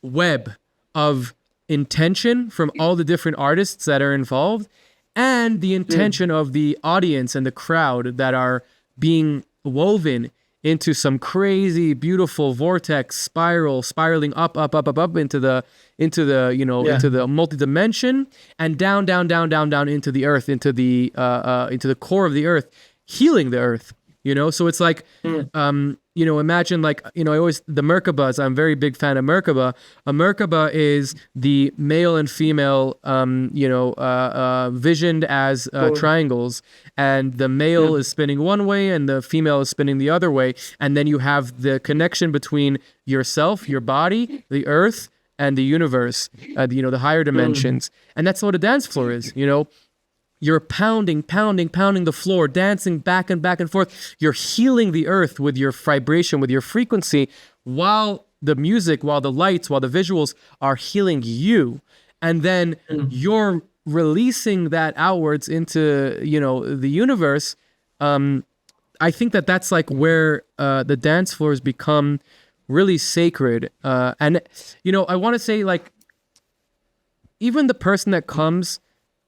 web of intention from all the different artists that are involved, and the intention of the audience and the crowd that are being woven into some crazy, beautiful vortex spiraling up into the into the multi-dimension, and down into the earth, into the core of the earth, healing the earth. So it's like, imagine like, I always, the Merkabas, I'm a very big fan of Merkaba. A Merkaba is the male and female, visioned as triangles, and the male is spinning one way and the female is spinning the other way. And then you have the connection between yourself, your body, the earth, and the universe, the higher dimensions. And that's what a dance floor is, You're pounding the floor, dancing back and forth. You're healing the earth with your vibration, with your frequency, while the music, while the lights, while the visuals are healing you. And then you're releasing that outwards into, the universe. I think that that's like where the dance floors become really sacred. And, I want to say, like, even the person that comes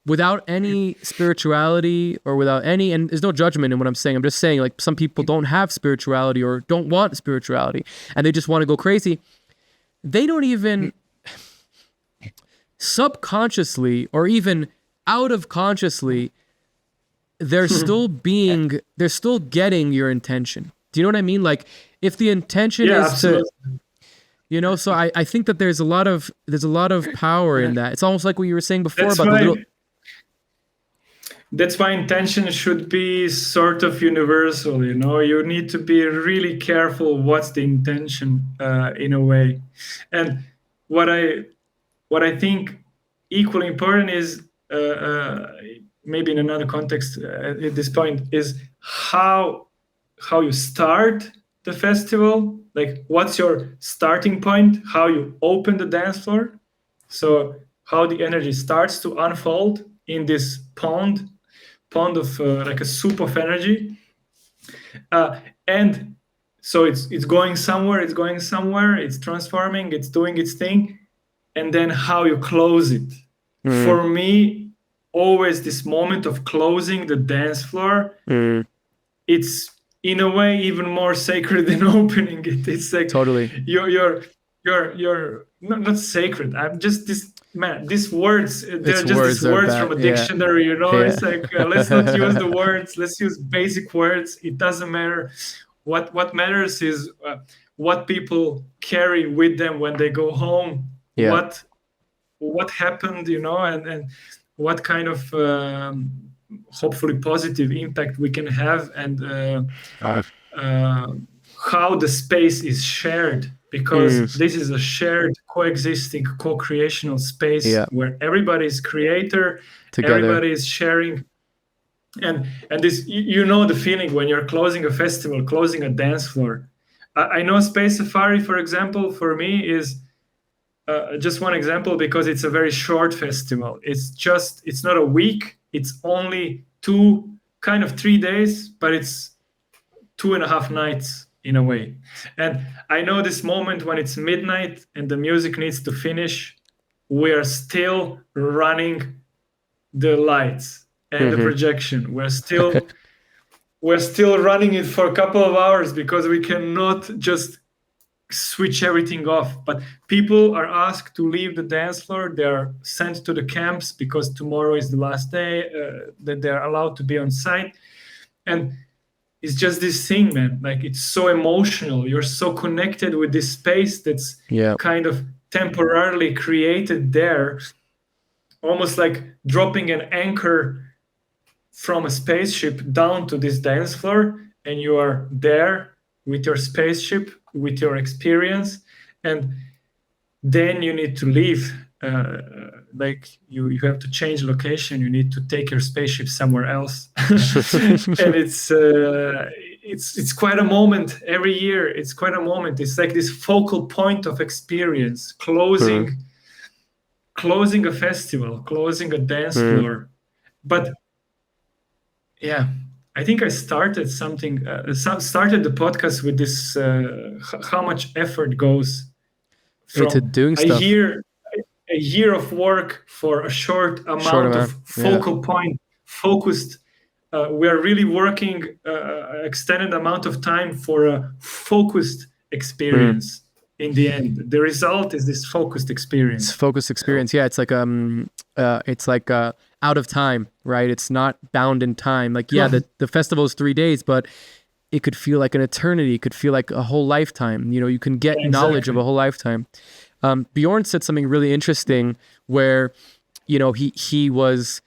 without any spirituality or without any, and there's no judgment in what I'm saying. I'm just saying, like, some people don't have spirituality or don't want spirituality and they just want to go crazy. They don't even, subconsciously or even out of consciously, they're still getting your intention. Do you know what I mean? Like if the intention is absolutely. to, so I think that there's a lot of power in that. It's almost like what you were saying before That's about why, the little. that's why intention should be sort of universal. You need to be really careful what's the intention in a way. And what I think equally important is maybe in another context at this point is how you start the festival. Like what's your starting point, how you open the dance floor, so how the energy starts to unfold in this pond of like a soup of energy, and so it's going somewhere, it's transforming, it's doing its thing, and then how you close it. For me, always this moment of closing the dance floor, it's in a way even more sacred than opening it. It's like Totally. You're not sacred. I'm just these words, they're just these words from a dictionary. It's like let's not use the words, let's use basic words. It doesn't matter. What matters is what people carry with them when they go home. What happened, and what kind of hopefully positive impact we can have, and how the space is shared, because this is a shared, coexisting, co-creational space where everybody is creator, together. Everybody is sharing, and this, the feeling when you're closing a festival, closing a dance floor. I know Space Safari, for example, for me is just one example, because it's a very short festival. It's not a week. It's only 3 days, but it's 2.5 nights in a way. And I know this moment when it's midnight and the music needs to finish, we are still running the lights and the projection. We're still running it for a couple of hours because we cannot just switch everything off. But people are asked to leave the dance floor. They're sent to the camps because tomorrow is the last day that they're allowed to be on site. And it's just this thing, man. Like, it's so emotional. You're so connected with this space that's kind of temporarily created there, almost like dropping an anchor from a spaceship down to this dance floor, and you are there with your spaceship, with your experience, and then you need to leave. Like you have to change location. You need to take your spaceship somewhere else, and it's quite a moment every year. It's quite a moment. It's like this focal point of experience, closing a festival, closing a dance floor. But yeah, I think I started something. Started the podcast with this: how much effort goes from into doing stuff. A year of work for a short amount of focal point, focused. We are really working extended amount of time for a focused experience. In the end, the result is this focused experience. It's focused experience. Yeah, it's like out of time, right? It's not bound in time. Like, the festival is 3 days, but it could feel like an eternity. It could feel like a whole lifetime. You can get knowledge of a whole lifetime. Bjorn said something really interesting where, he was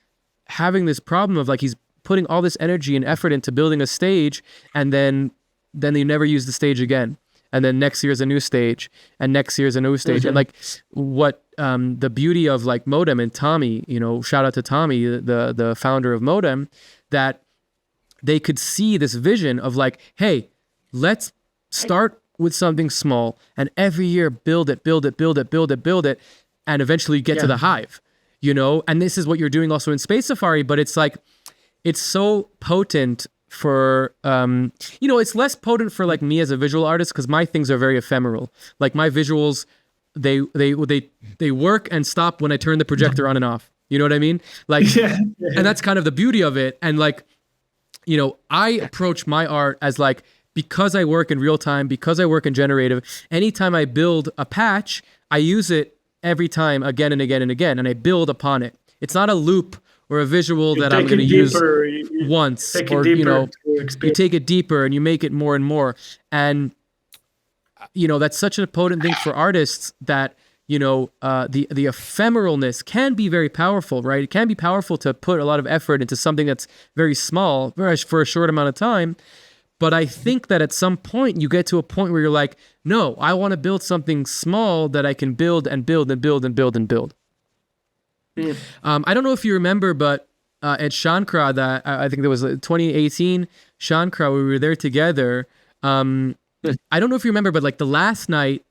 having this problem of like, he's putting all this energy and effort into building a stage, and then you never use the stage again. And then next year's a new stage, and next year's a new stage. And like what the beauty of like Modem and Tommy, shout out to Tommy, the founder of Modem, that they could see this vision of like, hey, let's start with something small and every year build it, and eventually get to the hive, and this is what you're doing also in Space Safari. But it's like, it's so potent for it's less potent for like me as a visual artist, because my things are very ephemeral. Like my visuals, they work and stop when I turn the projector on and off. You know what I mean? Like, and that's kind of the beauty of it. And like, I approach my art as like, because I work in real time, because I work in generative, anytime I build a patch, I use it every time, again and again and again, and I build upon it. It's not a loop or a visual You that I'm take going to it use deeper, you once, take it or deeper to you experience. take it deeper and you make it more and more. And that's such a potent thing for artists, that the ephemeralness can be very powerful, right? It can be powerful to put a lot of effort into something that's very small for a short amount of time. But I think that at some point you get to a point where you're like, no, I want to build something small that I can build and build and build and build and build. I don't know if you remember, but at Shankra, that I think there was 2018 Shankra, we were there together. I don't know if you remember, but like the last night,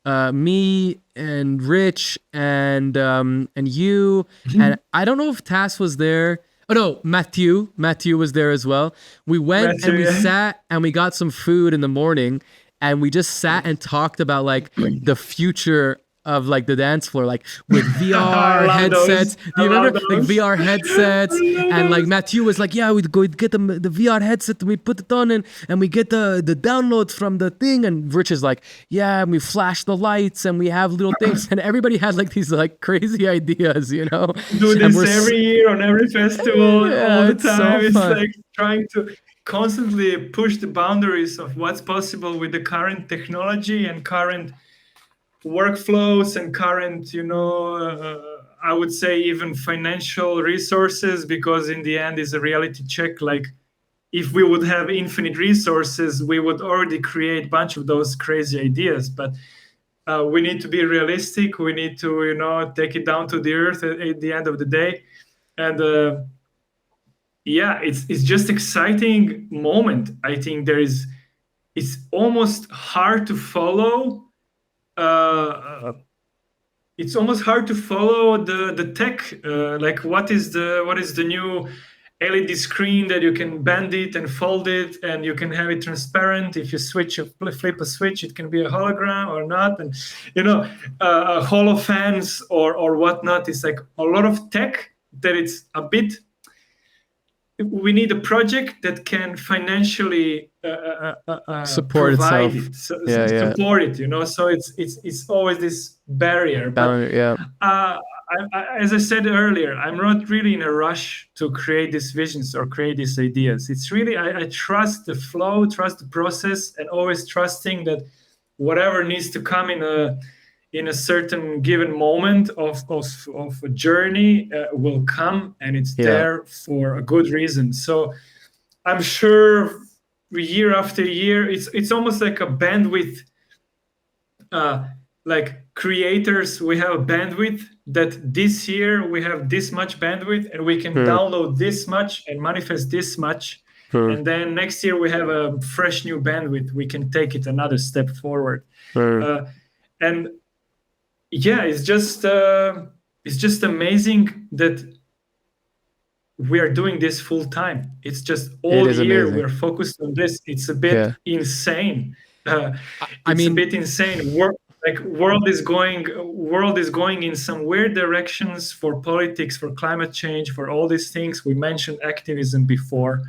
me and Rich and you, and I don't know if Tass was there. Oh no, Matthew was there as well. We went and we sat and we got some food in the morning, and we just sat and talked about like the future of like the dance floor, like with VR headsets. Do you remember like VR headsets? And like Matthew was like, yeah, we'd go get the VR headset and we put it on and we get the downloads from the thing. And Rich is like, yeah, and we flash the lights and we have little things. And everybody had like these like crazy ideas, Do this every year on every festival, Yeah, all the it's so time. It's fun. like trying to constantly push the boundaries of what's possible with the current technology and current workflows and current, I would say even financial resources, because in the end is a reality check. Like if we would have infinite resources, we would already create a bunch of those crazy ideas. But we need to be realistic. We need to, take it down to the earth at the end of the day. And it's just exciting moment. I think it's almost hard to follow. It's almost hard to follow the tech. Like what is the new LED screen that you can bend it and fold it, and you can have it transparent. If you flip a switch, it can be a hologram or not, and holofans or whatnot. It's like a lot of tech that it's a bit. We need a project that can financially support provide itself. it, support it. So it's always this barrier. But as I said earlier, I'm not really in a rush to create these visions or create these ideas. It's really I trust the flow, trust the process, and always trusting that whatever needs to come in a certain given moment of a journey will come, and it's there for a good reason. So I'm sure year after year, it's almost like a bandwidth. Like creators, we have a bandwidth that this year we have this much bandwidth, and we can download this much and manifest this much. And then next year we have a fresh new bandwidth. We can take it another step forward. And it's just amazing that we are doing this full time. It's just all year we're focused on this. It's a bit insane. It's a bit insane. World is going in some weird directions for politics, for climate change, for all these things. We mentioned activism before.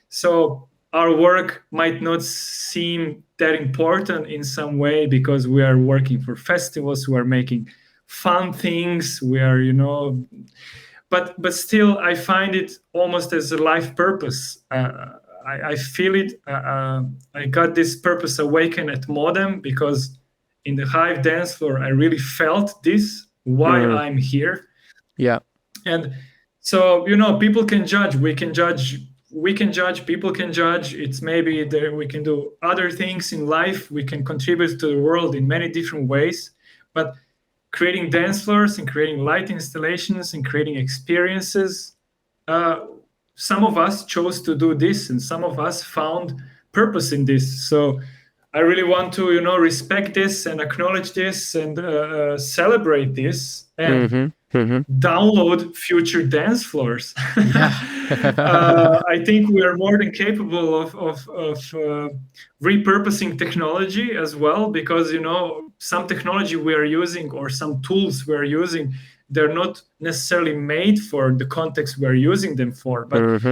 So our work might not seem that important in some way because we are working for festivals, we are making fun things, we are, but still I find it almost as a life purpose. I feel it. I got this purpose awakened at Modem because in the Hive dance floor, I really felt this, why I'm here. Yeah. And so, people can judge, we can judge, people can judge. It's maybe there we can do other things in life. We can contribute to the world in many different ways. But creating dance floors and creating light installations and creating experiences, some of us chose to do this and some of us found purpose in this. So I really want to, respect this and acknowledge this and celebrate this and download future dance floors. I think we are more than capable of repurposing technology as well, because, some technology we are using or some tools we are using, they're not necessarily made for the context we're using them for. But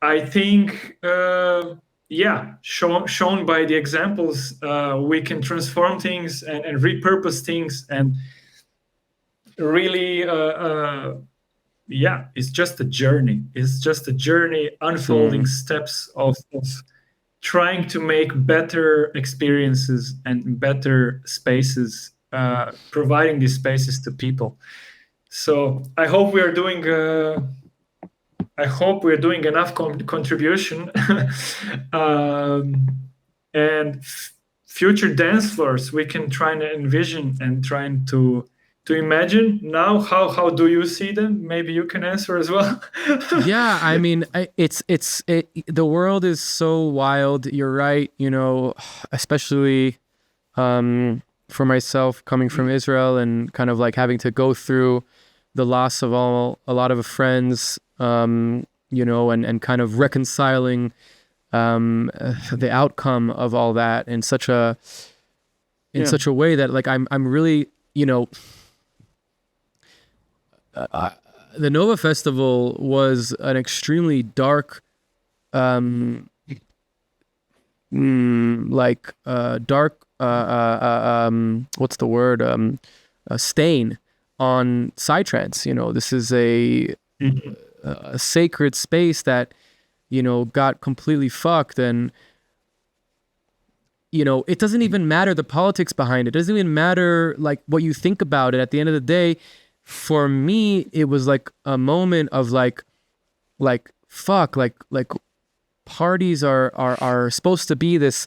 I think shown by the examples, we can transform things and repurpose things, and really, it's just a journey. It's just a journey, unfolding steps of trying to make better experiences and better spaces, providing these spaces to people. So I hope we are doing enough contribution, and future dance floors we can try and envision and trying to imagine now. How do you see them? Maybe you can answer as well. Yeah, I mean, the world is so wild. You're right, especially for myself coming from Israel and kind of like having to go through the loss of a lot of friends, and kind of reconciling the outcome of all that in such a way that like I'm really, the Nova Festival was an extremely dark, dark what's the word? A stain on psytrance. This is a sacred space that, got completely fucked. And, it doesn't even matter the politics behind it. It doesn't even matter like what you think about it. At the end of the day, for me, it was like a moment of like fuck, like parties are supposed to be this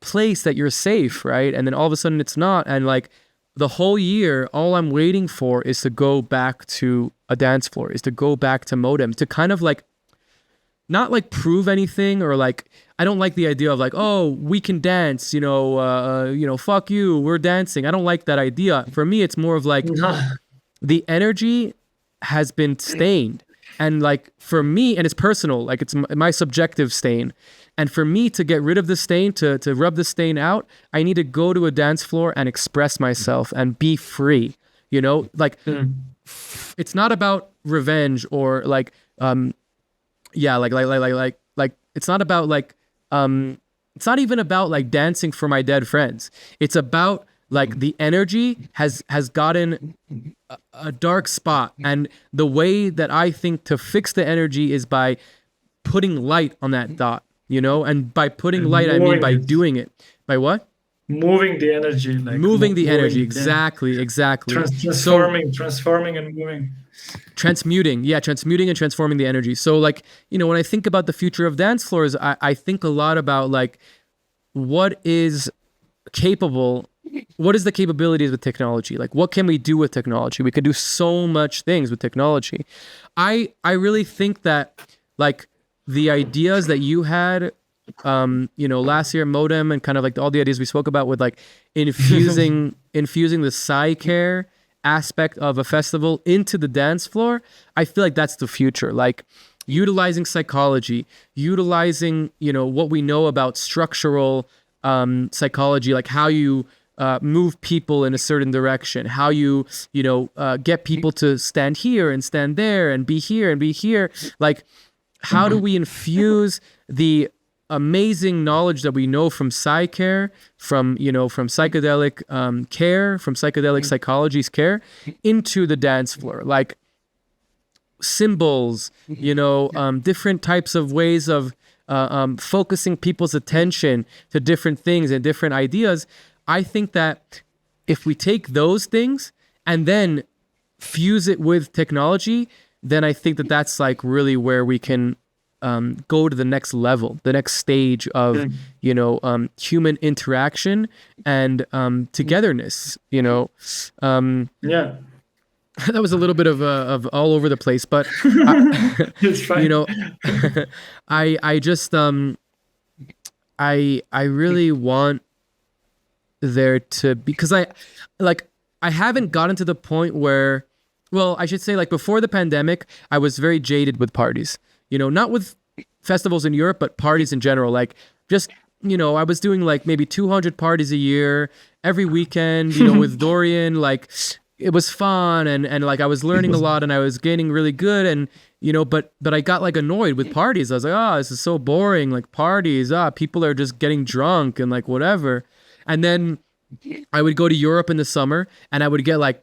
place that you're safe, right? And then all of a sudden it's not. And like the whole year, all I'm waiting for is to go back to a dance floor, is to go back to Modem, to kind of like not like prove anything, or like I don't like the idea of like, oh, we can dance, fuck you, we're dancing. I don't like that idea. For me, it's more of like the energy has been stained, and like for me, and it's personal, like it's my subjective stain. And for me to get rid of the stain, to rub the stain out, I need to go to a dance floor and express myself and be free. Like it's not about revenge or like like it's not about like it's not even about like dancing for my dead friends. It's about like the energy has gotten a dark spot, and the way that I think to fix the energy is by putting light on that dot, and by putting light, I mean by doing it. By what? Moving the energy, like moving the energy. Exactly. Transforming and moving. Transmuting and transforming the energy. So like, when I think about the future of dance floors, I think a lot about like what is the capabilities with technology? Like what can we do with technology? We can do so much things with technology. I really think that like the ideas that you had last year, Modem, and kind of like all the ideas we spoke about with like infusing the psy-care aspect of a festival into the dance floor, I feel like that's the future. Like utilizing psychology, utilizing what we know about structural psychology, like how you move people in a certain direction, how you get people to stand here and stand there and be here and be here. Like how do we infuse the amazing knowledge that we know from psy-care, from psychedelic care, from psychedelic psychology's care into the dance floor, like symbols, different types of ways of focusing people's attention to different things and different ideas. I think that if we take those things and then fuse it with technology, then I think that that's like really where we can go to the next level, the next stage of, human interaction and togetherness, Yeah. That was a little bit of all over the place, but It's fine. I just I really want there to be, because I haven't gotten to the point where, well, I should say like before the pandemic, I was very jaded with parties. Not with festivals in Europe, but parties in general. Like just, I was doing like maybe 200 parties a year, every weekend, with Dorian. Like it was fun and like I was learning a lot and I was getting really good. And, but I got like annoyed with parties. I was like, oh, this is so boring. Like parties, people are just getting drunk and like whatever. And then I would go to Europe in the summer and I would get like,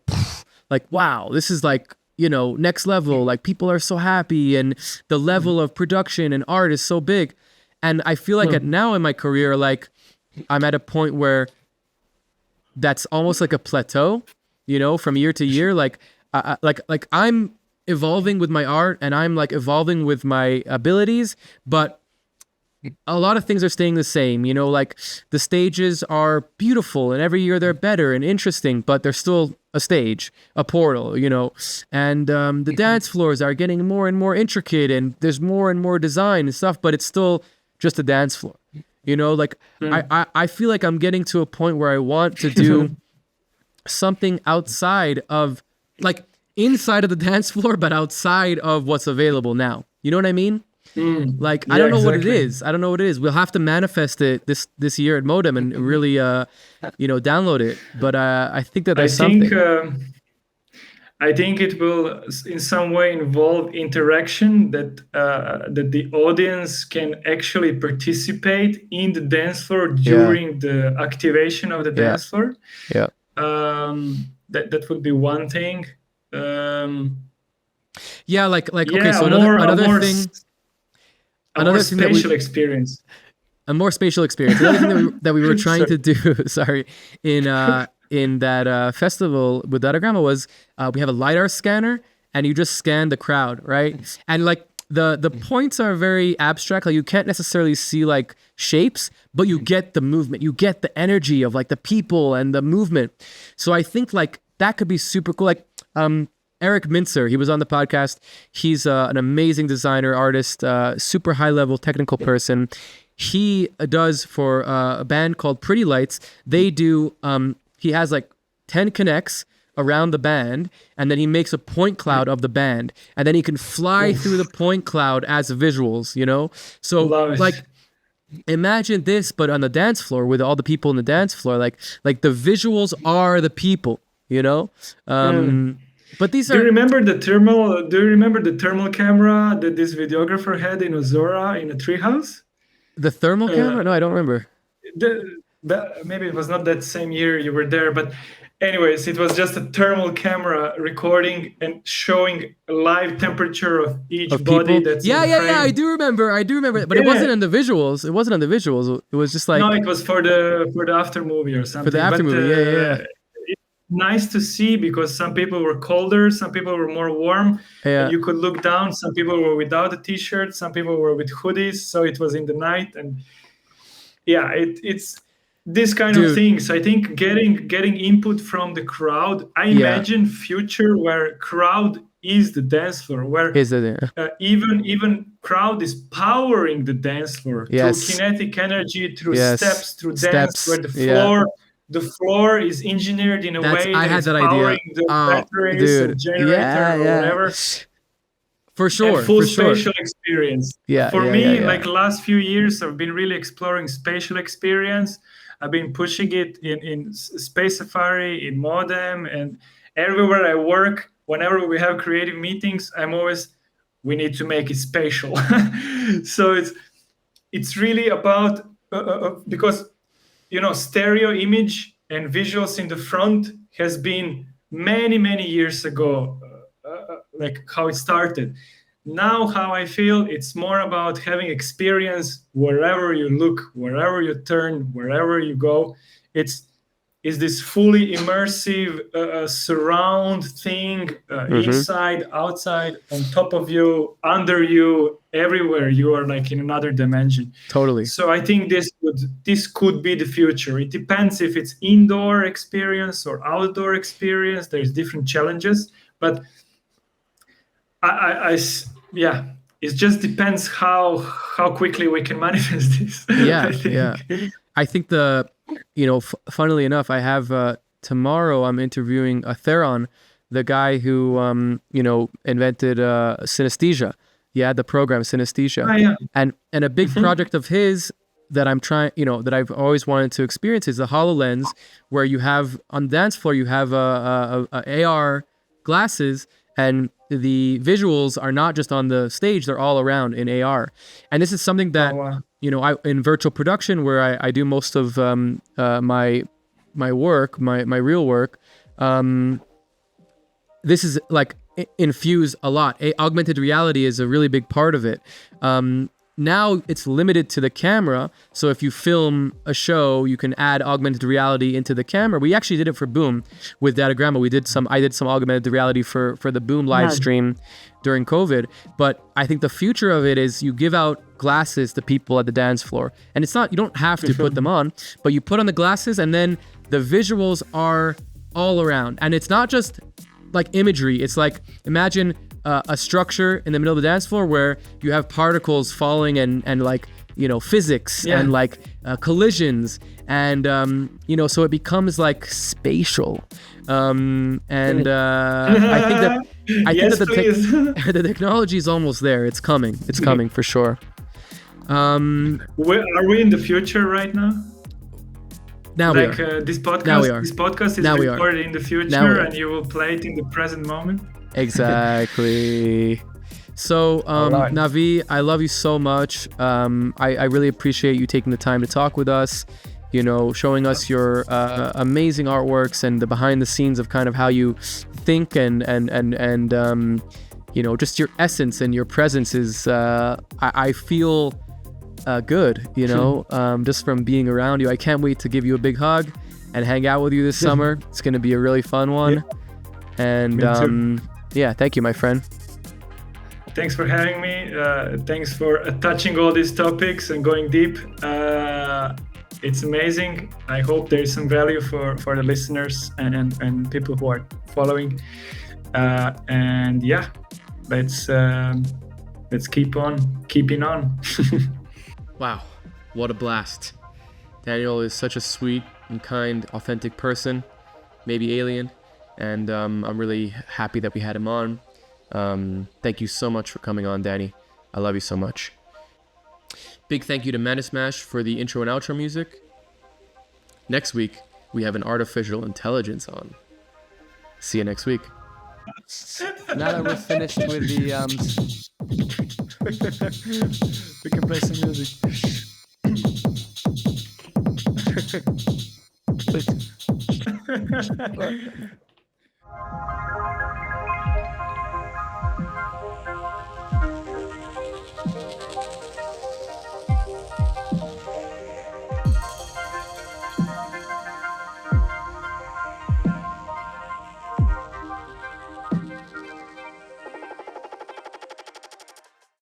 wow, this is like, next level. Like people are so happy and the level of production and art is so big. And I feel like now in my career, like I'm at a point where that's almost like a plateau, from year to year. Like I'm evolving with my art and I'm like evolving with my abilities, but a lot of things are staying the same. Like the stages are beautiful and every year they're better and interesting, but they're still a stage, a portal, and the dance floors are getting more and more intricate and there's more and more design and stuff, but it's still just a dance floor. I feel like I'm getting to a point where I want to do something outside of, like, inside of the dance floor, but outside of what's available now. You know what I mean? Like, I don't know what it is. I don't know what it is. We'll have to manifest it this year at Modem and really, download it. But I think that there's something. I think it will in some way involve interaction that the audience can actually participate in the dance floor during the activation of the dance floor. Yeah. That would be one thing. Okay, so another thing. Another spatial experience. A more spatial experience. Another thing that we were trying to do, in that festival with Datagramma was we have a LiDAR scanner and you just scan the crowd, right? And like the points are very abstract. Like you can't necessarily see like shapes, but you get the movement. You get the energy of like the people and the movement. So I think like that could be super cool. Like Eric Mincer, he was on the podcast. He's an amazing designer, artist, super high level technical person. He does for a band called Pretty Lights. They do, he has like 10 connects around the band, and then he makes a point cloud of the band, and then he can fly through the point cloud as visuals, So like, imagine this, but on the dance floor with all the people in the dance floor, like the visuals are the people, But these are. Do you remember the thermal camera that this videographer had in Ozora in a treehouse? The thermal camera? No, I don't remember. Maybe it was not that same year you were there, but anyways, it was just a thermal camera recording and showing a live temperature of each body. That's yeah. I do remember, but it wasn't on the visuals. It was just like, no, it was for the after movie or something. For the after movie, yeah. Nice to see because some people were colder, some people were more warm. Yeah. And you could look down. Some people were without a t-shirt, some people were with hoodies. So it was in the night, and it's this kind of things. I think getting input from the crowd. I imagine future where crowd is the dance floor, where even crowd is powering the dance floor through kinetic energy, through steps, through dance, where the floor. The floor is engineered in a way that is powering the batteries, the generator, or whatever. For sure. And full spatial experience. For me, like last few years, I've been really exploring spatial experience. I've been pushing it in Space Safari, in Modem, and everywhere I work. Whenever we have creative meetings, we need to make it spatial. So it's really about because stereo image and visuals in the front has been many years ago, like how it started. Now, how I feel, it's more about having experience wherever you look, wherever you turn, wherever you go. It's this fully immersive surround thing, inside, outside, on top of you, under you, everywhere. You are like in another dimension. Totally. So I think this could be the future. It depends if it's indoor experience or outdoor experience. There's different challenges, but it just depends how quickly we can manifest this. I think funnily enough, I have tomorrow I'm interviewing Theron, the guy who invented synesthesia. The program synesthesia. And a big project of his that I'm trying, that I've always wanted to experience is the HoloLens, where you have on the dance floor you have a AR glasses, and the visuals are not just on the stage; they're all around in AR. And this is something that I in virtual production, where I do most of my work, my real work. This is like infused a lot. Augmented reality is a really big part of it. Now it's limited to the camera. So if you film a show, you can add augmented reality into the camera. We actually did it for Boom with Datagramma. I did some augmented reality for the Boom live stream during COVID. But I think the future of it is you give out glasses to people at the dance floor. And it's not, you don't have to put them on, but you put on the glasses and then the visuals are all around. And it's not just like imagery. It's like, imagine a structure in the middle of the dance floor where you have particles falling and like, physics and like collisions and, so it becomes like spatial. I think that the technology is almost there. It's coming for sure. Are we in the future right now? Now we are. This podcast. Now we are. This podcast is recorded in the future, and you will play it in the present moment. Exactly. So, Naavi, I love you so much. I really appreciate you taking the time to talk with us. Showing us your amazing artworks and the behind the scenes of kind of how you think and just your essence and your presence is. I feel. Good, just from being around you. I can't wait to give you a big hug and hang out with you this summer. It's going to be a really fun one. And thank you, my friend. Thanks for having me. Thanks for touching all these topics and going deep. It's amazing. I hope there is some value for the listeners and people who are following. Let's keep on keeping on. Wow, what a blast. Daniel is such a sweet and kind, authentic person, maybe alien, and I'm really happy that we had him on. Thank you so much for coming on, Danny. I love you so much. Big thank you to Manismash for the intro and outro music. Next week, we have an artificial intelligence on. See you next week. Now that we're finished with the we can play some music.